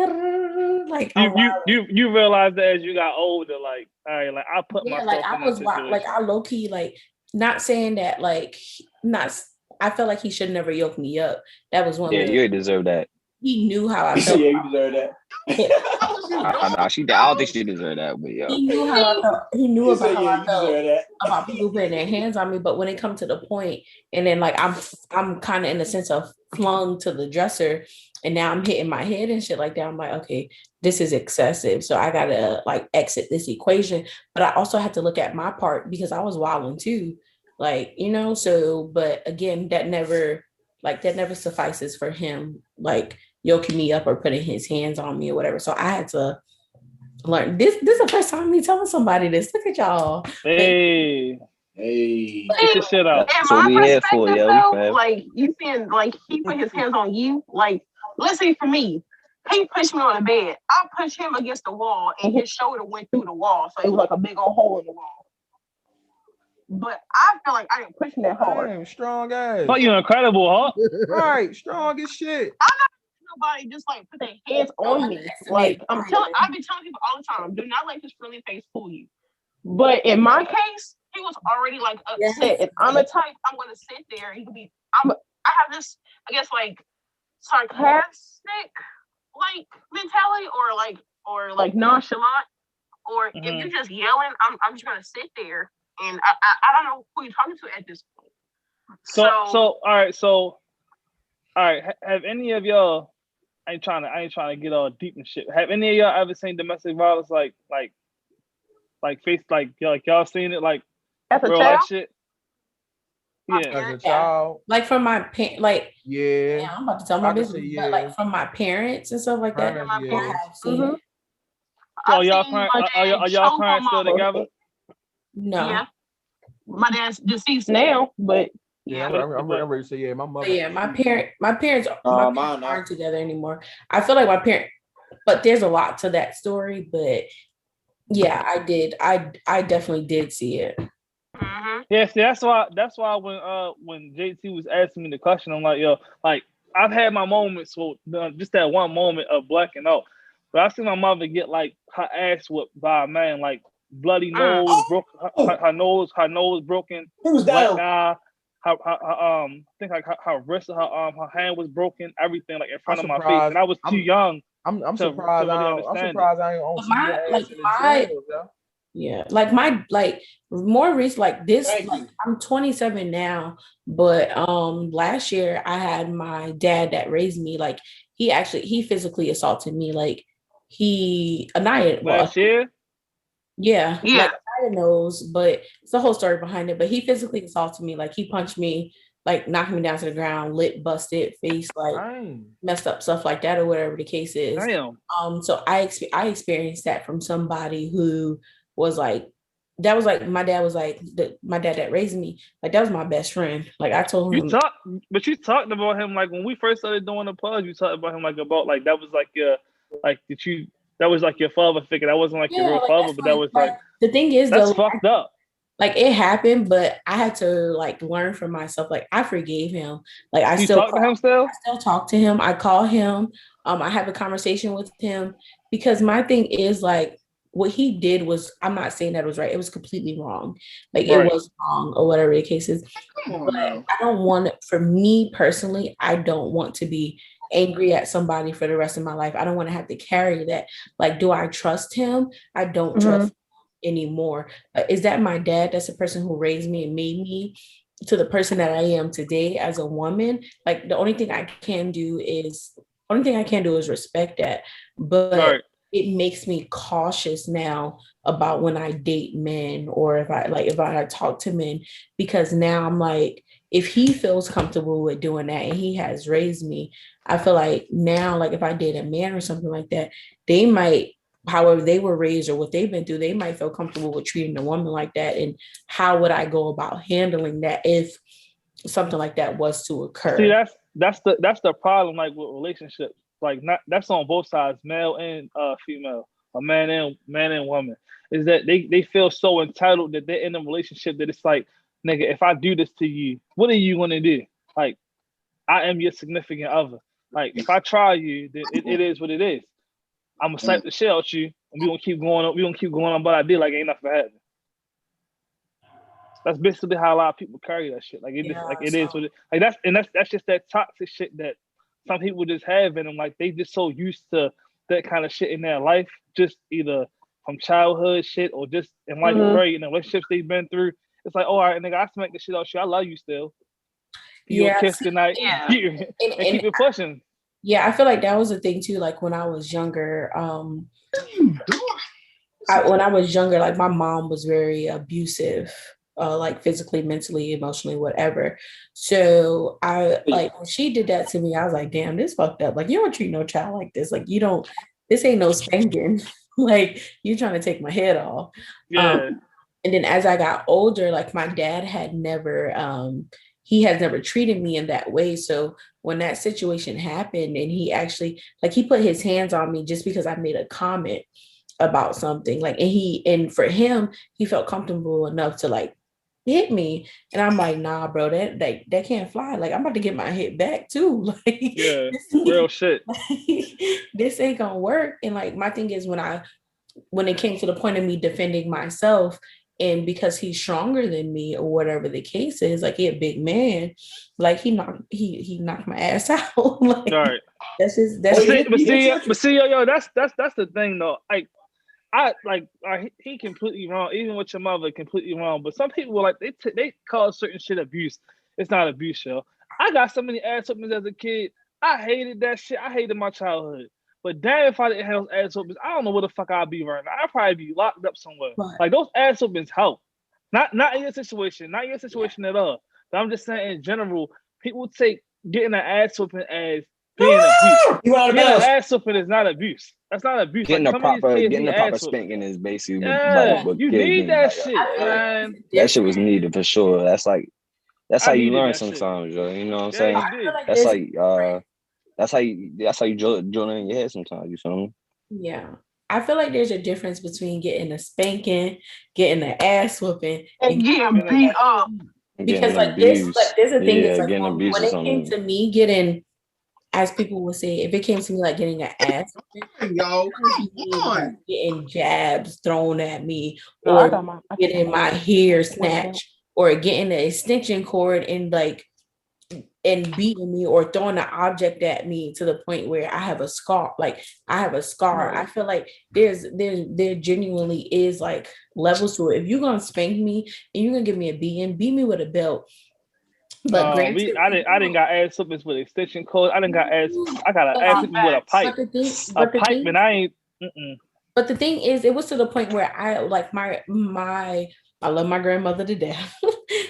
Like you realized that as you got older, like, all right, like I put myself like in that situation. like I low key like not saying that like not. I felt like he should never yoke me up. That was one. Yeah, you deserve that. He knew how I felt. Yeah, you deserve that. I don't think she desered that, but yeah. He knew how I felt. He knew about how I felt about people putting their hands on me. But when it comes to the point, and then like I'm kind of in the sense of flung to the dresser, and now I'm hitting my head and shit like that. I'm like, okay, this is excessive. So I gotta like exit this equation. But I also have to look at my part because I was wilding too. Like, you know, so but again, that never suffices for him, like yoking me up or putting his hands on me or whatever. So I had to learn this. This is the first time me telling somebody this. Look at y'all. Hey. Get your shit out. In my perspective, though, like you seeing like he put his hands on you, like let's say for me, he pushed me on the bed. I pushed him against the wall and his shoulder went through the wall. So it was like a big old hole in the wall. But I feel like I didn't push him that hard. Damn, strong ass. Oh, you incredible, huh? Right, strong as shit. I'm not nobody just like put their hands on me. Like I've been telling people all the time, do not let his friendly face fool you. But in my case, he was already like upset. And I'm the type I'm gonna sit there and be I have this, I guess like sarcastic like mentality or like nonchalant. Or if you're just yelling, I'm just gonna sit there. And I don't know who you're talking to at this point. So all right. Have any of y'all? I ain't trying to get all deep and shit. Have any of y'all ever seen domestic violence like face like y'all seen it like as a real child? life shit? Yeah, as a child. Like from my like yeah, I'm about to tell my business, but like from my parents and stuff like that. Parents, I have seen it. So are y'all parents still together? No. Yeah. My dad's deceased now, but yeah, I'm ready to say yeah. My mother. But yeah, my parents aren't together anymore. I feel like my parent, but there's a lot to that story. But yeah, I did. I definitely did see it. Yeah, see, that's why when JT was asking me the question, I'm like, yo, like I've had my moments, so just that one moment of blacking out. But I've seen my mother get like her ass whooped by a man, like bloody nose, her nose broken. He was down. I think like her wrist, her hand was broken, everything like in front of my face, and I was too young. I'm surprised. I'm surprised I ain't see your ass in the jail, yo. Yeah, like my more recent like this. Like, I'm 27 now, but last year I had my dad that raised me. Like he physically assaulted me. Like he annihilated last year. Yeah. Like I knows, but it's the whole story behind it. But he physically assaulted me. Like he punched me, like knocked me down to the ground, lip busted, face like messed up, stuff like that, or whatever the case is. Damn. So I experienced that from somebody who was like, that was like my dad was like my dad that raised me. Like that was my best friend. Like I told him. You talked about him like when we first started doing the pause. You talked about him like about like that was like your like that was like your father figure. That wasn't like your real father, but that was like the thing is that's though, fucked up. Like it happened, but I had to like learn from myself. Like I forgave him. Like I still talk to him still. I still talk to him. I call him. I have a conversation with him because my thing is like what he did was, I'm not saying that it was right. It was completely wrong. Like it was wrong or whatever the case is. But I don't want it, for me personally, I don't want to be angry at somebody for the rest of my life. I don't want to have to carry that. Like, do I trust him? I don't trust him anymore. Is that my dad? That's the person who raised me and made me to the person that I am today as a woman. Like the only thing I can do is respect that. But it makes me cautious now about when I date men or if I talk to men, because now I'm like, if he feels comfortable with doing that and he has raised me, I feel like now, like if I date a man or something like that, they might, however they were raised or what they've been through, they might feel comfortable with treating a woman like that. And how would I go about handling that if something like that was to occur? See, that's the problem, like with relationships. Like not that's on both sides, male and female, a man and woman, is that they feel so entitled that they're in a relationship that it's like, nigga, if I do this to you, what are you gonna do? Like, I am your significant other. Like, if I try you, then it is what it is. I'm gonna slap the shit out you, and we gonna keep going on. But I did like ain't nothing happening. That's basically how a lot of people carry that shit. Like it just like it is what it like. That's just that toxic shit that some people just have in them. Like they just so used to that kind of shit in their life, just either from childhood shit or just in life, period, in the relationships they've been through. It's like, all right, nigga, I smack the shit out you. I love you still. You a kiss goodnight and keep it pushing. Yeah, I feel like that was the thing too. Like when I was younger, like my mom was very abusive, like physically, mentally, emotionally, whatever. So I like when she did that to me, I was like, damn, this fucked up. Like you don't treat no child like this. Like you don't. This ain't no spanking. Like you trying to take my head off. Yeah. And then as I got older, like my dad had never, he has never treated me in that way. So when that situation happened and he actually, like he put his hands on me just because I made a comment about something, like, and for him, he felt comfortable enough to like hit me. And I'm like, nah, bro, that can't fly. Like I'm about to get my hit back too. Like yeah, real shit. This ain't gonna work. And like my thing is when it came to the point of me defending myself, and because he's stronger than me or whatever the case is, like he a big man, like he knocked my ass out. Like, right. That's see, yo, that's the thing though. Like he completely wrong. Even with your mother, completely wrong. But some people like they call certain shit abuse. It's not abuse, yo. I got so many ass whoopings as a kid. I hated that shit. I hated my childhood. But damn, if I didn't have those ass whoopings, I don't know where the fuck I'd be right now. I'd probably be locked up somewhere. Right. Like those ass whoopings help. Not in your situation, not your situation at all. But I'm just saying in general, people take getting an ass whooping as being abuse. Getting an ass whooping is not abuse. That's not abuse. Getting like, a proper spanking is basically what you need that shit, man. That shit was needed for sure. That's how you learn sometimes, yo. You know what I'm saying? That's how you drill in your head sometimes. You feel me? Yeah. I feel like there's a difference between getting a spanking, getting an ass whooping, and getting beat up. Because like there's a thing that's like when it came to me getting, as people would say, if it came to me like getting an ass whooping, getting jabs thrown at me, or getting my hair snatched, or getting an extension cord and beating me or throwing an object at me to the point where I have a scar. Like I have a scar. I feel like there genuinely is like levels to it. If you're gonna spank me and you're gonna give me a beating, beat me with a belt. But I didn't got ass whoopings with extension cord. I got an ass whooping with a pipe. And I ain't. But the thing is, it was to the point where I like I love my grandmother to death.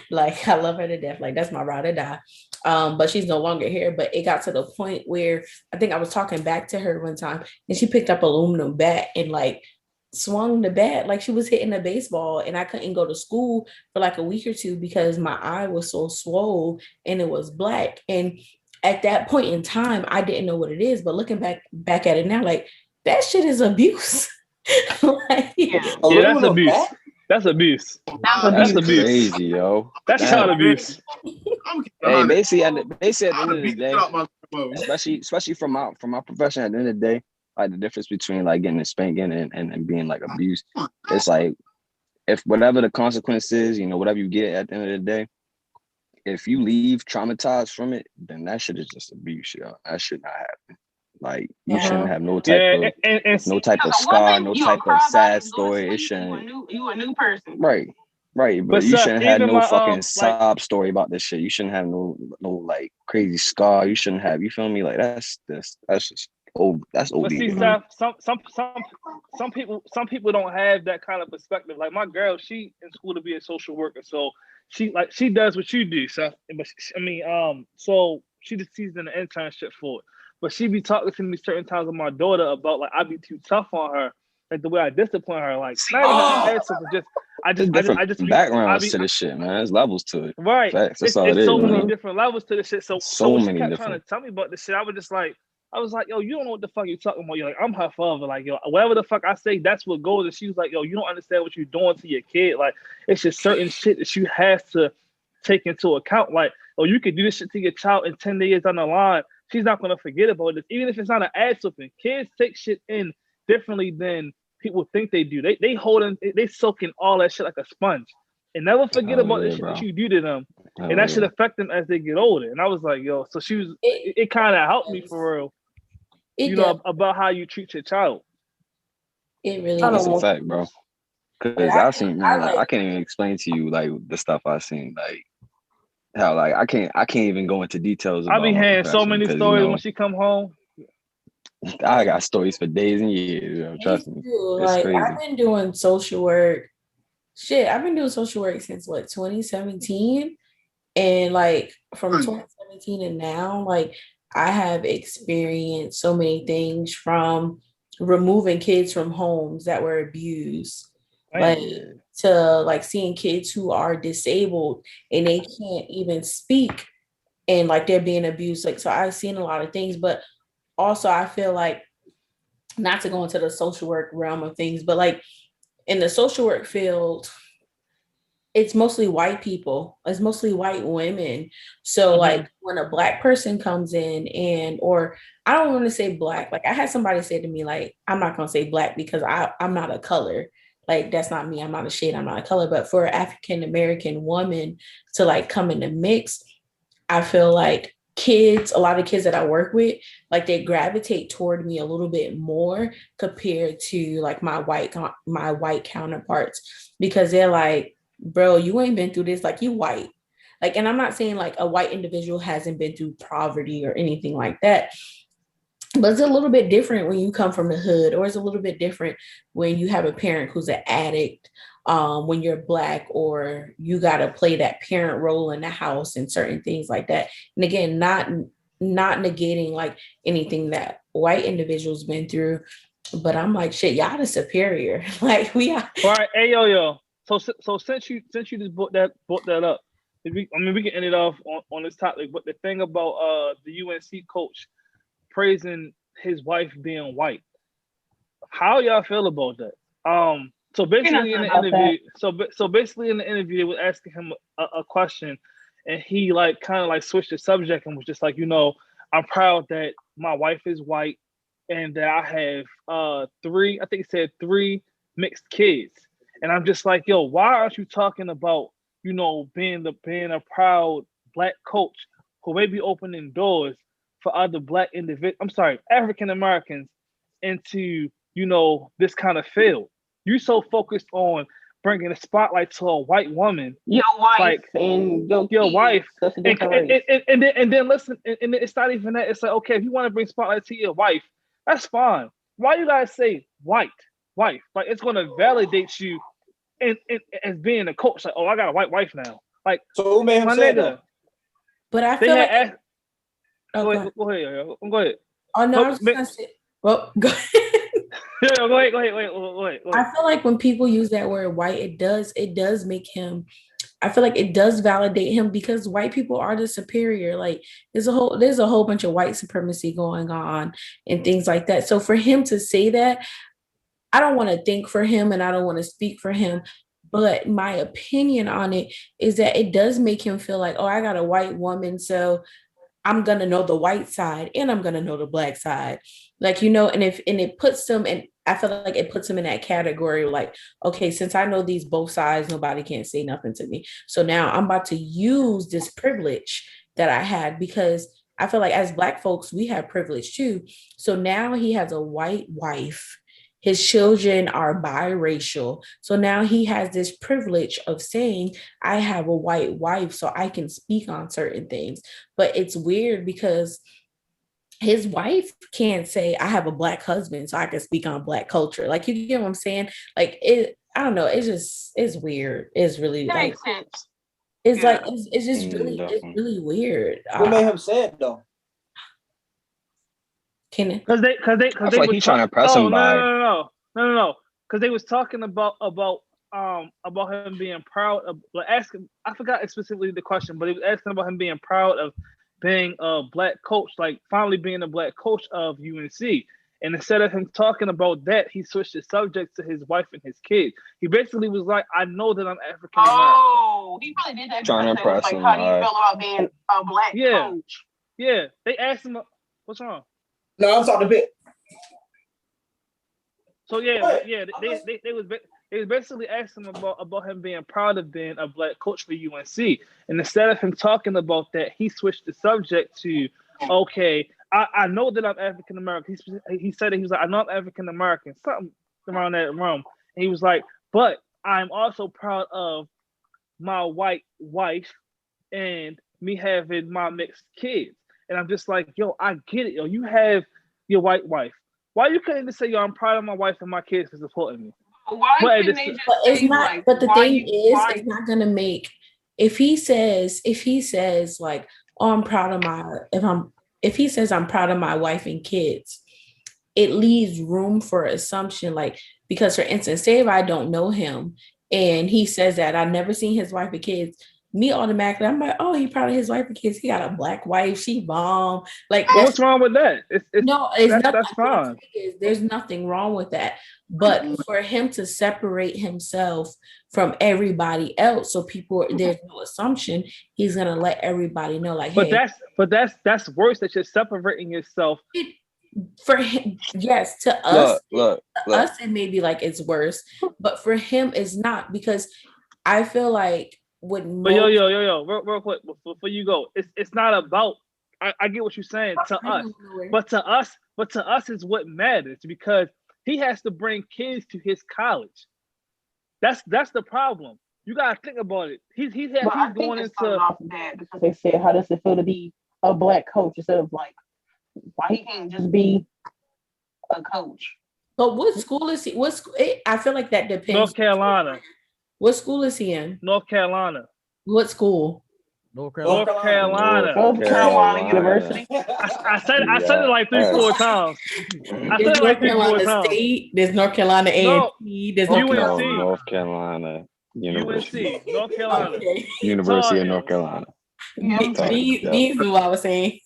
Like I love her to death. Like that's my ride or die. But she's no longer here. But it got to the point where I think I was talking back to her one time, and she picked up aluminum bat and like swung the bat like she was hitting a baseball, and I couldn't go to school for like a week or two because my eye was so swole and it was black. And at that point in time, I didn't know what it is. But looking back at it now, like that shit is abuse. Like, that's abuse. That's abuse. That's abuse. Crazy, yo. That's child abuse. Hey, basically, at the end of the day, especially from my profession. At the end of the day, like the difference between like getting a spanking and being like abused, it's like if whatever the consequence is, whatever you get at the end of the day, if you leave traumatized from it, then that shit is just abuse, That should not happen. Like you shouldn't have no type of no type of scar, no type of sad story. It shouldn't. You a new person. Right. But you shouldn't have no fucking sob story about this shit. You shouldn't have no like crazy scar. You shouldn't have. You feel me? Like that's just old. That's old. But see, Steph, some people don't have that kind of perspective. Like my girl, she in school to be a social worker, so she does what you do. So, but so she just sees in the internship for it. But she be talking to me certain times with my daughter about like I be too tough on her, like the way I discipline her. Like not even I just backgrounds to this shit, man. There's levels to it. Right. Facts. That's all it's it is. So many different levels to this shit. So when she kept many trying to tell me about this shit, I was like, yo, you don't know what the fuck you're talking about. You're like, I'm her father. Like, yo, whatever the fuck I say, that's what goes. And she was like, yo, you don't understand what you're doing to your kid. Like, it's just certain shit that you have to take into account. Like, oh, you could do this shit to your child in 10 years down the line. She's not going to forget about this. Even if it's not an ass whooping, kids take shit in differently than people think they do. They soak in all that shit like a sponge. And never forget about the shit that you do to them. And that should affect them as they get older. And I was like, yo, so it kind of helped me for real. About how you treat your child. It really That's a fact, bro. Because I've seen, man, I can't even explain to you like the stuff I've seen, like how like I can't even go into details. I'll be hearing so many stories when she come home. I got stories for days and years. Trust me, it's crazy. I've been doing social work. I've been doing social work since 2017, and like from 2017 and now, like I have experienced so many things from removing kids from homes that were abused. Like to like seeing kids who are disabled and they can't even speak and like they're being abused. Like, so I've seen a lot of things, but also I feel like, not to go into the social work realm of things, but like in the social work field, it's mostly white people. It's mostly white women. So like when a Black person comes in or I don't want to say Black, like I had somebody say to me, like, I'm not going to say Black because I'm not a color. Like, that's not me. I'm not a shade. I'm not a color. But for an African-American woman to like come in the mix, I feel like a lot of kids that I work with, like they gravitate toward me a little bit more compared to like my white counterparts, because they're like, bro, you ain't been through this. Like, you white. Like, and I'm not saying like a white individual hasn't been through poverty or anything like that. But it's a little bit different when you come from the hood, or it's a little bit different when you have a parent who's an addict, when you're Black, or you got to play that parent role in the house and certain things like that. And again, not negating like anything that white individuals been through, but I'm like, shit, y'all the superior. Like we are. All right, hey yo. So since you just brought that up, we can end it off on this topic. But the thing about the UNC coach praising his wife being white, how y'all feel about that? So basically in the interview, basically in the interview, they were asking him a question, and he like kind of like switched the subject and was just like, I'm proud that my wife is white and that I have three mixed kids. And I'm just like, yo, why aren't you talking about, being a proud Black coach who may be opening doors for other Black African Americans into, this kind of field? You so focused on bringing a spotlight to a white woman, your wife, like, and your wife, and then listen, and it's not even that. It's like, okay, if you want to bring spotlight to your wife, that's fine. Why you guys say white wife? Like, it's going to validate you as being a coach. Like, oh, I got a white wife now. Like, so who made him say that? But I feel like. Go ahead. Go ahead. Oh no, I was gonna say. Well, go ahead. Go ahead. I feel like when people use that word white, it does make him. I feel like it does validate him, because white people are the superior. Like there's a whole bunch of white supremacy going on and things like that. So for him to say that, I don't want to think for him and I don't want to speak for him, but my opinion on it is that it does make him feel like, oh, I got a white woman, so I'm gonna know the white side and I'm gonna know the black side. Like, you know, and it puts them in, I feel like it puts them in that category, like, okay, since I know these both sides, nobody can say nothing to me. So now I'm about to use this privilege that I had, because I feel like as Black folks, we have privilege too. So now he has a white wife. His children are biracial. So now he has this privilege of saying, I have a white wife, so I can speak on certain things. But it's weird because his wife can't say, I have a Black husband, so I can speak on Black culture. Like, you get what I'm saying? Like, I don't know. It's weird. It's really That like, makes sense. it's Yeah. like, it's just really, it's really weird. What made him say it though? Can Because they I feel like were he's trying to impress oh him by. no, because they was talking about him being proud of, like, asking, I forgot specifically the question, but he was asking about him being proud of being a Black coach, like finally being a Black coach of UNC. And instead of him talking about that, he switched the subject to his wife and his kids. He basically was like, I know that I'm African American. Oh, he probably did that. Trying to because impress it was like, him, how do you all feel about being a Black coach? Yeah. They asked him, what's wrong? No, I'm sorry to bit. So they was basically asking him about him being proud of being a Black coach for UNC, and instead of him talking about that, he switched the subject to, okay, I know that I'm African American. He said it. He was like, I know I'm African American, something around that realm. And he was like, but I'm also proud of my white wife and me having my mixed kids. And I'm just like, yo, I get it, yo. You have your white wife. Why you couldn't just say, yo, I'm proud of my wife and my kids for supporting me? Why couldn't they just but it's say, not, like, but the why thing you- is, why- it's not gonna make, if he says like, oh, I'm proud of my, if he says I'm proud of my wife and kids, it leaves room for assumption, like, because for instance, say if I don't know him and he says that I've never seen his wife and kids, me automatically, I'm like, oh, he proud of his wife and kids. He got a Black wife, she bomb. Like, what's wrong with that? That's fine. There's nothing wrong with that. But for him to separate himself from everybody else, so there's no assumption, he's gonna let everybody know, like, But hey. that's worse, that you're separating yourself. For him, yes, to us, Look. us, it may be like it's worse, but for him, it's not, because I feel like with But yo, real quick before you go, it's not about. I get what you're saying to us, but to us is what matters, because he has to bring kids to his college. That's the problem. You gotta think about it. He's going into off that because they said, how does it feel to be a Black coach instead of, like, why he can't just be a coach? But what school is he? I feel like that depends. North Carolina. What school is he in? North Carolina. What school? North Carolina. North Carolina University. I said it like 3-4 times. I said it like 3-4 times. State, there's North Carolina A&T, there's North Carolina University. UNC, North Carolina. Okay. University of North Carolina. These are what I was saying.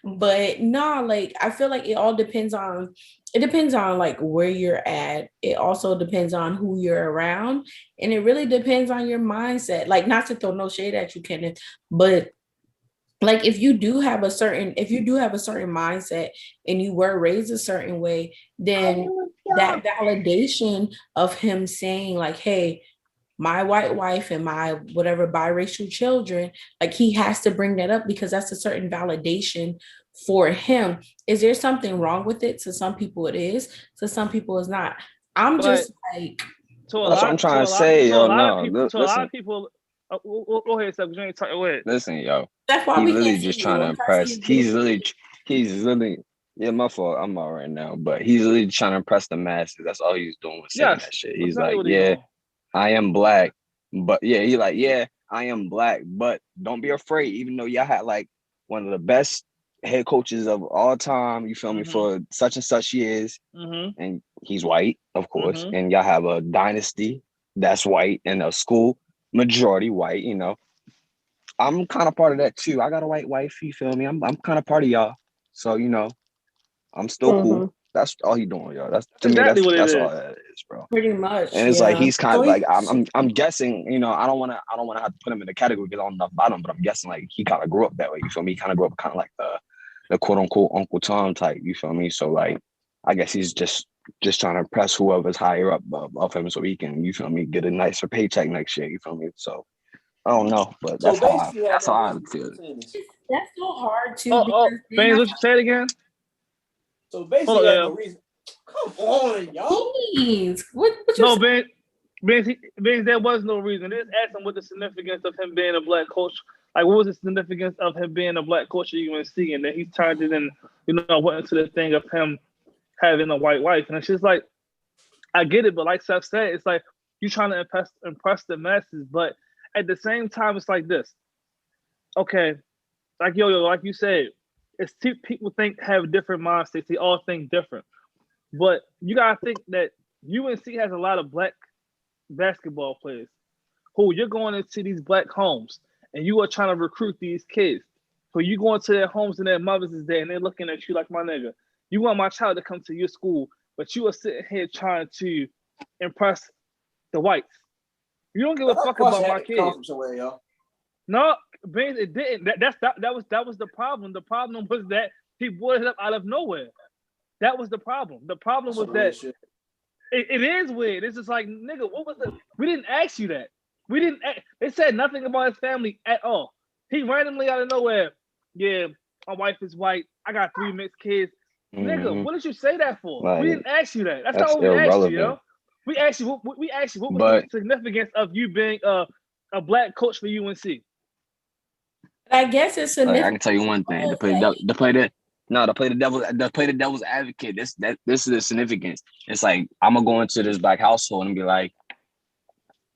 But no, like, I feel like it depends on like where you're at. It also depends on who you're around, and it really depends on your mindset. Like, not to throw no shade at you, Kenneth, but like, if you do have a certain mindset and you were raised a certain way, then that validation of him saying, like, hey, my white wife and my whatever biracial children, like, he has to bring that up because that's a certain validation for him. Is there something wrong with it? To some people it is, to some people it's not. That's what I'm trying to say, yo. No, to a lot of people, go ahead, Seth, you ain't talking with. Listen, yo. That's why he's we really can't just see trying you. to impress. He's really. Yeah, my fault. I'm out right now, but he's really trying to impress the masses. That's all he's doing with saying that shit. He's like, yeah, I am Black, but he's like, yeah, I am Black, but don't be afraid. Even though y'all had like one of the best head coaches of all time, you feel me, for such and such years, and he's white, of course, and y'all have a dynasty that's white and a school majority white. You know, I'm kind of part of that too. I got a white wife. You feel me? I'm kind of part of y'all. So, you know, I'm still cool. That's all he doing, yo. That's to Exactly me. what it That's is. all that is, bro. Pretty much. And it's like Yeah. he's kind of like I'm guessing, you know, I don't wanna have to put him in the category because I don't know about him, but I'm guessing like he kind of grew up that way. You feel me? He kind of grew up kind of like the quote unquote Uncle Tom type. You feel me? So like I guess he's just trying to impress whoever's higher up of him so he can, you feel me, get a nicer paycheck next year. You feel me? So I don't know, but So that's how basically, I feel. That's so hard too. Oh, Because then Beans, what you say it again? So basically, Hold you on, have yo. no reason. Come on, y'all. Beans, what you No, say? Beans, there was no reason. They just asked him what the significance of him being a black coach. Like, what was the significance of him being a black coach at UNC? And then he turned it in, you know, went into the thing of him having a white wife. And it's just like, I get it, but like Seth said, it's like you're trying to impress the masses. But at the same time, it's like this. Okay, like like you said, it's people have different mindsets. They all think different. But you gotta think that UNC has a lot of black basketball players who you're going into these black homes and you are trying to recruit these kids. So you go into their homes and their mothers is there and they're looking at you like, my nigga, you want my child to come to your school, but you are sitting here trying to impress the whites. You don't give a fuck about my kids. Somewhere, yo. No, Beans, it didn't. That was the problem. The problem was that he brought it up out of nowhere. That was the problem. The problem was that it is weird. It's just like, nigga, what was it? We didn't ask you that. We didn't. They said nothing about his family at all. He randomly out of nowhere, yeah, my wife is white. I got 3 mixed kids. Nigga, what did you say that for? Like, we didn't ask you that. That's that's not what we asked you, yo. irrelevant. We asked you what was the significance of you being a black coach for UNC? I guess it's Like, I significant. can tell you one thing: to play the devil's advocate. This is the significance. It's like I'm gonna go into this black household and be like,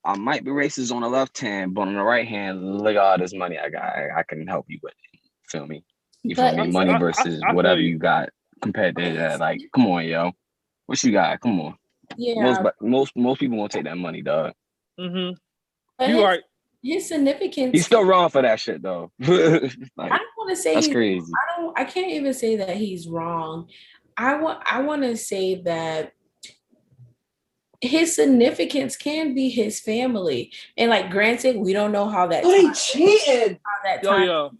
I might be racist on the left hand, but on the right hand, look at all this money I got. I can help you with it. Feel me? You feel me? Money versus whatever you got compared to that. Like, come on, yo, what you got? Come on. Yeah. Most people won't take that money, dog. But You right. His significance. He's still wrong for that shit, though. Like, I don't want to say that's crazy. I can't even say that he's wrong. I want to say that his significance can be his family, and like, granted, we don't know how that. They cheating. Yo.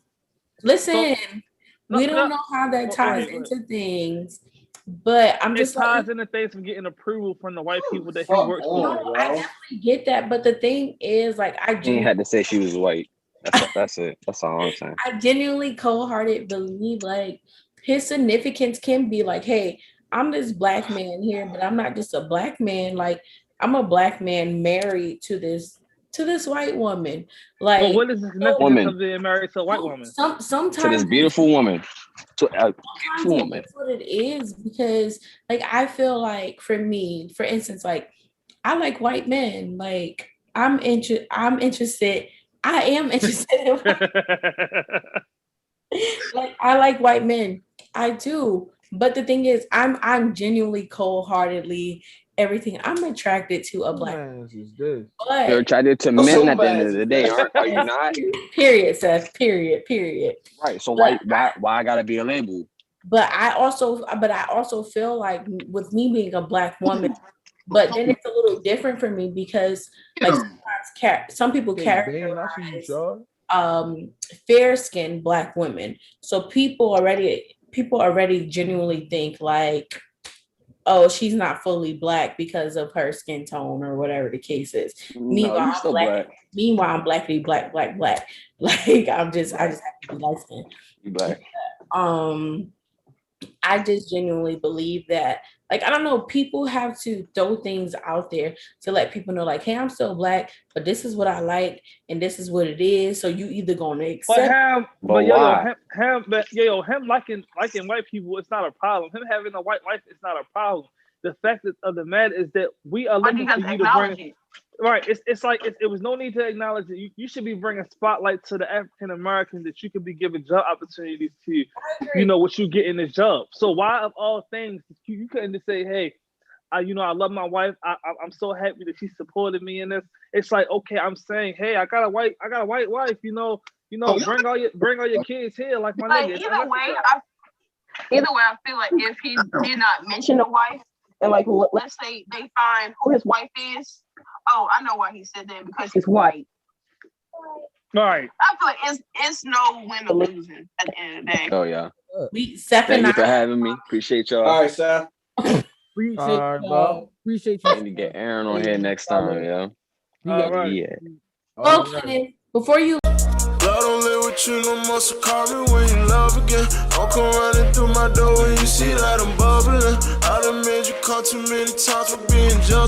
Listen, we don't know how that ties into things, but I'm just ties into things from getting approval from the white people that he works for. I definitely get that, but the thing is, like, He had to say she was white. That's it. That's all I'm saying. I genuinely cold-hearted believe like his significance can be like, hey, I'm this black man here, but I'm not just a black man. Like, I'm a black man married to this white woman. Like, well, what is the significance of being married to a white woman? Sometimes to this beautiful woman. To a beautiful woman. That's what it is, because like I feel like for me, for instance, like I like white men. Like I am interested. I am interested in like I like white men. I do. But the thing is, I'm genuinely cold-heartedly everything. I'm attracted to a black man. But you're attracted to men at the end of the day, are you not? Period, Seth. Period. Right. So why I gotta be a label? But I also feel like with me being a black woman, but then it's a little different for me because like sometimes some people characterize fair-skinned black women. So people already genuinely think like, oh, she's not fully black because of her skin tone or whatever the case is. Meanwhile, I'm black. Meanwhile, I'm blackity black. Like I just have to be light skinned. You black. I just genuinely believe that, like, I don't know, people have to throw things out there to let people know, like, hey, I'm still black, but this is what I like, and this is what it is. So you either gonna accept. Him liking white people, it's not a problem. Him having a white wife, it's not a problem. The fact of the matter is that we are looking for you to bring. Right, it's like it was no need to acknowledge it. You should be bringing spotlight to the African Americans that you could be giving job opportunities to. You know what you get in this job. So why of all things you couldn't just say, hey, I love my wife. I'm so happy that she supported me in this. It's like, okay, I'm saying, hey, I got a white wife. Bring all your kids here, like my nigga. Either way, Either way, I feel like if he did not mention the wife, and like let's say they find who his wife is, oh, I know why he said that, because he's white. Right. I feel like it's no win or losing at the end of the day. Oh yeah. Seth Thank and you for I. having me. Appreciate y'all. All right, Seth. Appreciate you. I need to get Aaron on here next time, yo. All right. Yeah. Oh, Kenan, before you. Love don't live with you no more, so call me when you love again. I'll come running through my door when you see that I'm bubbling. I done made you come too many times for being justified.